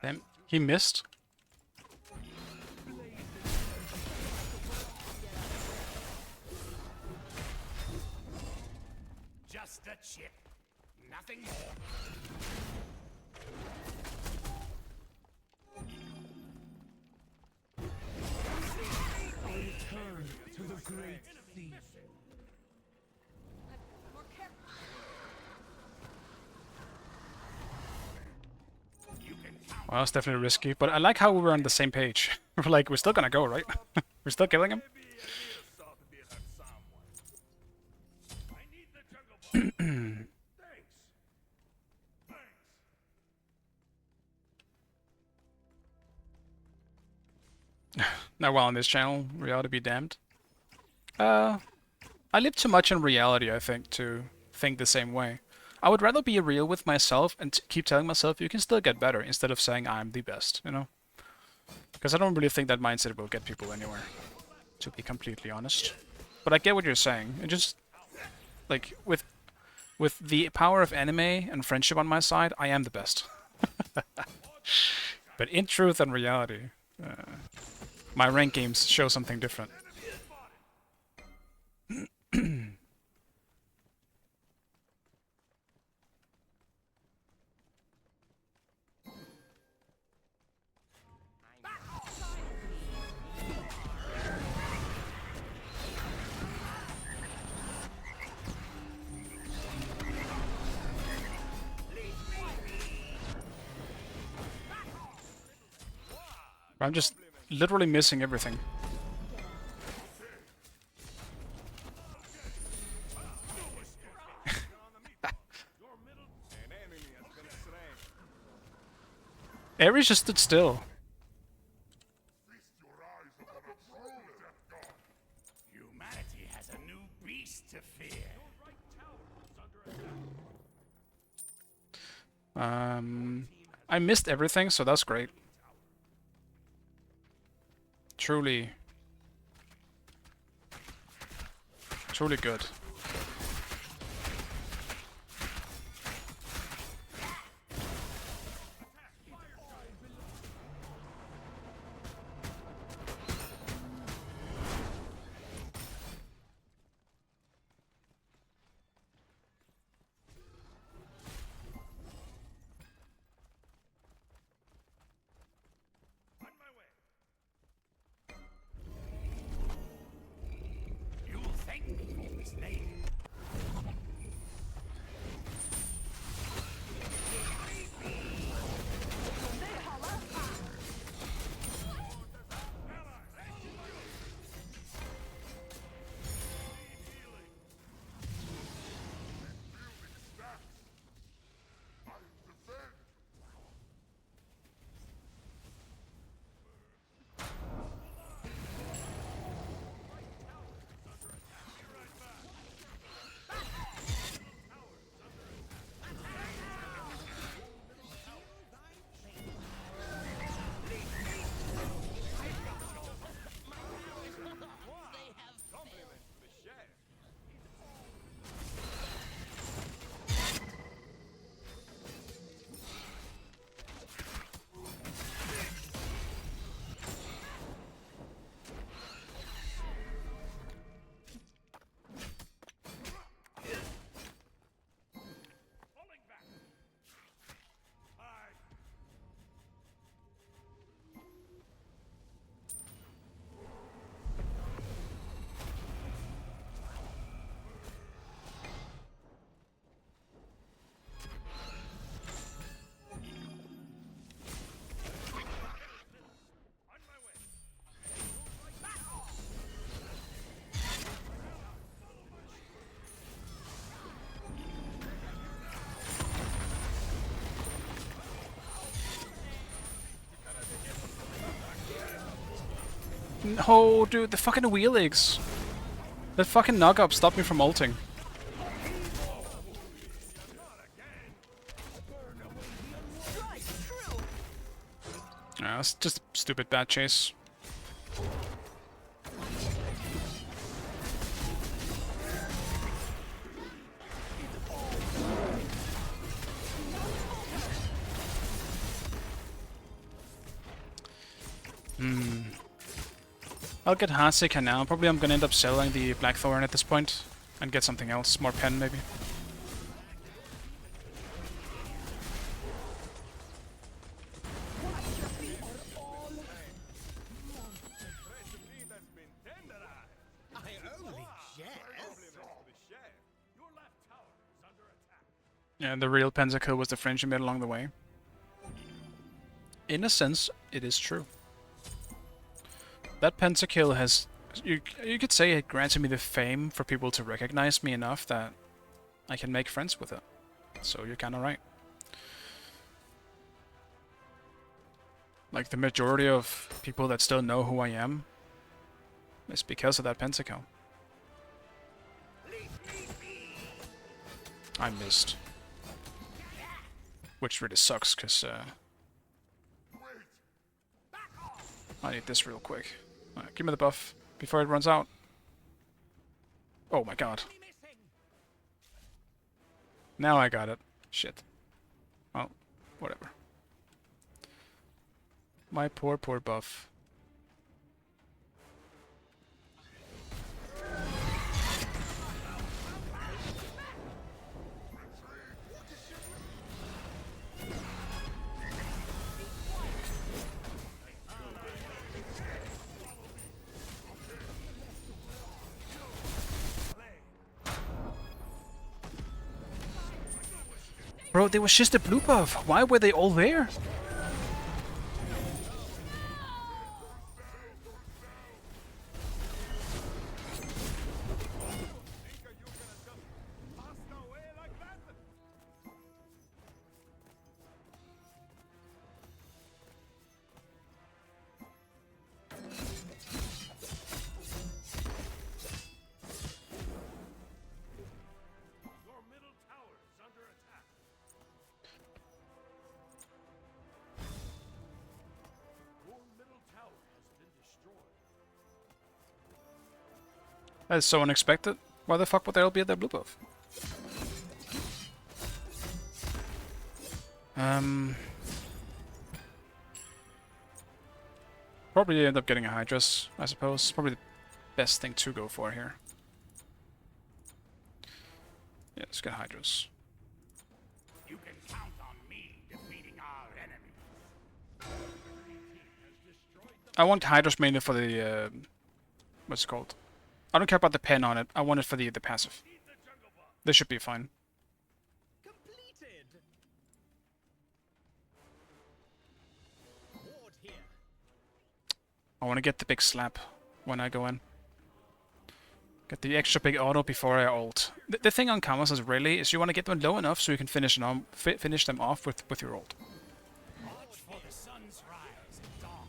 Speaker 1: Damn, he missed.
Speaker 5: Just a chip. Nothing more. Return to the great sea.
Speaker 3: More careful.
Speaker 1: Well, that's definitely risky, but I like how we were on the same page. We're like, we're still gonna go, right? We're still killing him?
Speaker 4: Maybe a little salt would be at someone. I need the jungle ball. Thanks. Thanks.
Speaker 1: Now, while on this channel, reality be damned. I live too much in reality, I think, to think the same way. I would rather be real with myself and keep telling myself you can still get better instead of saying I'm the best, you know? Because I don't really think that mindset will get people anywhere, to be completely honest. But I get what you're saying. It just, like, with the power of anime and friendship on my side, I am the best. But in truth and reality, my rank games show something different. I'm just literally missing everything. Ares just stood still.
Speaker 4: Feast your eyes upon a true death god.
Speaker 5: fear.
Speaker 1: I missed everything, so that's great. Truly good.
Speaker 4: On my way.
Speaker 5: You'll thank me for this lady.
Speaker 4: Compliments to the chef. Falling back. Hide. On my way.
Speaker 1: Oh, dude, the fucking wheeligs. That fucking knock-up stopped me from ulting. Yeah, it's just stupid bad chase. I'll get Hasika now. Probably I'm gonna end up selling the Blackthorn at this point and get something else, more pen maybe.
Speaker 4: Recipe that's been tenderized.
Speaker 5: I only guess.
Speaker 4: Compliments to the chef. Your left tower is under attack.
Speaker 1: Yeah, the real Pentakill was the friend you made along the way. In a sense, it is true. That Pentakill has... You could say it granted me the fame for people to recognize me enough that I can make friends with it. So you're kinda right. Like, the majority of people that still know who I am is because of that Pentakill. I missed. Which really sucks, because I need this real quick. Alright, give me the buff before it runs out. Oh my god. Now I got it. Shit. Well, whatever. My poor, poor buff. Bro, there was just a blue buff. Why were they all there? That is so unexpected. Why the fuck would there be at their blue buff? Probably end up getting a Hydras, I suppose. Probably the best thing to go for here. Yeah, let's get Hydras.
Speaker 5: You can count on me defeating our enemy.
Speaker 1: I want Hydras mainly for the what's it called? I don't care about the pen on it. I want it for the passive. This should be fine.
Speaker 5: Completed. Ward here.
Speaker 1: I want to get the big slap when I go in. Get the extra big auto before I ult. The thing on Camas is really is you want to get them low enough so you can finish them off with your ult.
Speaker 5: Watch for the sun's rise and dawn.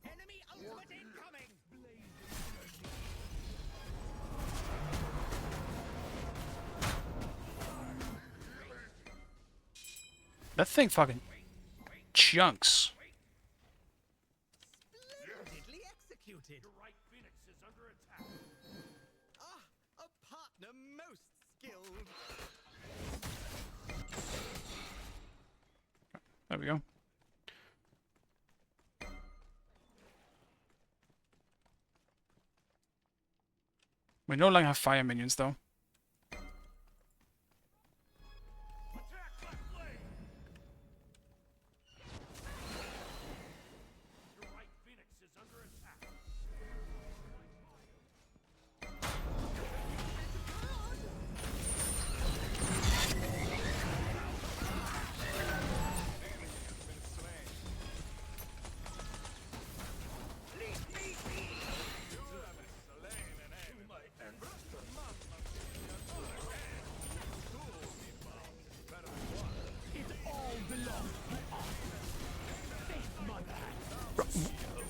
Speaker 5: Enemy ultimate incoming.
Speaker 1: That thing fucking chunks.
Speaker 5: Splendidly executed. Your right Phoenix is under attack. Ah, a partner most skilled.
Speaker 1: There we go. We no longer have fire minions though.
Speaker 4: Attack left lane. Your right Phoenix is under attack.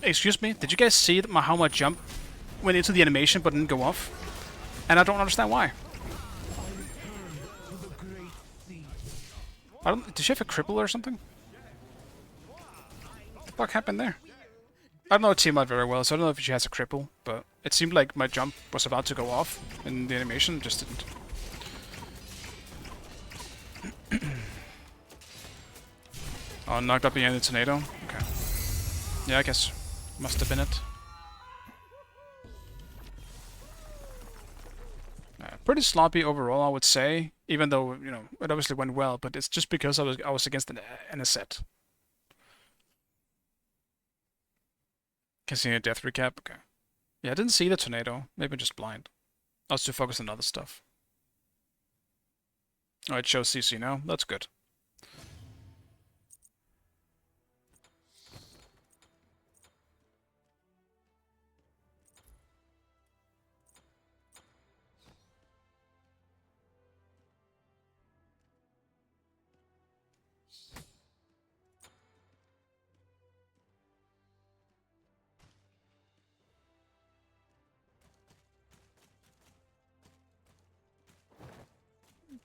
Speaker 1: Excuse me, did you guys see how my jump went into the animation but didn't go off? And I don't understand why. Did she have a cripple or something? What the fuck happened there? I don't know Tiamat very well, so I don't know if she has a cripple, but it seemed like my jump was about to go off in the animation, just didn't. Oh, knocked up behind the tornado? Okay. Yeah, I guess. Must have been it. Pretty sloppy overall, I would say. Even though, you know, it obviously went well, but it's just because I was against an asset. Can see a death recap? Okay. Yeah, I didn't see the tornado. Maybe I'm just blind. I was too focused on other stuff. Oh, it shows CC now. That's good.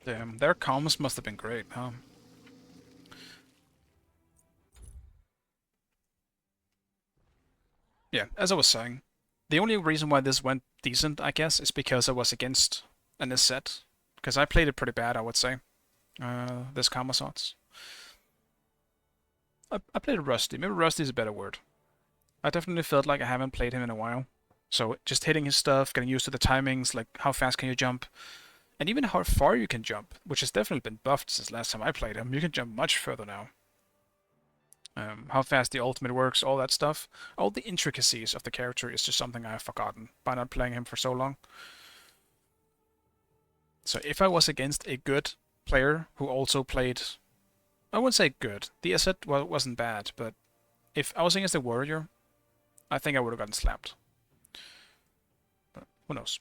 Speaker 1: Damn, their comms must have been great, huh? Yeah, as I was saying, the only reason why this went decent, I guess, is because I was against an asset. Because I played it pretty bad, I would say. This Cama shots. I played it rusty. Maybe rusty is a better word. I definitely felt like I haven't played him in a while. So just hitting his stuff, getting used to the timings, like how fast can you jump, and even how far you can jump, which has definitely been buffed since last time I played him. You can jump much further now. How fast the ultimate works, all that stuff. All the intricacies of the character is just something I've forgotten by not playing him for so long. So if I was against a good player who also played... I wouldn't say good. The asset wasn't bad, but if I was against a warrior, I think I would have gotten slapped. But who knows?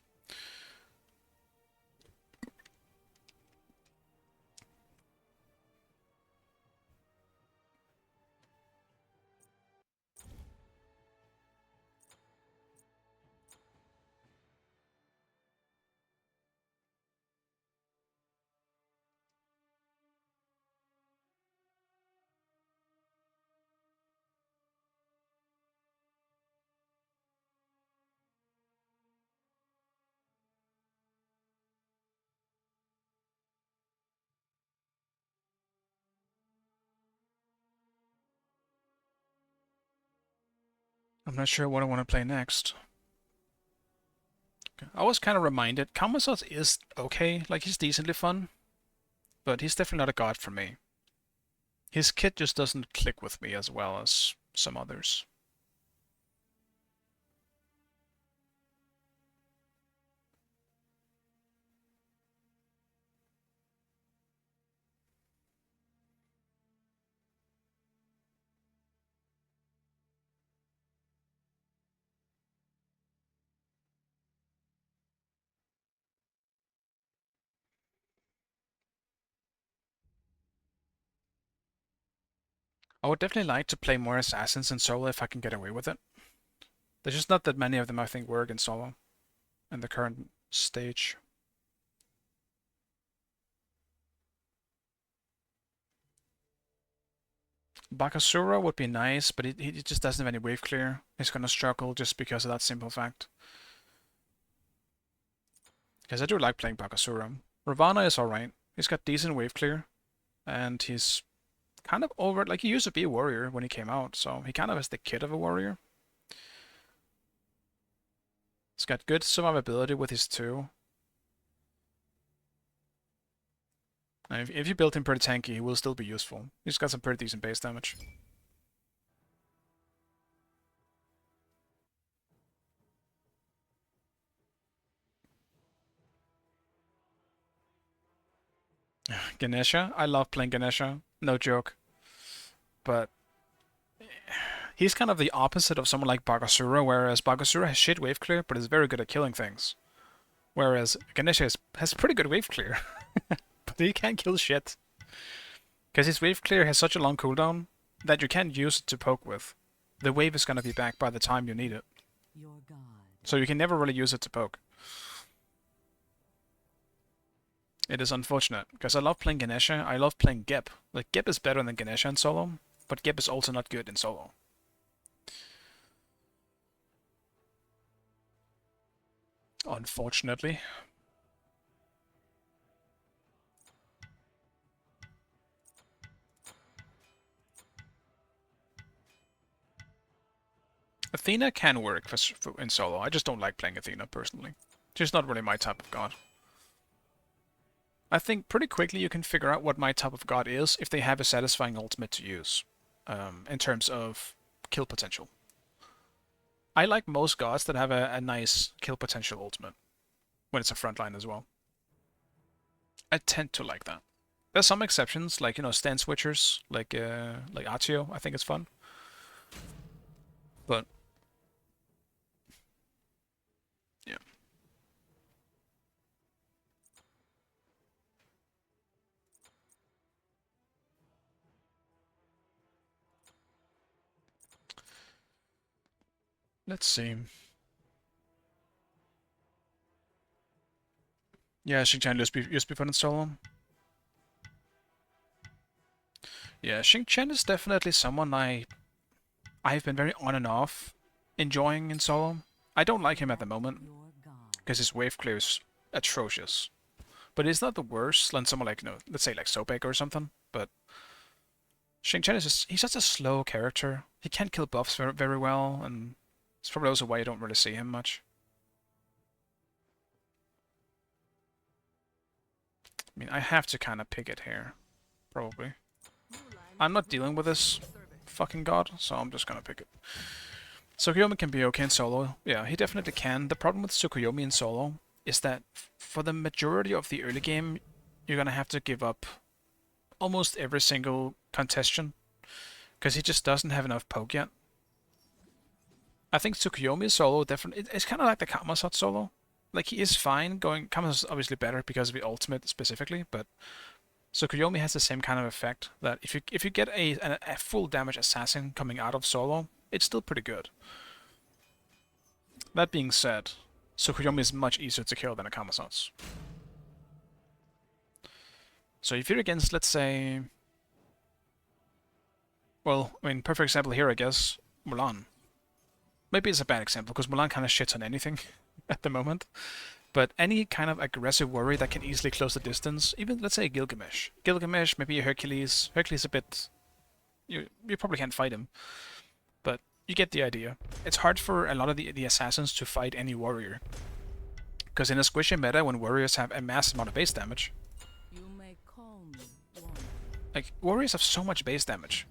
Speaker 1: I'm not sure what I want to play next. Okay. I was kind of reminded, Cama is okay, like he's decently fun, but he's definitely not a god for me. His kit just doesn't click with me as well as some others. I would definitely like to play more assassins in solo if I can get away with it. There's just not that many of them I think work in solo in the current stage. Bakasura would be nice, but he just doesn't have any wave clear. He's gonna struggle just because of that simple fact. Because I do like playing Bakasura. Ravana is alright. He's got decent wave clear, and he's kind of over... Like, he used to be a warrior when he came out, so he kind of has the kit of a warrior. He's got good survivability with his 2. And if you build him pretty tanky, he will still be useful. He's got some pretty decent base damage. Ganesha? I love playing Ganesha. No joke. But he's kind of the opposite of someone like Bakasura, whereas Bakasura has shit wave clear, but is very good at killing things. Whereas Ganesha has pretty good wave clear, but he can't kill shit. Because his wave clear has such a long cooldown that you can't use it to poke with. The wave is gonna be back by the time you need it.
Speaker 7: Your god.
Speaker 1: So you can never really use it to poke. It is unfortunate, because I love playing Ganesha, I love playing Geb. Like, Geb is better than Ganesha in solo, but Geb is also not good in solo. Unfortunately. Athena can work in solo. I just don't like playing Athena personally. She's not really my type of god. I think pretty quickly you can figure out what my type of god is if they have a satisfying ultimate to use, in terms of kill potential. I like most gods that have a nice kill potential ultimate, when it's a frontline as well. I tend to like that. There's some exceptions, like, you know, stand switchers, like Artio, I think it's fun. But yeah. Let's see. Yeah, Xingqian used to be fun in solo. Yeah, Xingqian is definitely someone I've been very on and off enjoying in solo. I don't like him at the moment,
Speaker 7: Your god.
Speaker 1: because his wave clear is atrocious. But he's not the worst than someone like, you know, let's say like Sobek or something. But Xingqian is he's such a slow character. He can't kill buffs very, very well, and it's probably also why you don't really see him much. I mean, I have to kind of pick it here, probably. I'm not dealing with this fucking god, so I'm just gonna pick it. Tsukuyomi can be okay in solo. Yeah, he definitely can. The problem with Tsukuyomi in solo is that for the majority of the early game, you're gonna have to give up almost every single contestation because he just doesn't have enough poke yet. I think Tsukuyomi solo definitely it's kind of like the Cama solo. Like he is fine going. Kama's obviously better because of the ultimate specifically, but Tsukuyomi has the same kind of effect that if you get a full damage assassin coming out of solo, it's still pretty good. That being said, Tsukuyomi is much easier to kill than a Kama. So if you're against, let's say, well, I mean, perfect example here, I guess, Mulan. Maybe it's a bad example because Mulan kind of shits on anything at the moment. But any kind of aggressive warrior that can easily close the distance, even let's say Gilgamesh. Gilgamesh, maybe a Hercules. Hercules a bit... You probably can't fight him. But you get the idea. It's hard for a lot of the assassins to fight any warrior. Because in a squishy meta, when warriors have a massive amount of base damage...
Speaker 7: You may call me one.
Speaker 1: Like, warriors have so much base damage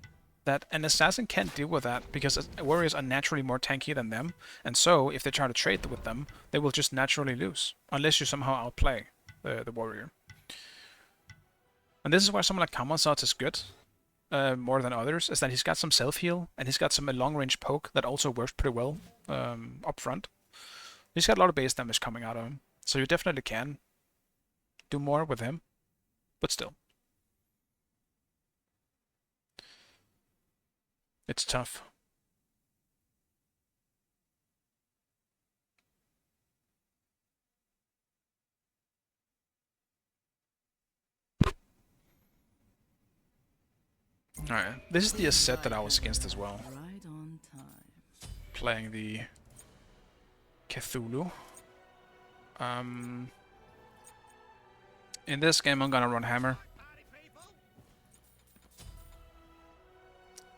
Speaker 1: that an assassin can't deal with that because warriors are naturally more tanky than them, and so if they try to trade with them, they will just naturally lose, unless you somehow outplay the warrior. And this is why someone like Kamansatz is good, more than others, is that he's got some self-heal, and he's got some long-range poke that also works pretty well up front. He's got a lot of base damage coming out of him, so you definitely can do more with him, but still. It's tough. Alright, this is the set that I was against as well.
Speaker 7: Right on time.
Speaker 1: Playing the Cthulhu. In this game I'm gonna run Hammer.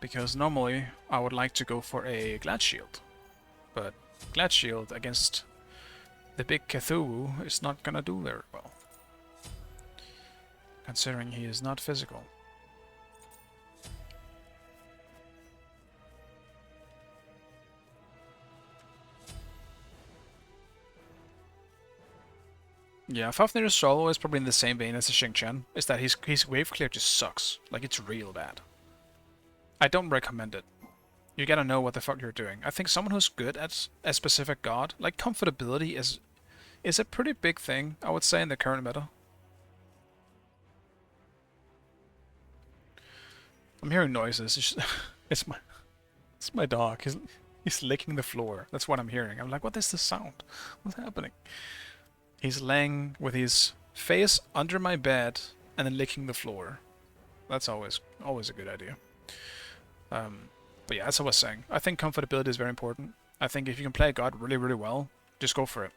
Speaker 1: Because normally I would like to go for a Glad Shield. But Glad Shield against the big Cthulhu is not gonna do very well. Considering he is not physical. Yeah, Fafnir's solo is probably in the same vein as the Xingqian. Is that his wave clear just sucks. Like, it's real bad. I don't recommend it. You gotta know what the fuck you're doing. I think someone who's good at a specific god, like comfortability is a pretty big thing, I would say, in the current meta. I'm hearing noises. It's my dog. He's licking the floor. That's what I'm hearing. I'm like, what is this sound? What's happening? He's laying with his face under my bed and then licking the floor. That's always a good idea. But yeah, as I was saying, I think comfortability is very important. I think if you can play a god really, really well, just go for it.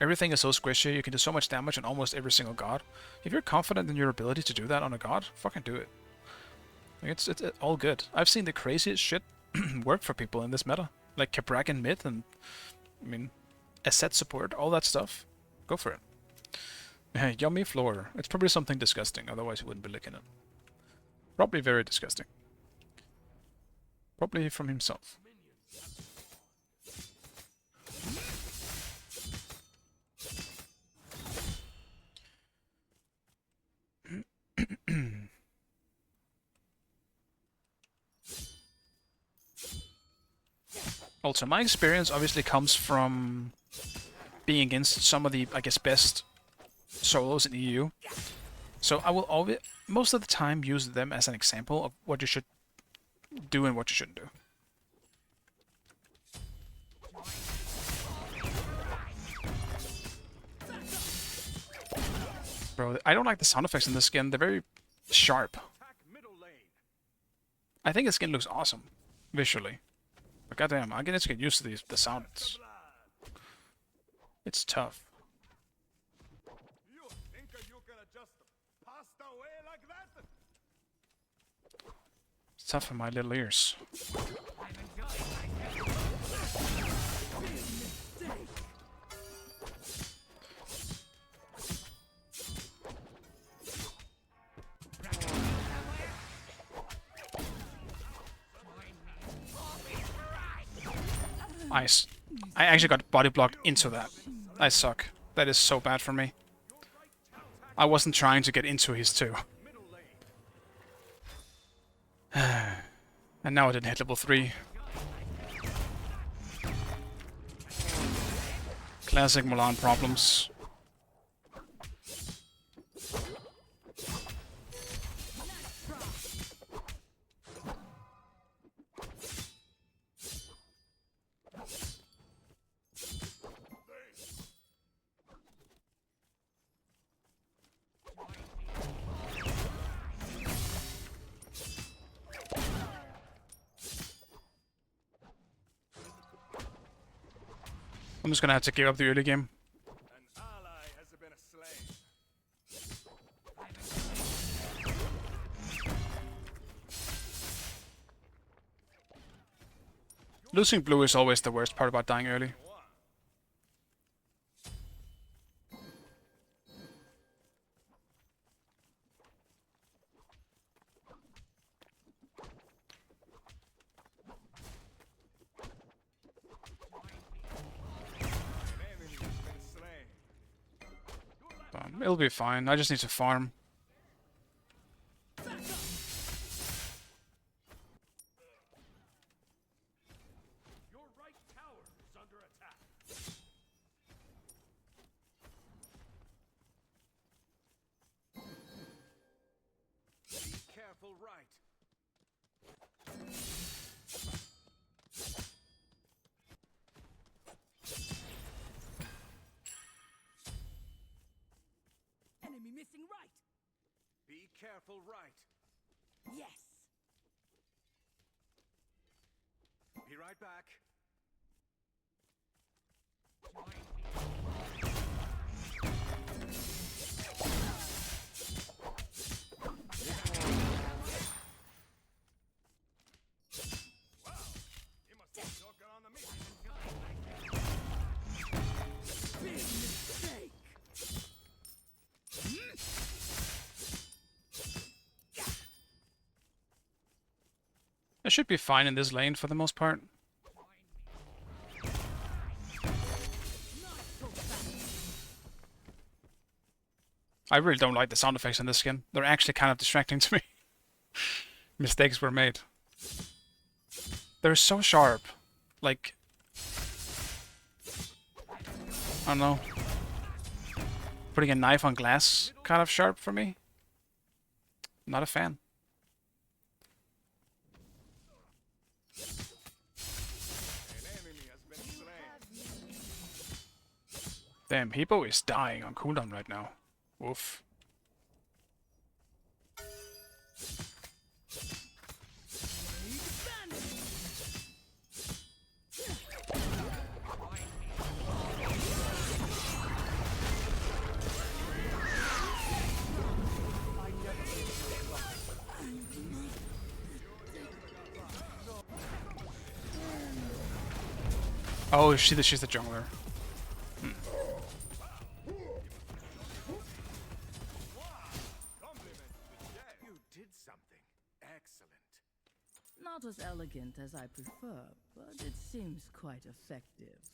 Speaker 1: Everything is so squishy, you can do so much damage on almost every single god. If you're confident in your ability to do that on a god, fucking do it. Like, it's all good. I've seen the craziest shit work for people in this meta. Like Kabrak in mid and, I mean, asset support, all that stuff. Go for it. Yummy floor. It's probably something disgusting, otherwise you wouldn't be licking it. Probably very disgusting. Probably from himself. Also, my experience obviously comes from being against some of the, I guess, best solos in EU. So I will always, most of the time, use them as an example of what you should do and what you shouldn't do. Bro, I don't like the sound effects in this skin. They're very sharp. I think the skin looks awesome, visually. But goddamn, I get to get used to the sounds. It's tough.
Speaker 4: You think you can just pass away like that?
Speaker 1: It's tough for my little ears. I actually got body blocked into that. I suck. That is so bad for me. I wasn't trying to get into his too. And now I didn't hit level 3. Classic Mulan problems. I'm just gonna have to give up the early game.
Speaker 4: An ally has been slain.
Speaker 1: Losing blue is always the worst part about dying early. It'll be fine. I just need to farm.
Speaker 4: Your right tower is under attack. Be careful, right.
Speaker 5: Enemy missing right.
Speaker 4: Be careful, right.
Speaker 5: Yes.
Speaker 4: Be right back. Wow, you must be joking on the meat.
Speaker 5: Big mistake.
Speaker 1: I should be fine in this lane for the most part. I really don't like the sound effects in this skin. They're actually kind of distracting to me. Mistakes were made. They're so sharp. Like, I don't know. Putting a knife on glass, kind of sharp for me. Not a fan.
Speaker 4: An enemy has been slain.
Speaker 1: Damn, Hippo is dying on cooldown right now. Woof. Oh, she's the jungler.
Speaker 4: Compliment to the dead. You did something excellent.
Speaker 7: Not as elegant as I prefer, but it seems quite effective.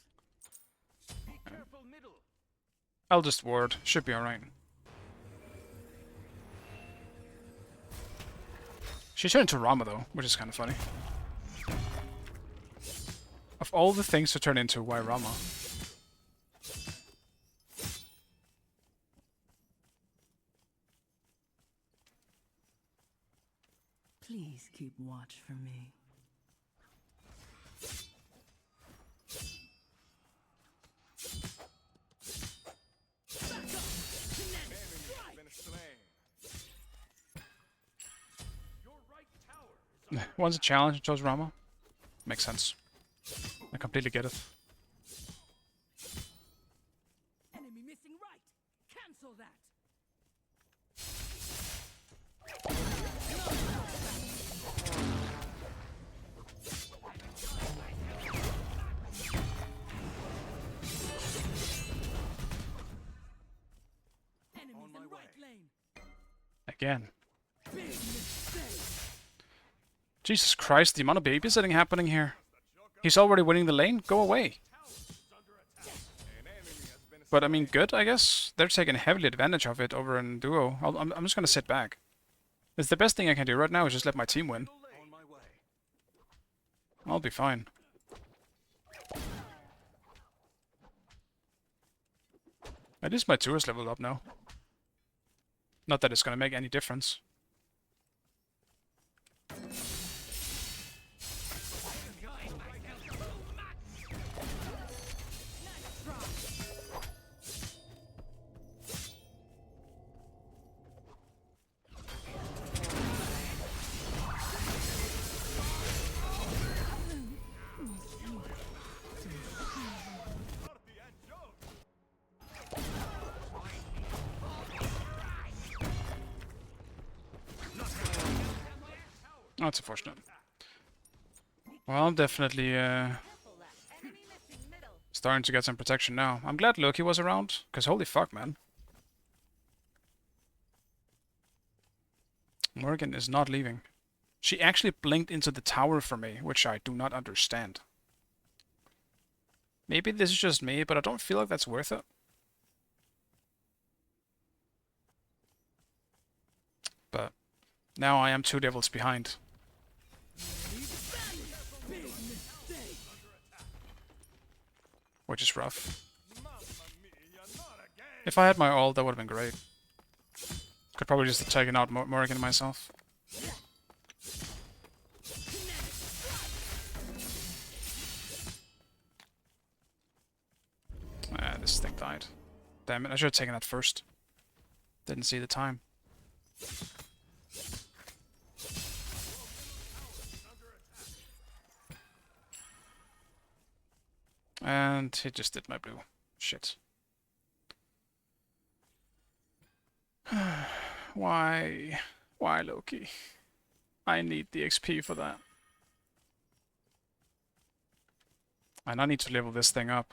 Speaker 4: Be careful, middle.
Speaker 1: I'll just ward. Should be alright. She turned into Rama though, which is kind of funny. Of all the things to turn into, why Rama?
Speaker 7: Please keep watch for me.
Speaker 4: Been slain. Your right tower is
Speaker 1: Once a challenge, chose Rama. Makes sense. I completely get it.
Speaker 5: Enemy missing right. Cancel that. Enemies in right lane.
Speaker 1: Again.
Speaker 5: Big mistake.
Speaker 1: Jesus Christ, the amount of babysitting happening here.
Speaker 4: the joke
Speaker 1: He's already winning the lane. Go away. But I mean, good, I guess. They're taking heavily advantage of it over in duo. I'm just gonna sit back. It's the best thing I can do right now is just let my team win. I'll be fine. At least my tour's leveled up now. Not that it's gonna make any difference. Oh, that's unfortunate. Well, I'm definitely starting to get some protection now. I'm glad Loki was around, because holy fuck, man. Morgan is not leaving. She actually blinked into the tower for me, which I do not understand. Maybe this is just me, but I don't feel like that's worth it. But now I am 2 levels behind. Which is rough. If I had my ult, that would have been great. Could probably just have taken out Morgan myself. Ah, this thing died. Damn it, I should have taken that first. Didn't see the time. And he just did my blue. Shit. Why? Why, Loki? I need the XP for that. And I need to level this thing up.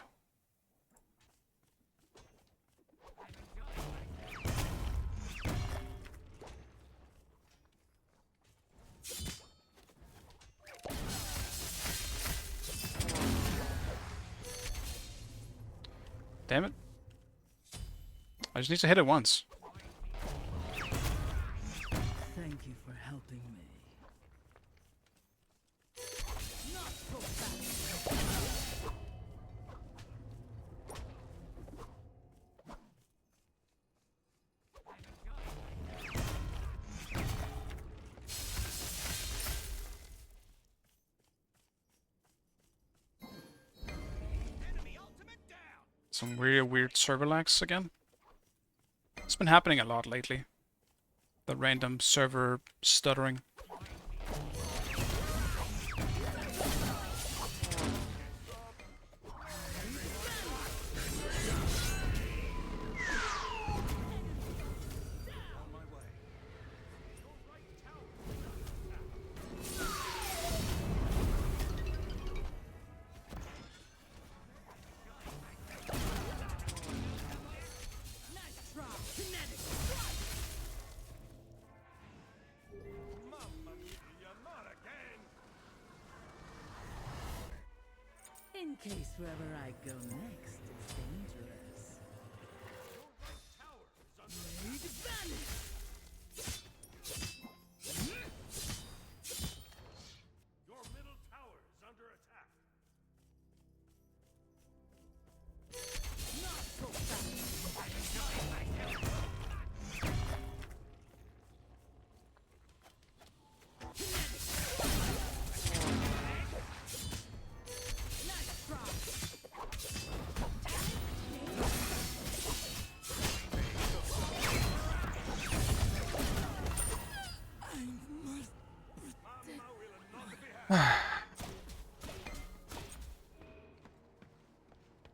Speaker 1: Damn it. I just need to hit it once.
Speaker 7: Thank you for helping me.
Speaker 1: Some weird server lags again. It's been happening a lot lately. The random server stuttering.
Speaker 7: In case wherever I go next is dangerous.
Speaker 4: Your middle tower is under attack.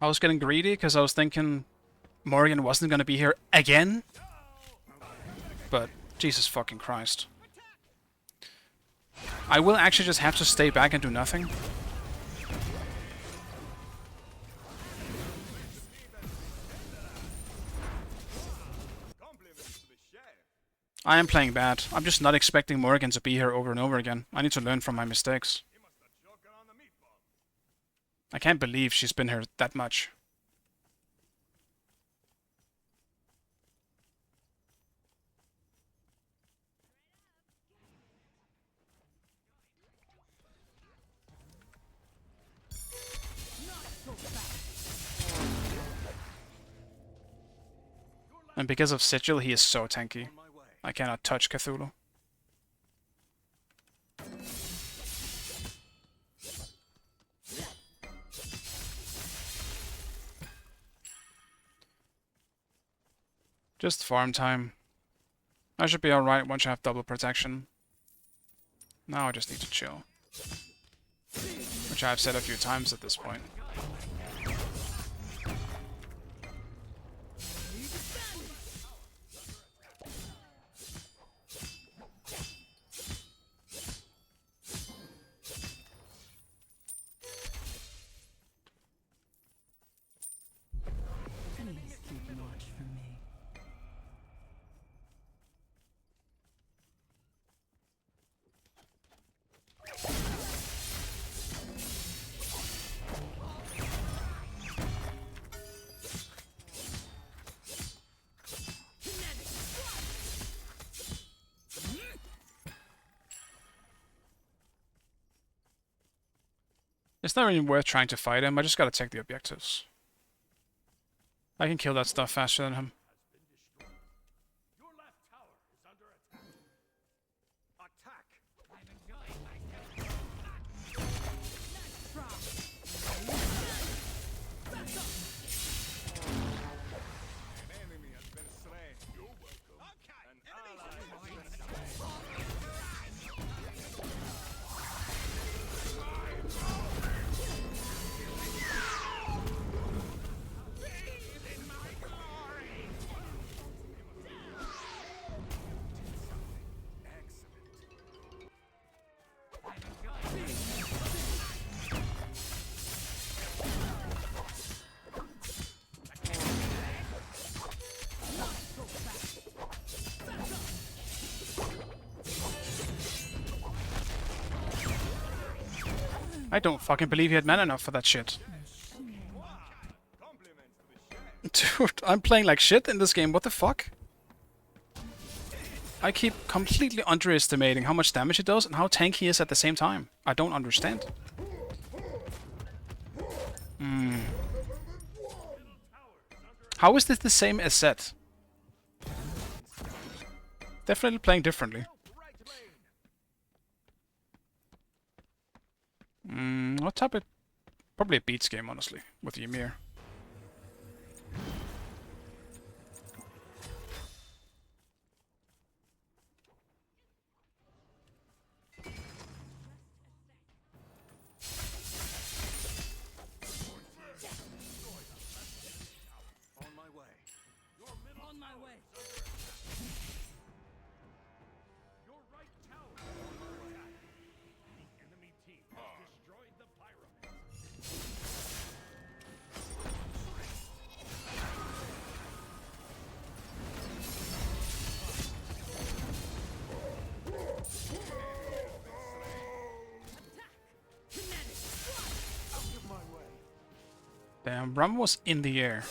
Speaker 1: I was getting greedy because I was thinking Morgan wasn't gonna be here again. But Jesus fucking Christ. I will actually just have to stay back and do nothing. I am playing bad. I'm just not expecting Morgan to be here over and over again. I need to learn from my mistakes. I can't believe she's been here that much. And because of Sigil, he is so tanky. I cannot touch Cthulhu. Just farm time. I should be alright once I have double protection. Now I just need to chill. Which I've said a few times at this point.
Speaker 7: Please keep watch for me.
Speaker 1: It's not really worth trying to fight him, I just gotta take the objectives. I can kill that stuff faster than him.
Speaker 4: Your left tower is under attack. An enemy has been slain. You're welcome. Okay. An ally has been slain.
Speaker 1: I don't fucking believe he had mana enough for that shit. Dude, I'm playing like shit in this game, what the fuck? I keep completely underestimating how much damage he does and how tanky he is at the same time. I don't understand. How is this the same as Zed? Definitely playing differently. What type of... Probably a beats game, honestly, with Ymir.
Speaker 5: On my way.
Speaker 4: Your right tower is under attack. The enemy team has destroyed the pyramid.
Speaker 1: Damn, Ram was in the air.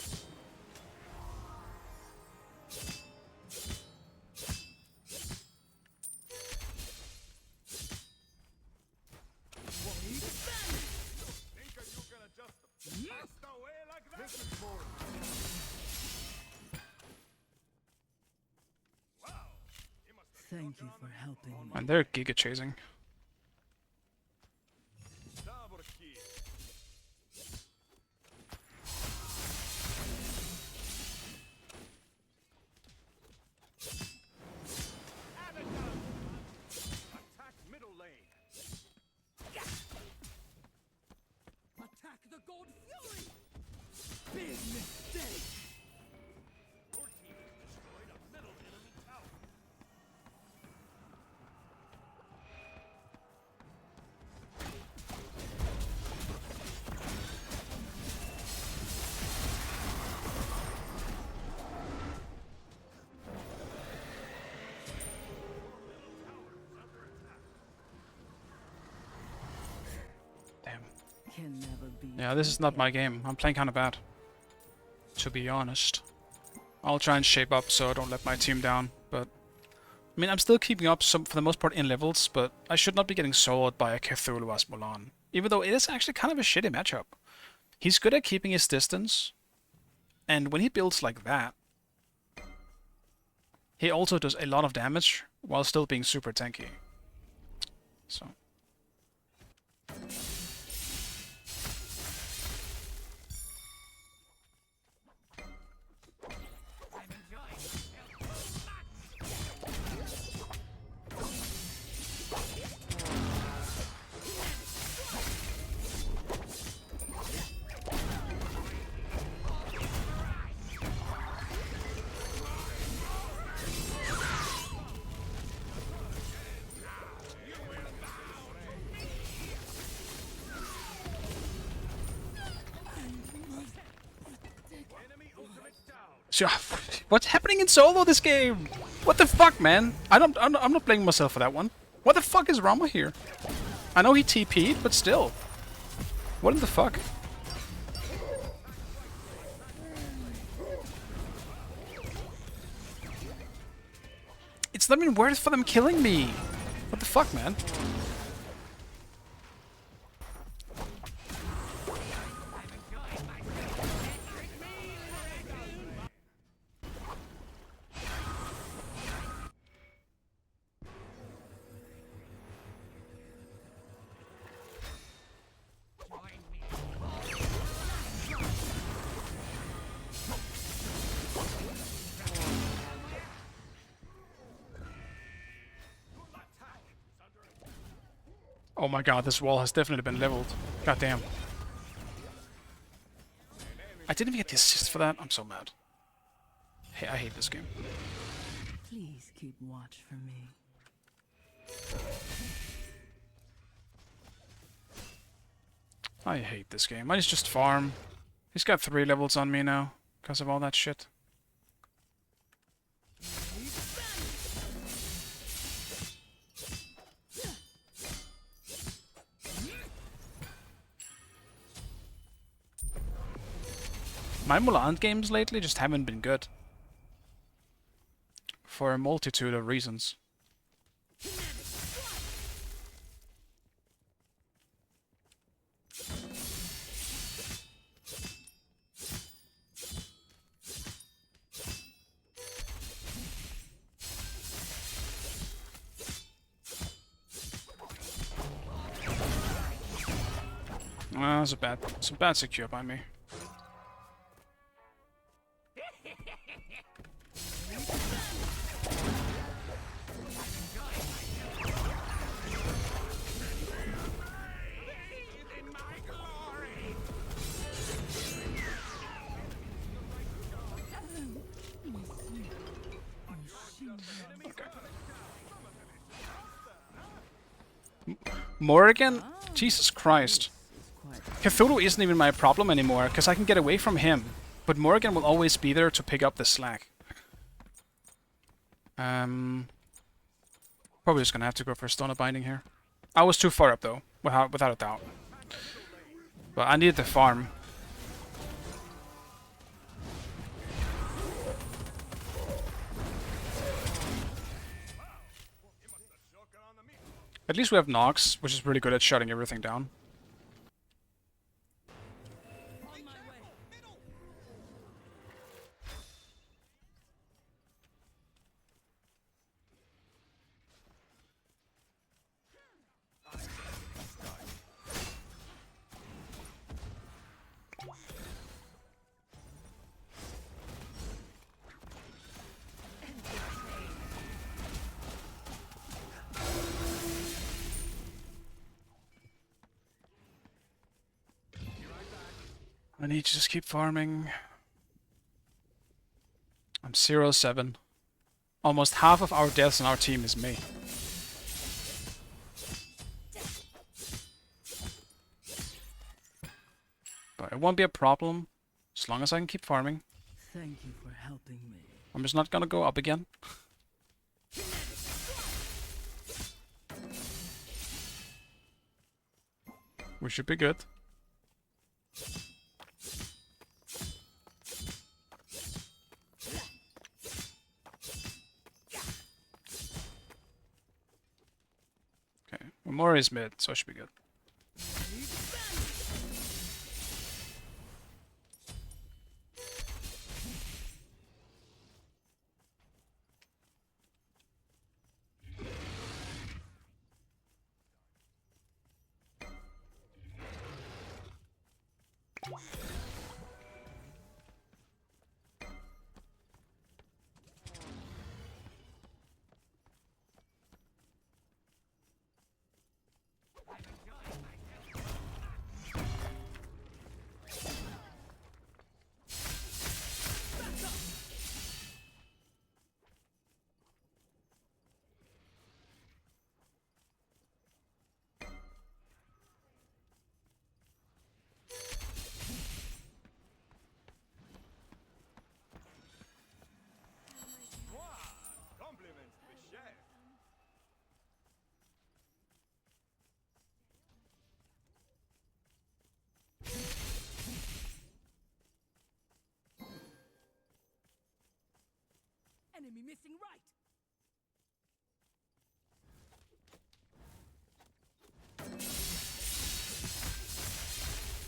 Speaker 4: Think you can adjust the fast away like that? This is more. Wow. He must have
Speaker 7: Thank you for helping me.
Speaker 1: And they're giga chasing.
Speaker 4: double kill. Attack middle lane.
Speaker 5: Attack the God Fury! Big mistake!
Speaker 4: Your team has destroyed a middle enemy tower.
Speaker 7: can never be.
Speaker 1: Yeah, this is not my game. I'm playing kind of bad, to be honest. I'll try and shape up so I don't let my team down, but... I mean, I'm still keeping up some, for the most part, in levels, but I should not be getting soloed by a Cthulhu as Mulan. Even though it is actually kind of a shitty matchup. He's good at keeping his distance, and when he builds like that, he also does a lot of damage while still being super tanky. So... So, what's happening in solo this game? What the fuck, man? I'm not blaming myself for that one. What the fuck is Rama here? I know he TP'd, but still. What in the fuck? It's not even worth for them killing me. What the fuck, man? Oh my god, this wall has definitely been leveled. God damn. I didn't even get the assist for that. I'm so mad. Hey, I hate this game.
Speaker 7: Please keep watch for me.
Speaker 1: I hate this game. I just farm. He's got 3 levels on me now because of all that shit. My Mulan games lately just haven't been good. For a multitude of reasons. It's a bad secure by me. Morrigan? Jesus Christ. Cthulhu isn't even my problem anymore, because I can get away from him. But Morrigan will always be there to pick up the slack. Probably just gonna have to go for a Stoner Binding here. I was too far up though, without a doubt. But I needed the farm. At least we have Nox, which is really good at shutting everything down. I need to just keep farming. I'm 0-7. Almost half of our deaths on our team is me. But it won't be a problem, as long as I can keep farming.
Speaker 7: Thank you for helping me.
Speaker 1: I'm just not gonna go up again. We should be good. Tower is mid, so it should be good.
Speaker 4: Compliments to the chef.
Speaker 7: Enemy missing right.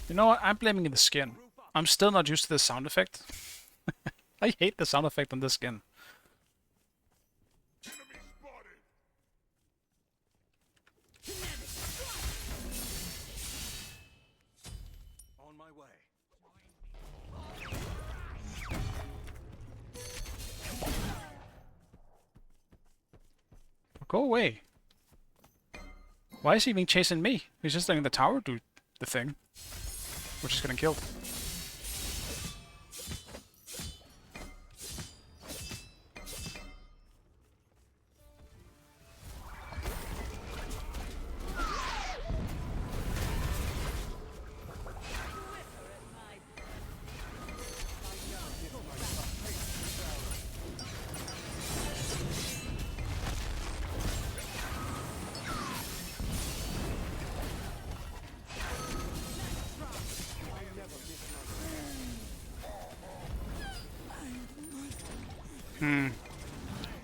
Speaker 1: You know what? I'm blaming the skin. I'm still not used to the sound effect. I hate the sound effect on this skin.
Speaker 4: Enemy spotted. On my way.
Speaker 1: Go away. Why is he even chasing me? He's just letting the tower do the thing. We're just getting killed.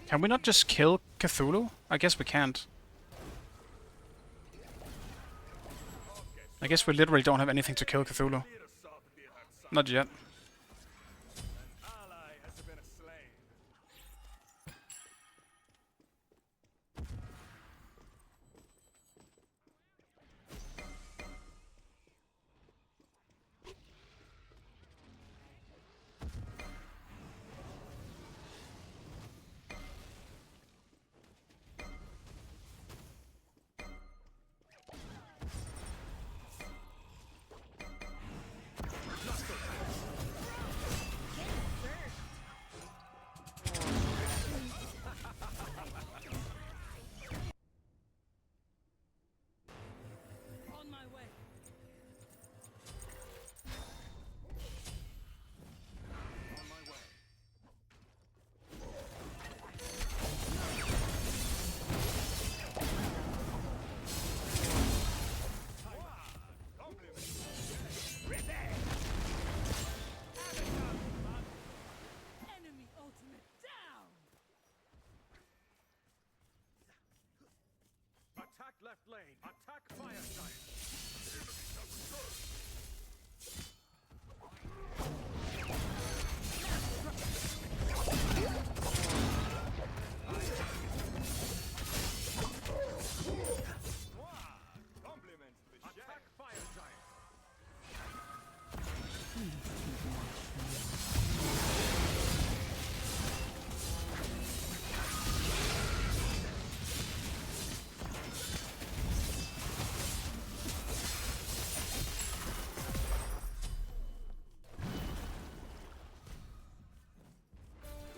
Speaker 1: Can we not just kill Cthulhu? I guess we can't. I guess we literally don't have anything to kill Cthulhu. Not yet.
Speaker 4: Ally has been slain.
Speaker 7: On my way.
Speaker 4: On my way.
Speaker 7: Enemy ultimate down.
Speaker 4: Attack left lane. Attack fire giant. Enemies have returned. Compliments to the chef. Attack fire giant.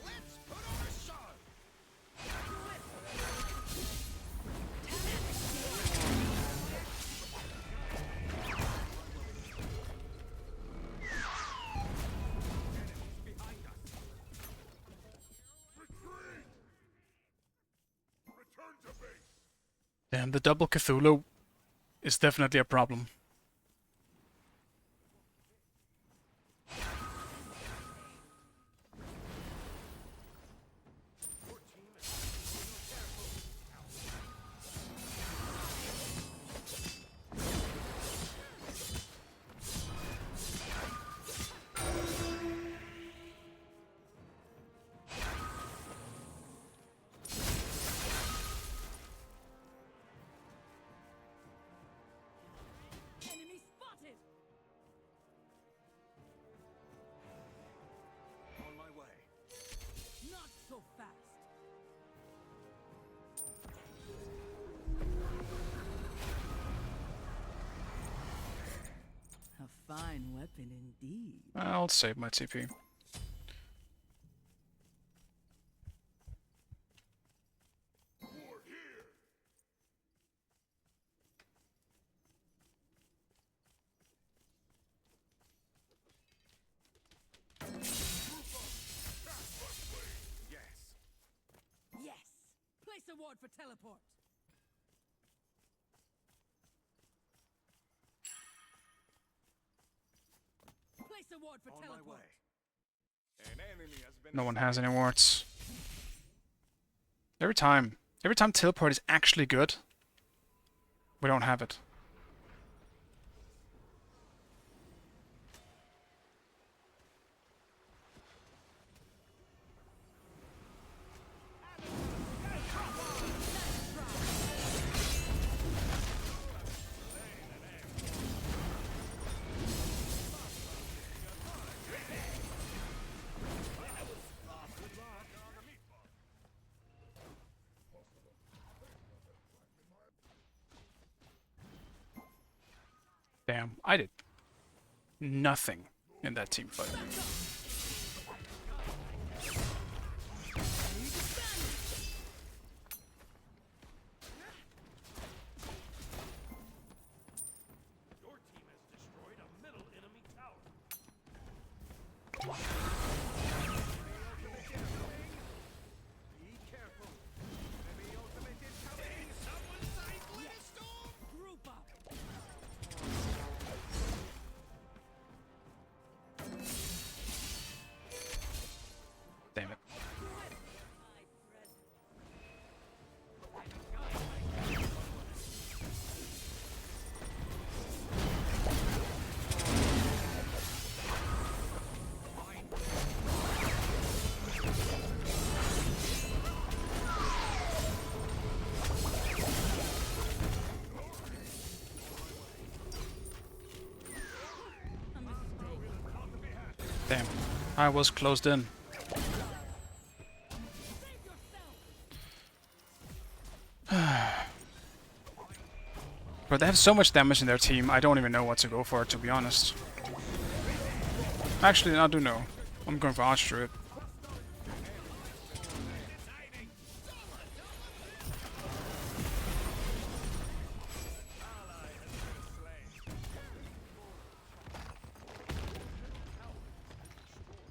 Speaker 4: Let's put on a show. Enemies behind us. Retreat. Return to base.
Speaker 1: Damn, the double Cthulhu is definitely a problem.
Speaker 4: Your team is careful.
Speaker 7: fine weapon indeed.
Speaker 1: I'll save my TP.
Speaker 7: Yes! Place a ward for teleport. Place a ward for
Speaker 4: On my
Speaker 7: teleport.
Speaker 4: way. An enemy has been
Speaker 1: No one has any wards. Every time teleport is actually good, we don't have it. Damn, I did nothing in that team fight.
Speaker 4: Your team has destroyed a middle enemy tower. Be careful. Enemy ultimate incoming. Someone cycle a storm.
Speaker 7: Group up.
Speaker 1: Damn it. Damn, I was closed in. But they have so much damage in their team, I don't even know what to go for, to be honest. Actually, I do know. I'm going for Archdruid.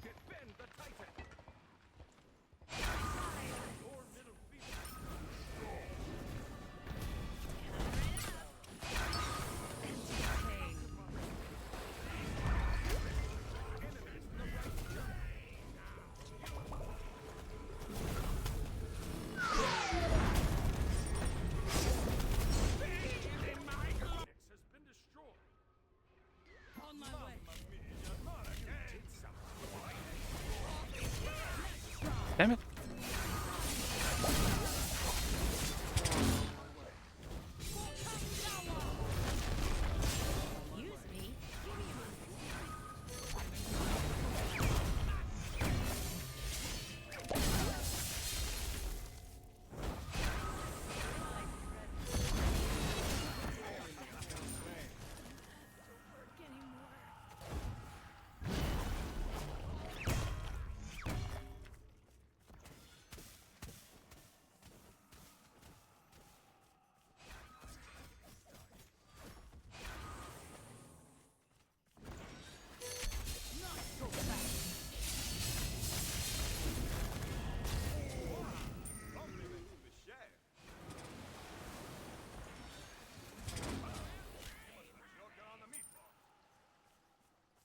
Speaker 4: Defend the Titan. Has been destroyed.
Speaker 7: On my way.
Speaker 1: Damn it.
Speaker 3: Use me.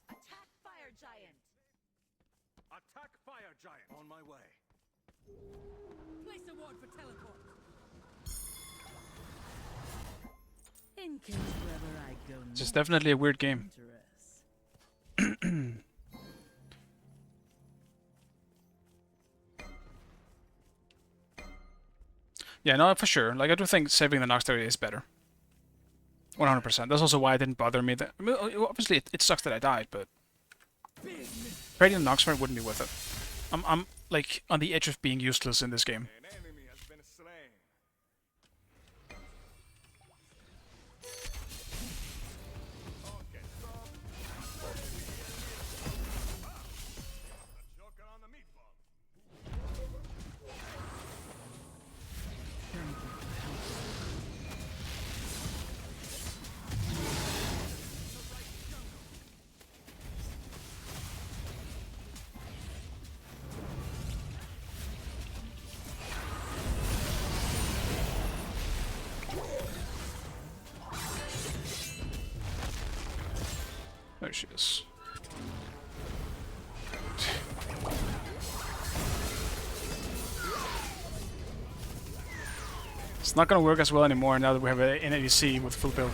Speaker 3: Attack fire giant.
Speaker 4: Attack fire giant. On my way.
Speaker 7: Place a ward for teleport. In case wherever I go
Speaker 1: This is definitely a weird game.
Speaker 7: interest.
Speaker 1: Yeah, no, for sure. Like, I do think saving the Nox there is better. 100%. That's also why it didn't bother me. That, I mean, obviously, it sucks that I died, but trading the Nox for it wouldn't be worth it. I'm like on the edge of being useless in this game.
Speaker 4: An enemy has been slain. Okay, stop.
Speaker 1: There she is. It's not gonna work as well anymore now that we have an ADC with full build.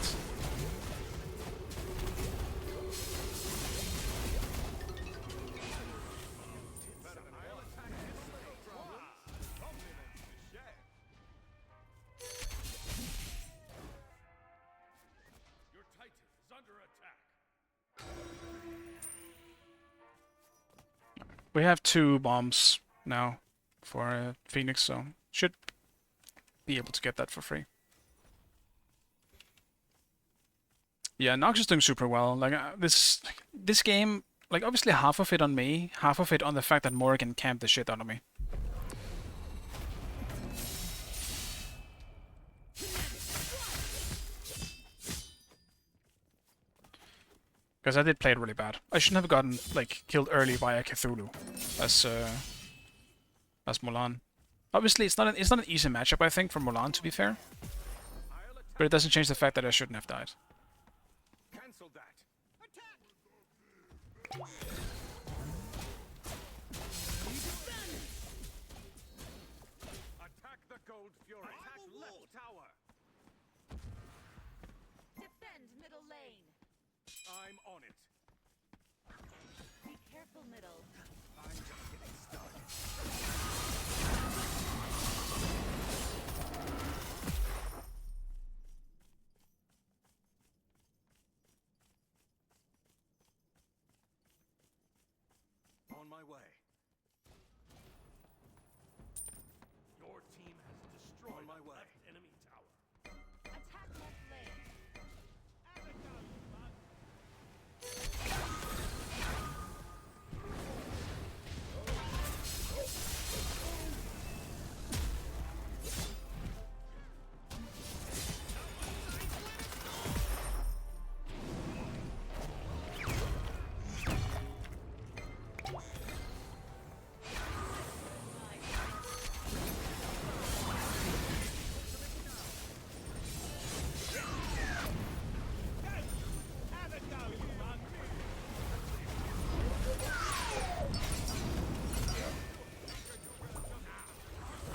Speaker 4: Your Titan is under attack.
Speaker 1: We have 2 bombs now for Phoenix, so should be able to get that for free. Yeah, Nox is doing super well. Like this game, like obviously half of it on me, half of it on the fact that Morrigan camped the shit out of me. Because I did play it really bad. I shouldn't have gotten like killed early by a Cthulhu as Mulan. Obviously, it's not an easy matchup, I think, for Mulan, to be fair. But it doesn't change the fact that I shouldn't have died.
Speaker 4: Cancel that. Attack the Gold Fury. Attack left tower.
Speaker 3: Defend middle lane.
Speaker 4: I'm on it.
Speaker 3: Be careful, middle.
Speaker 4: I'm just getting started. On my way. Your team has destroyed my left enemy tower.
Speaker 3: Attack left lane.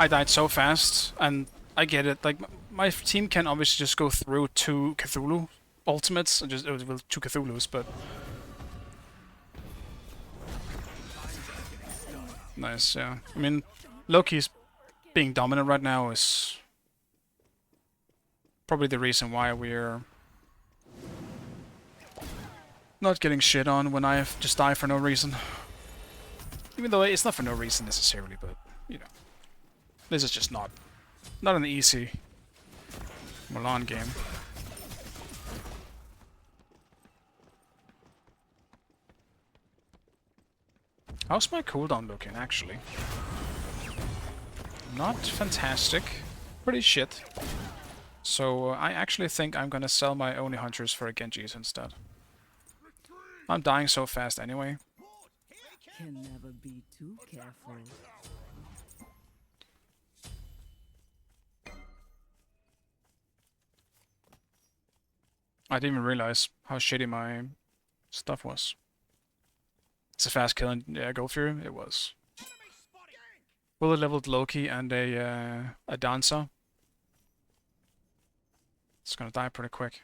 Speaker 1: I died so fast, and I get it. Like my team can obviously just go through 2 Cthulhu ultimates, and just well, 2 Cthulhus, but nice. Yeah, I mean, Loki's being dominant right now is probably the reason why we're not getting shit on when I just die for no reason. Even though it's not for no reason necessarily, but you know. This is just not an easy Mulan game. How's my cooldown looking, actually? Not fantastic. Pretty shit. So I actually think I'm gonna sell my Oni Hunters for a Genjis instead. I'm dying so fast anyway.
Speaker 7: Can never be too careful.
Speaker 1: I didn't even realize how shitty my stuff was. It's a fast kill and go through. It was. Fully leveled Loki and a dancer. It's gonna die pretty quick.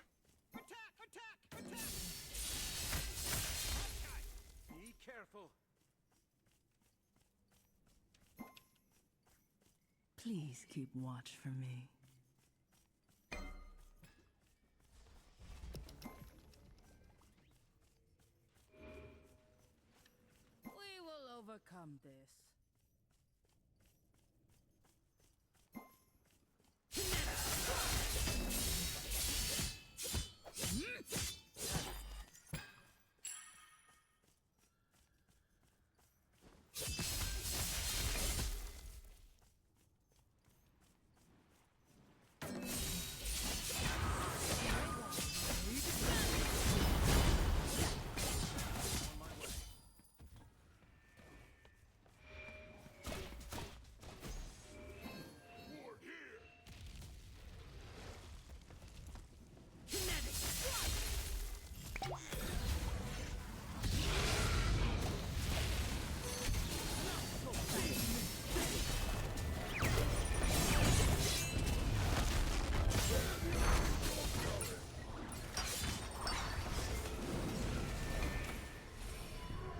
Speaker 4: Be careful.
Speaker 7: Please keep watch for me. We will overcome this.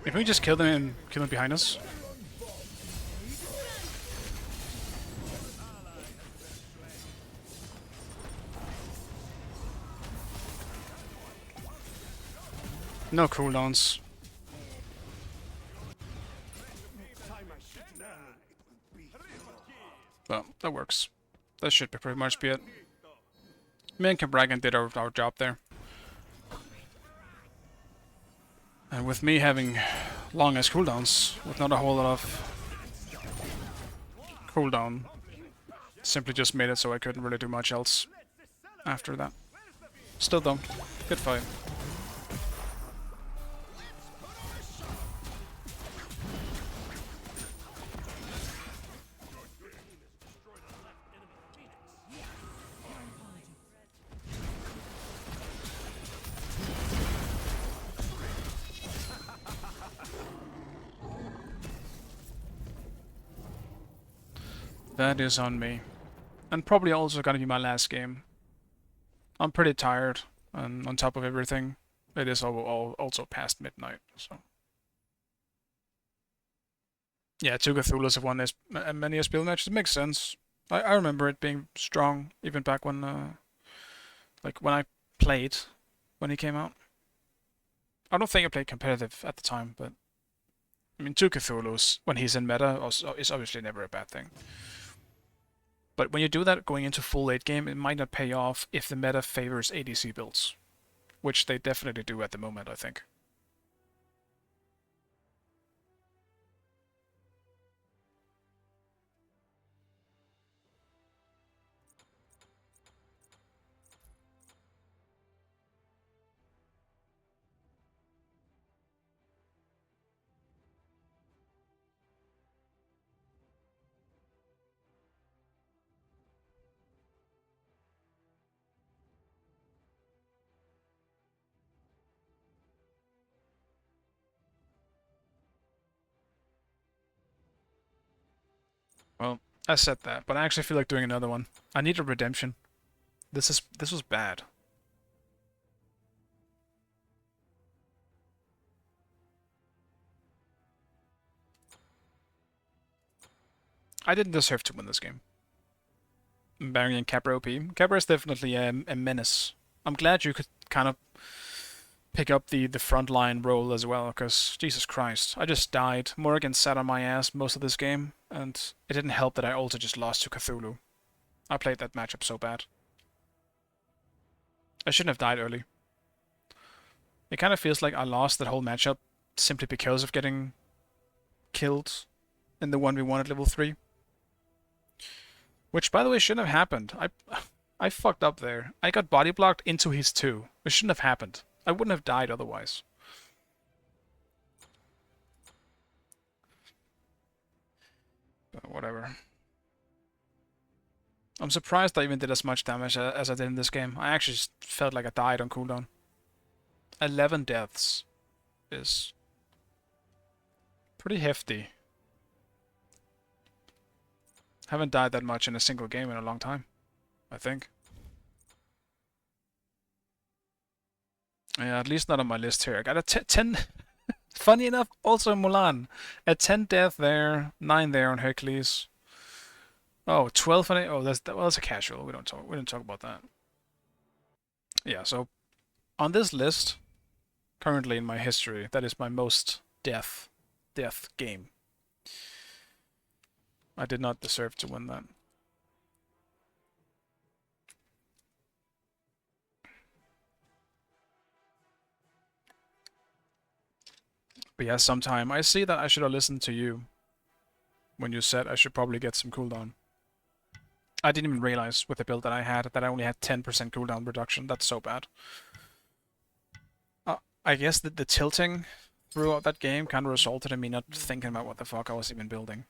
Speaker 1: If we just kill them and kill them behind us. No cooldowns. Well, that works. That should be pretty much be it. Me and Cabragan did our job there. And with me having longest cooldowns, with not a whole lot of cooldown, simply just made it so I couldn't really do much else after that. Still though, good fight. That is on me. And probably also gonna be my last game. I'm pretty tired, and on top of everything, it is also past midnight, so... Yeah, two Cthulhu's have won as many as build matches. It makes sense. I remember it being strong, even back when, like, when I played, when he came out. I don't think I played competitive at the time, but... I mean, two Cthulhu's, when he's in meta, also, is obviously never a bad thing. But when you do that going into full late game, it might not pay off if the meta favors ADC builds. Which they definitely do at the moment, I think. Well, I said that, but I actually feel like doing another one. I need a redemption. This was bad. I didn't deserve to win this game. Barry and Capra OP. Capra is definitely a menace. I'm glad you could kind of pick up the frontline role as well, because Jesus Christ, I just died. Morrigan sat on my ass most of this game, and it didn't help that I also just lost to Cthulhu. I played that matchup so bad. I shouldn't have died early. It kind of feels like I lost that whole matchup simply because of getting killed in the 1v1 at level 3. Which, by the way, shouldn't have happened. I fucked up there. I got body blocked into his 2. It shouldn't have happened. I wouldn't have died otherwise. But whatever. I'm surprised I even did as much damage as I did in this game. I actually just felt like I died on cooldown. 11 deaths is pretty hefty. Haven't died that much in a single game in a long time, I think. Yeah, at least not on my list here. I got a 10... Funny enough, also Mulan. A 10 death there, 9 there on Hercules. Oh, 12 on it. Oh, that's a casual. We don't talk about that. Yeah, so on this list, currently in my history, that is my most death game. I did not deserve to win that. But yeah, sometime I see that I should have listened to you when you said I should probably get some cooldown. I didn't even realize with the build that I had that I only had 10% cooldown reduction. That's so bad. I guess that the tilting throughout that game kind of resulted in me not thinking about what the fuck I was even building.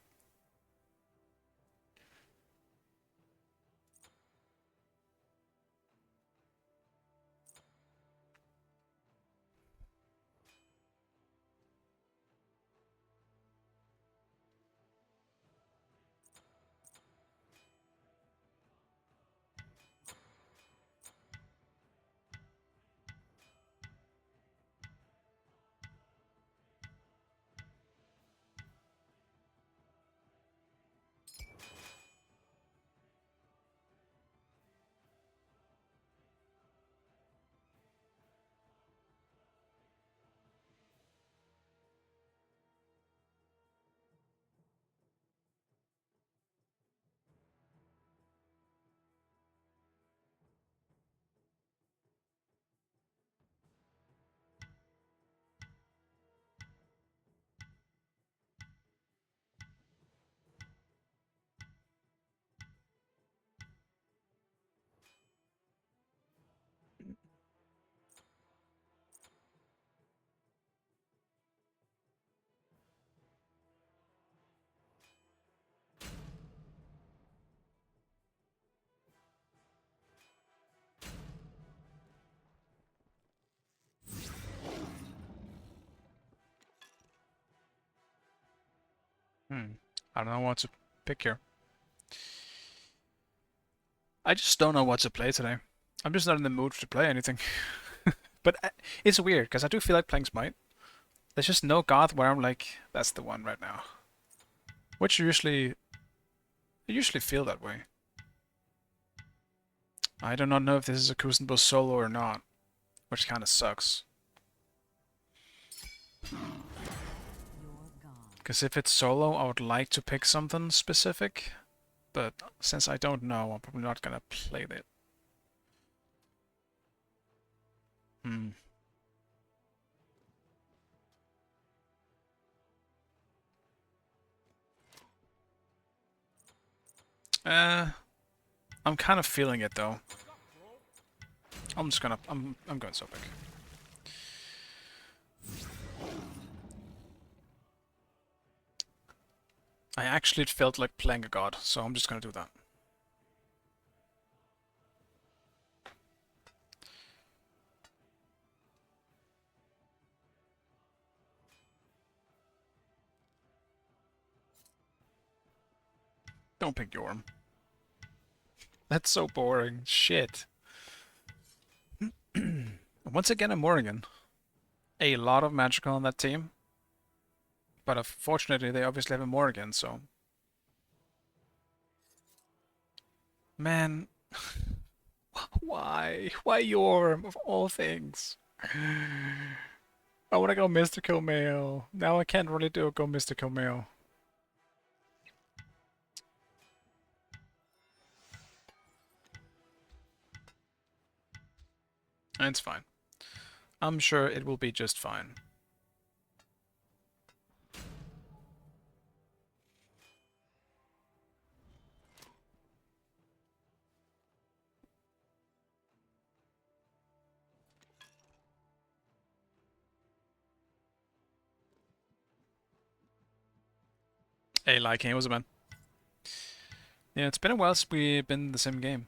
Speaker 1: I don't know what to pick here. I just don't know what to play today. I'm just not in the mood to play anything. But it's weird, because I do feel like playing Smite. There's just no god where I'm like, that's the one right now. Which I usually feel that way. I do not know if this is a Kuzenbo solo or not, which kind of sucks. Because if it's solo, I would like to pick something specific, but since I don't know, I'm probably not gonna play it. I'm kind of feeling it though. I'm going so big. I actually felt like playing a god, so I'm just gonna do that. Don't pick Yorm. That's so boring. Shit. Once again, a Morrigan. A lot of magical on that team. But unfortunately, they obviously have a Morrigan, so... Man... Why? Why Yorm, of all things? I wanna go Mystical Male. Now I can't really go Mystical Male. It's fine. I'm sure it will be just fine. Hey, liking, what's up, man? Yeah, it's been a while since we've been in the same game.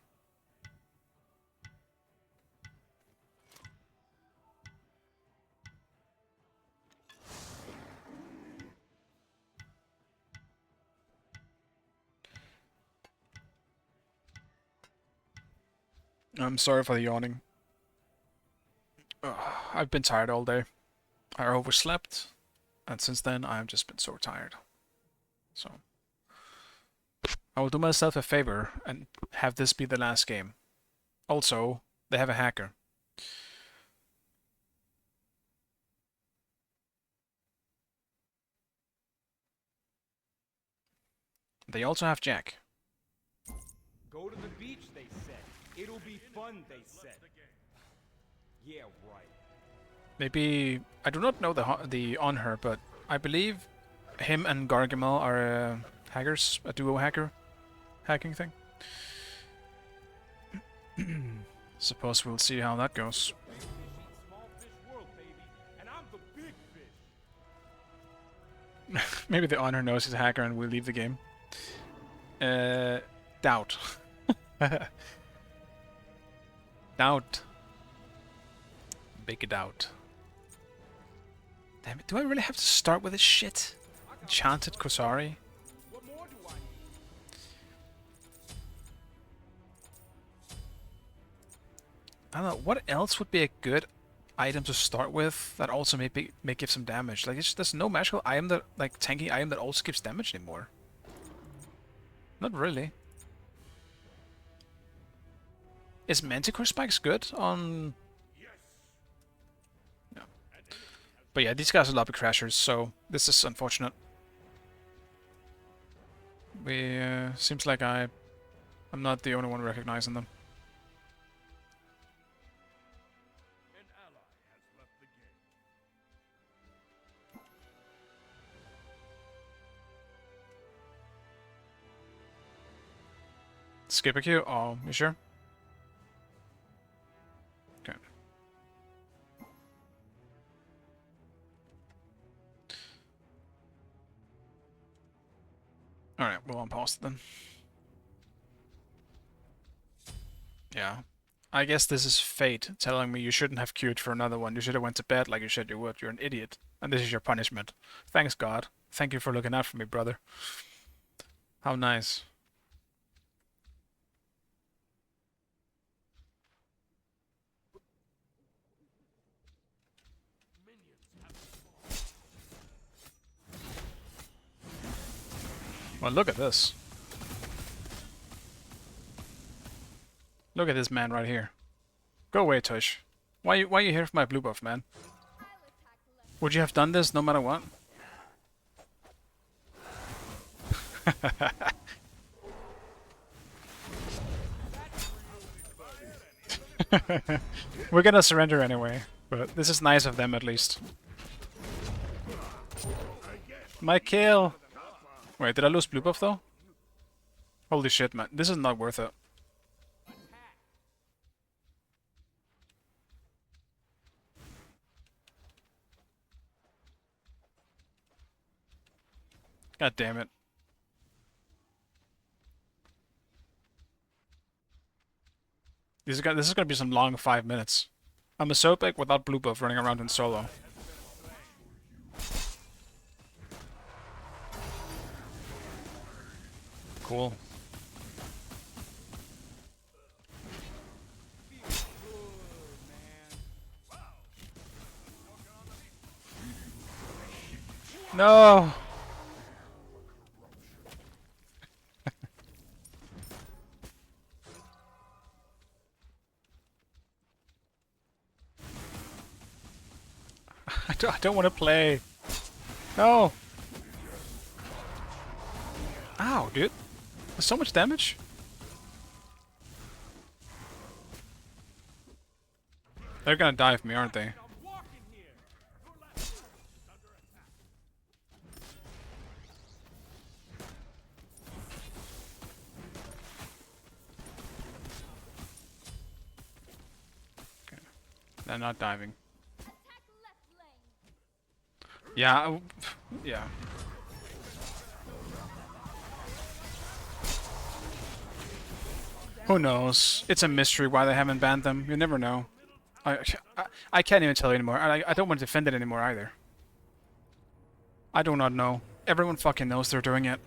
Speaker 1: I'm sorry for the yawning. I've been tired all day. I overslept, and since then I've just been so tired. So I will do myself a favor and have this be the last game. Also, they have a hacker. They also have Jack.
Speaker 4: Go to the beach, they said. It'll be fun, they said. Yeah, right.
Speaker 1: Maybe I do not know the on her, but I believe him and Gargamel are hackers, a duo hacking thing. Suppose we'll see how that goes.
Speaker 4: Small fish world, baby. And I'm the big fish.
Speaker 1: Maybe the honor knows he's a hacker and will leave the game. Doubt. Doubt. Big doubt. Damn it, do I really have to start with this shit? Enchanted Kosari?
Speaker 4: What more do I need?
Speaker 1: I don't know, what else would be a good item to start with that also may give some damage? Like, there's no magical item that, like, tanky item that also gives damage anymore. Not really. Is Manticore Spikes good on... No. But yeah, these guys are lobby crashers, so this is unfortunate. Seems like I'm not the only one recognizing them.
Speaker 4: An ally has left the game.
Speaker 1: Skip a queue? Oh, you sure? Okay. Alright, we'll unpause it then. Yeah. I guess this is fate telling me you shouldn't have queued for another one. You should have went to bed like you said you would. You're an idiot. And this is your punishment. Thanks, God. Thank you for looking out for me, brother. How nice. Well, look at this. Look at this man right here. Go away, Tush. Why you here for my blue buff, man? Would you have done this no matter what? We're gonna surrender anyway, but this is nice of them at least. My kill! Wait, did I lose blue buff though? Holy shit, man. This is not worth it. God damn it. This is gonna be some long 5 minutes. I'm a Sopek without blue buff running around in solo. Cool. No! I don't want to play. No! Ow, dude. There's so much damage. They're gonna dive me, aren't they? Okay. They're not diving. Yeah, yeah. Who knows? It's a mystery why they haven't banned them. You never know. I can't even tell you anymore. I don't want to defend it anymore either. I do not know. Everyone fucking knows they're doing it.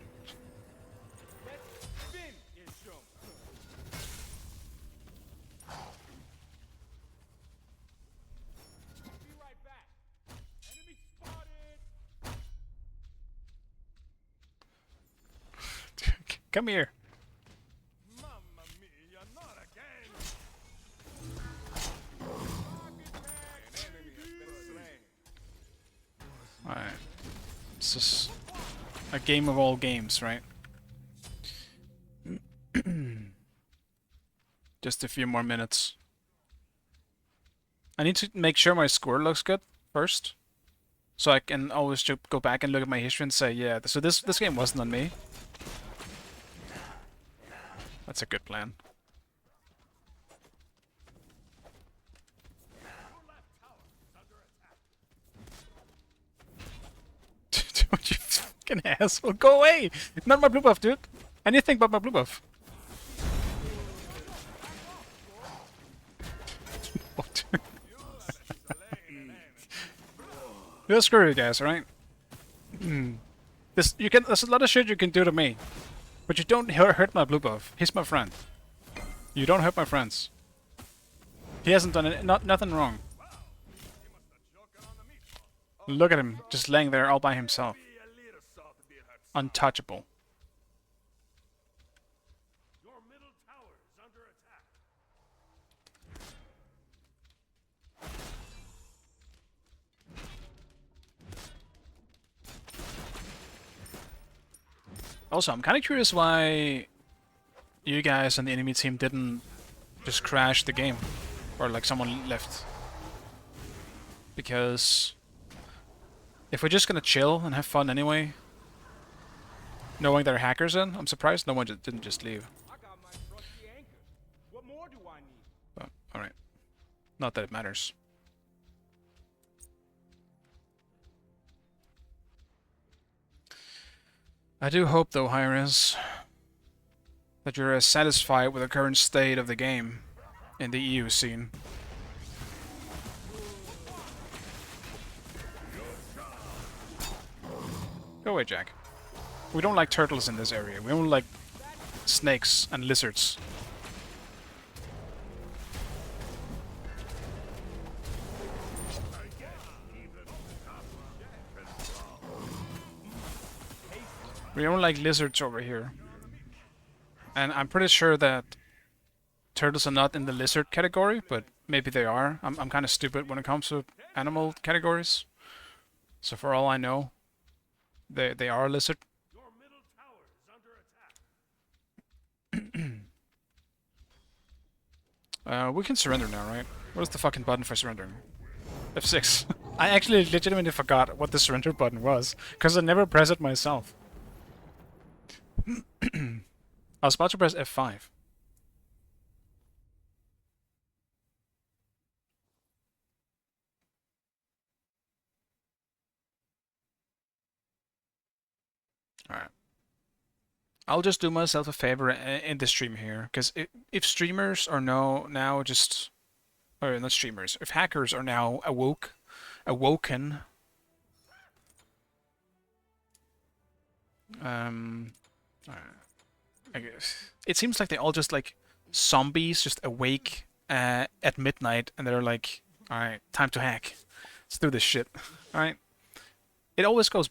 Speaker 1: Come here.
Speaker 4: Mamma mia, not again! An enemy has been slain.
Speaker 1: Alright. It's just a game of all games, right? Just a few more minutes. I need to make sure my score looks good first. So I can always go back and look at my history and say, yeah, so this game wasn't on me. That's a good plan. Don't you fucking asshole. Go away! Not my blue buff, dude. Anything but my blue buff. What? You'll screw you guys, right? There's a lot of shit you can do to me. But you don't hurt my blue buff. He's my friend. You don't hurt my friends. He hasn't done nothing wrong. Look at him, just laying there all by himself. Untouchable.
Speaker 4: Your middle tower is under attack.
Speaker 1: Also, I'm kind of curious why you guys and the enemy team didn't just crash the game. Or like someone left. Because if we're just gonna chill and have fun anyway, knowing there are hackers in, I'm surprised no one didn't just leave.
Speaker 4: I got my trusty anchor. What more do I need?
Speaker 1: But, alright. Not that it matters. I do hope, though, Hi-Rez, that you're as satisfied with the current state of the game in the EU scene. Go Go away, Jack. We don't like turtles in this area. We only like snakes and lizards. We don't like lizards over here. And I'm pretty sure that turtles are not in the lizard category, but maybe they are. I'm kind of stupid when it comes to animal categories. So for all I know, they are a lizard.
Speaker 4: Your middle tower is under attack.
Speaker 1: We can surrender now, right? What is the fucking button for surrendering? F6. I actually legitimately forgot what the surrender button was, because I never press it myself. I was about to press F5. Alright. I'll just do myself a favor in the stream here, because if streamers are now just... Or not streamers. If hackers are now awoken... I guess. It seems like they all just like zombies just awake at midnight and they're like, alright, time to hack. Let's do this shit. Alright? It always goes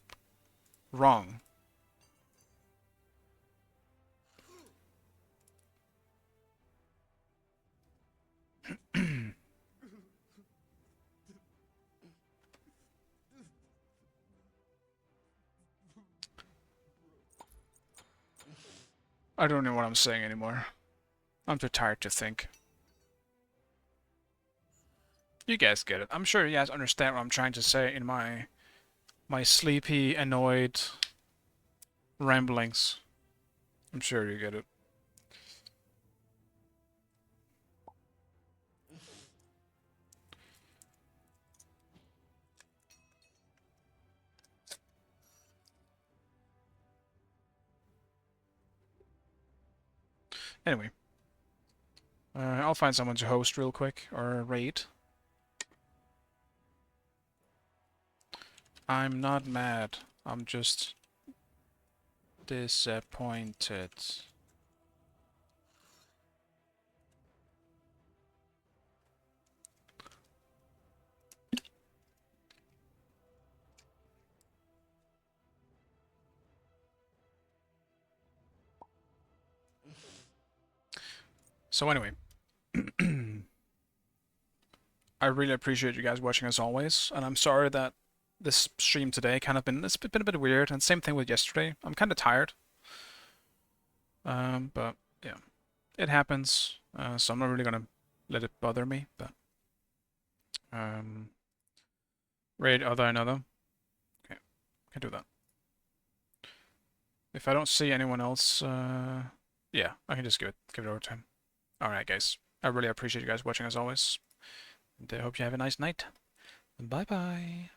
Speaker 1: wrong. I don't know what I'm saying anymore. I'm too tired to think. You guys get it. I'm sure you guys understand what I'm trying to say in my sleepy, annoyed ramblings. I'm sure you get it. Anyway. I'll find someone to host real quick, or raid. I'm not mad. I'm just disappointed. So anyway, I really appreciate you guys watching as always, and I'm sorry that this stream today it's been a bit weird, and same thing with yesterday. I'm kind of tired. But yeah, it happens. So I'm not really gonna let it bother me. But raid other another. Okay, can do that. If I don't see anyone else, yeah, I can just give it over to him. All right, guys. I really appreciate you guys watching as always, and I hope you have a nice night. Bye bye.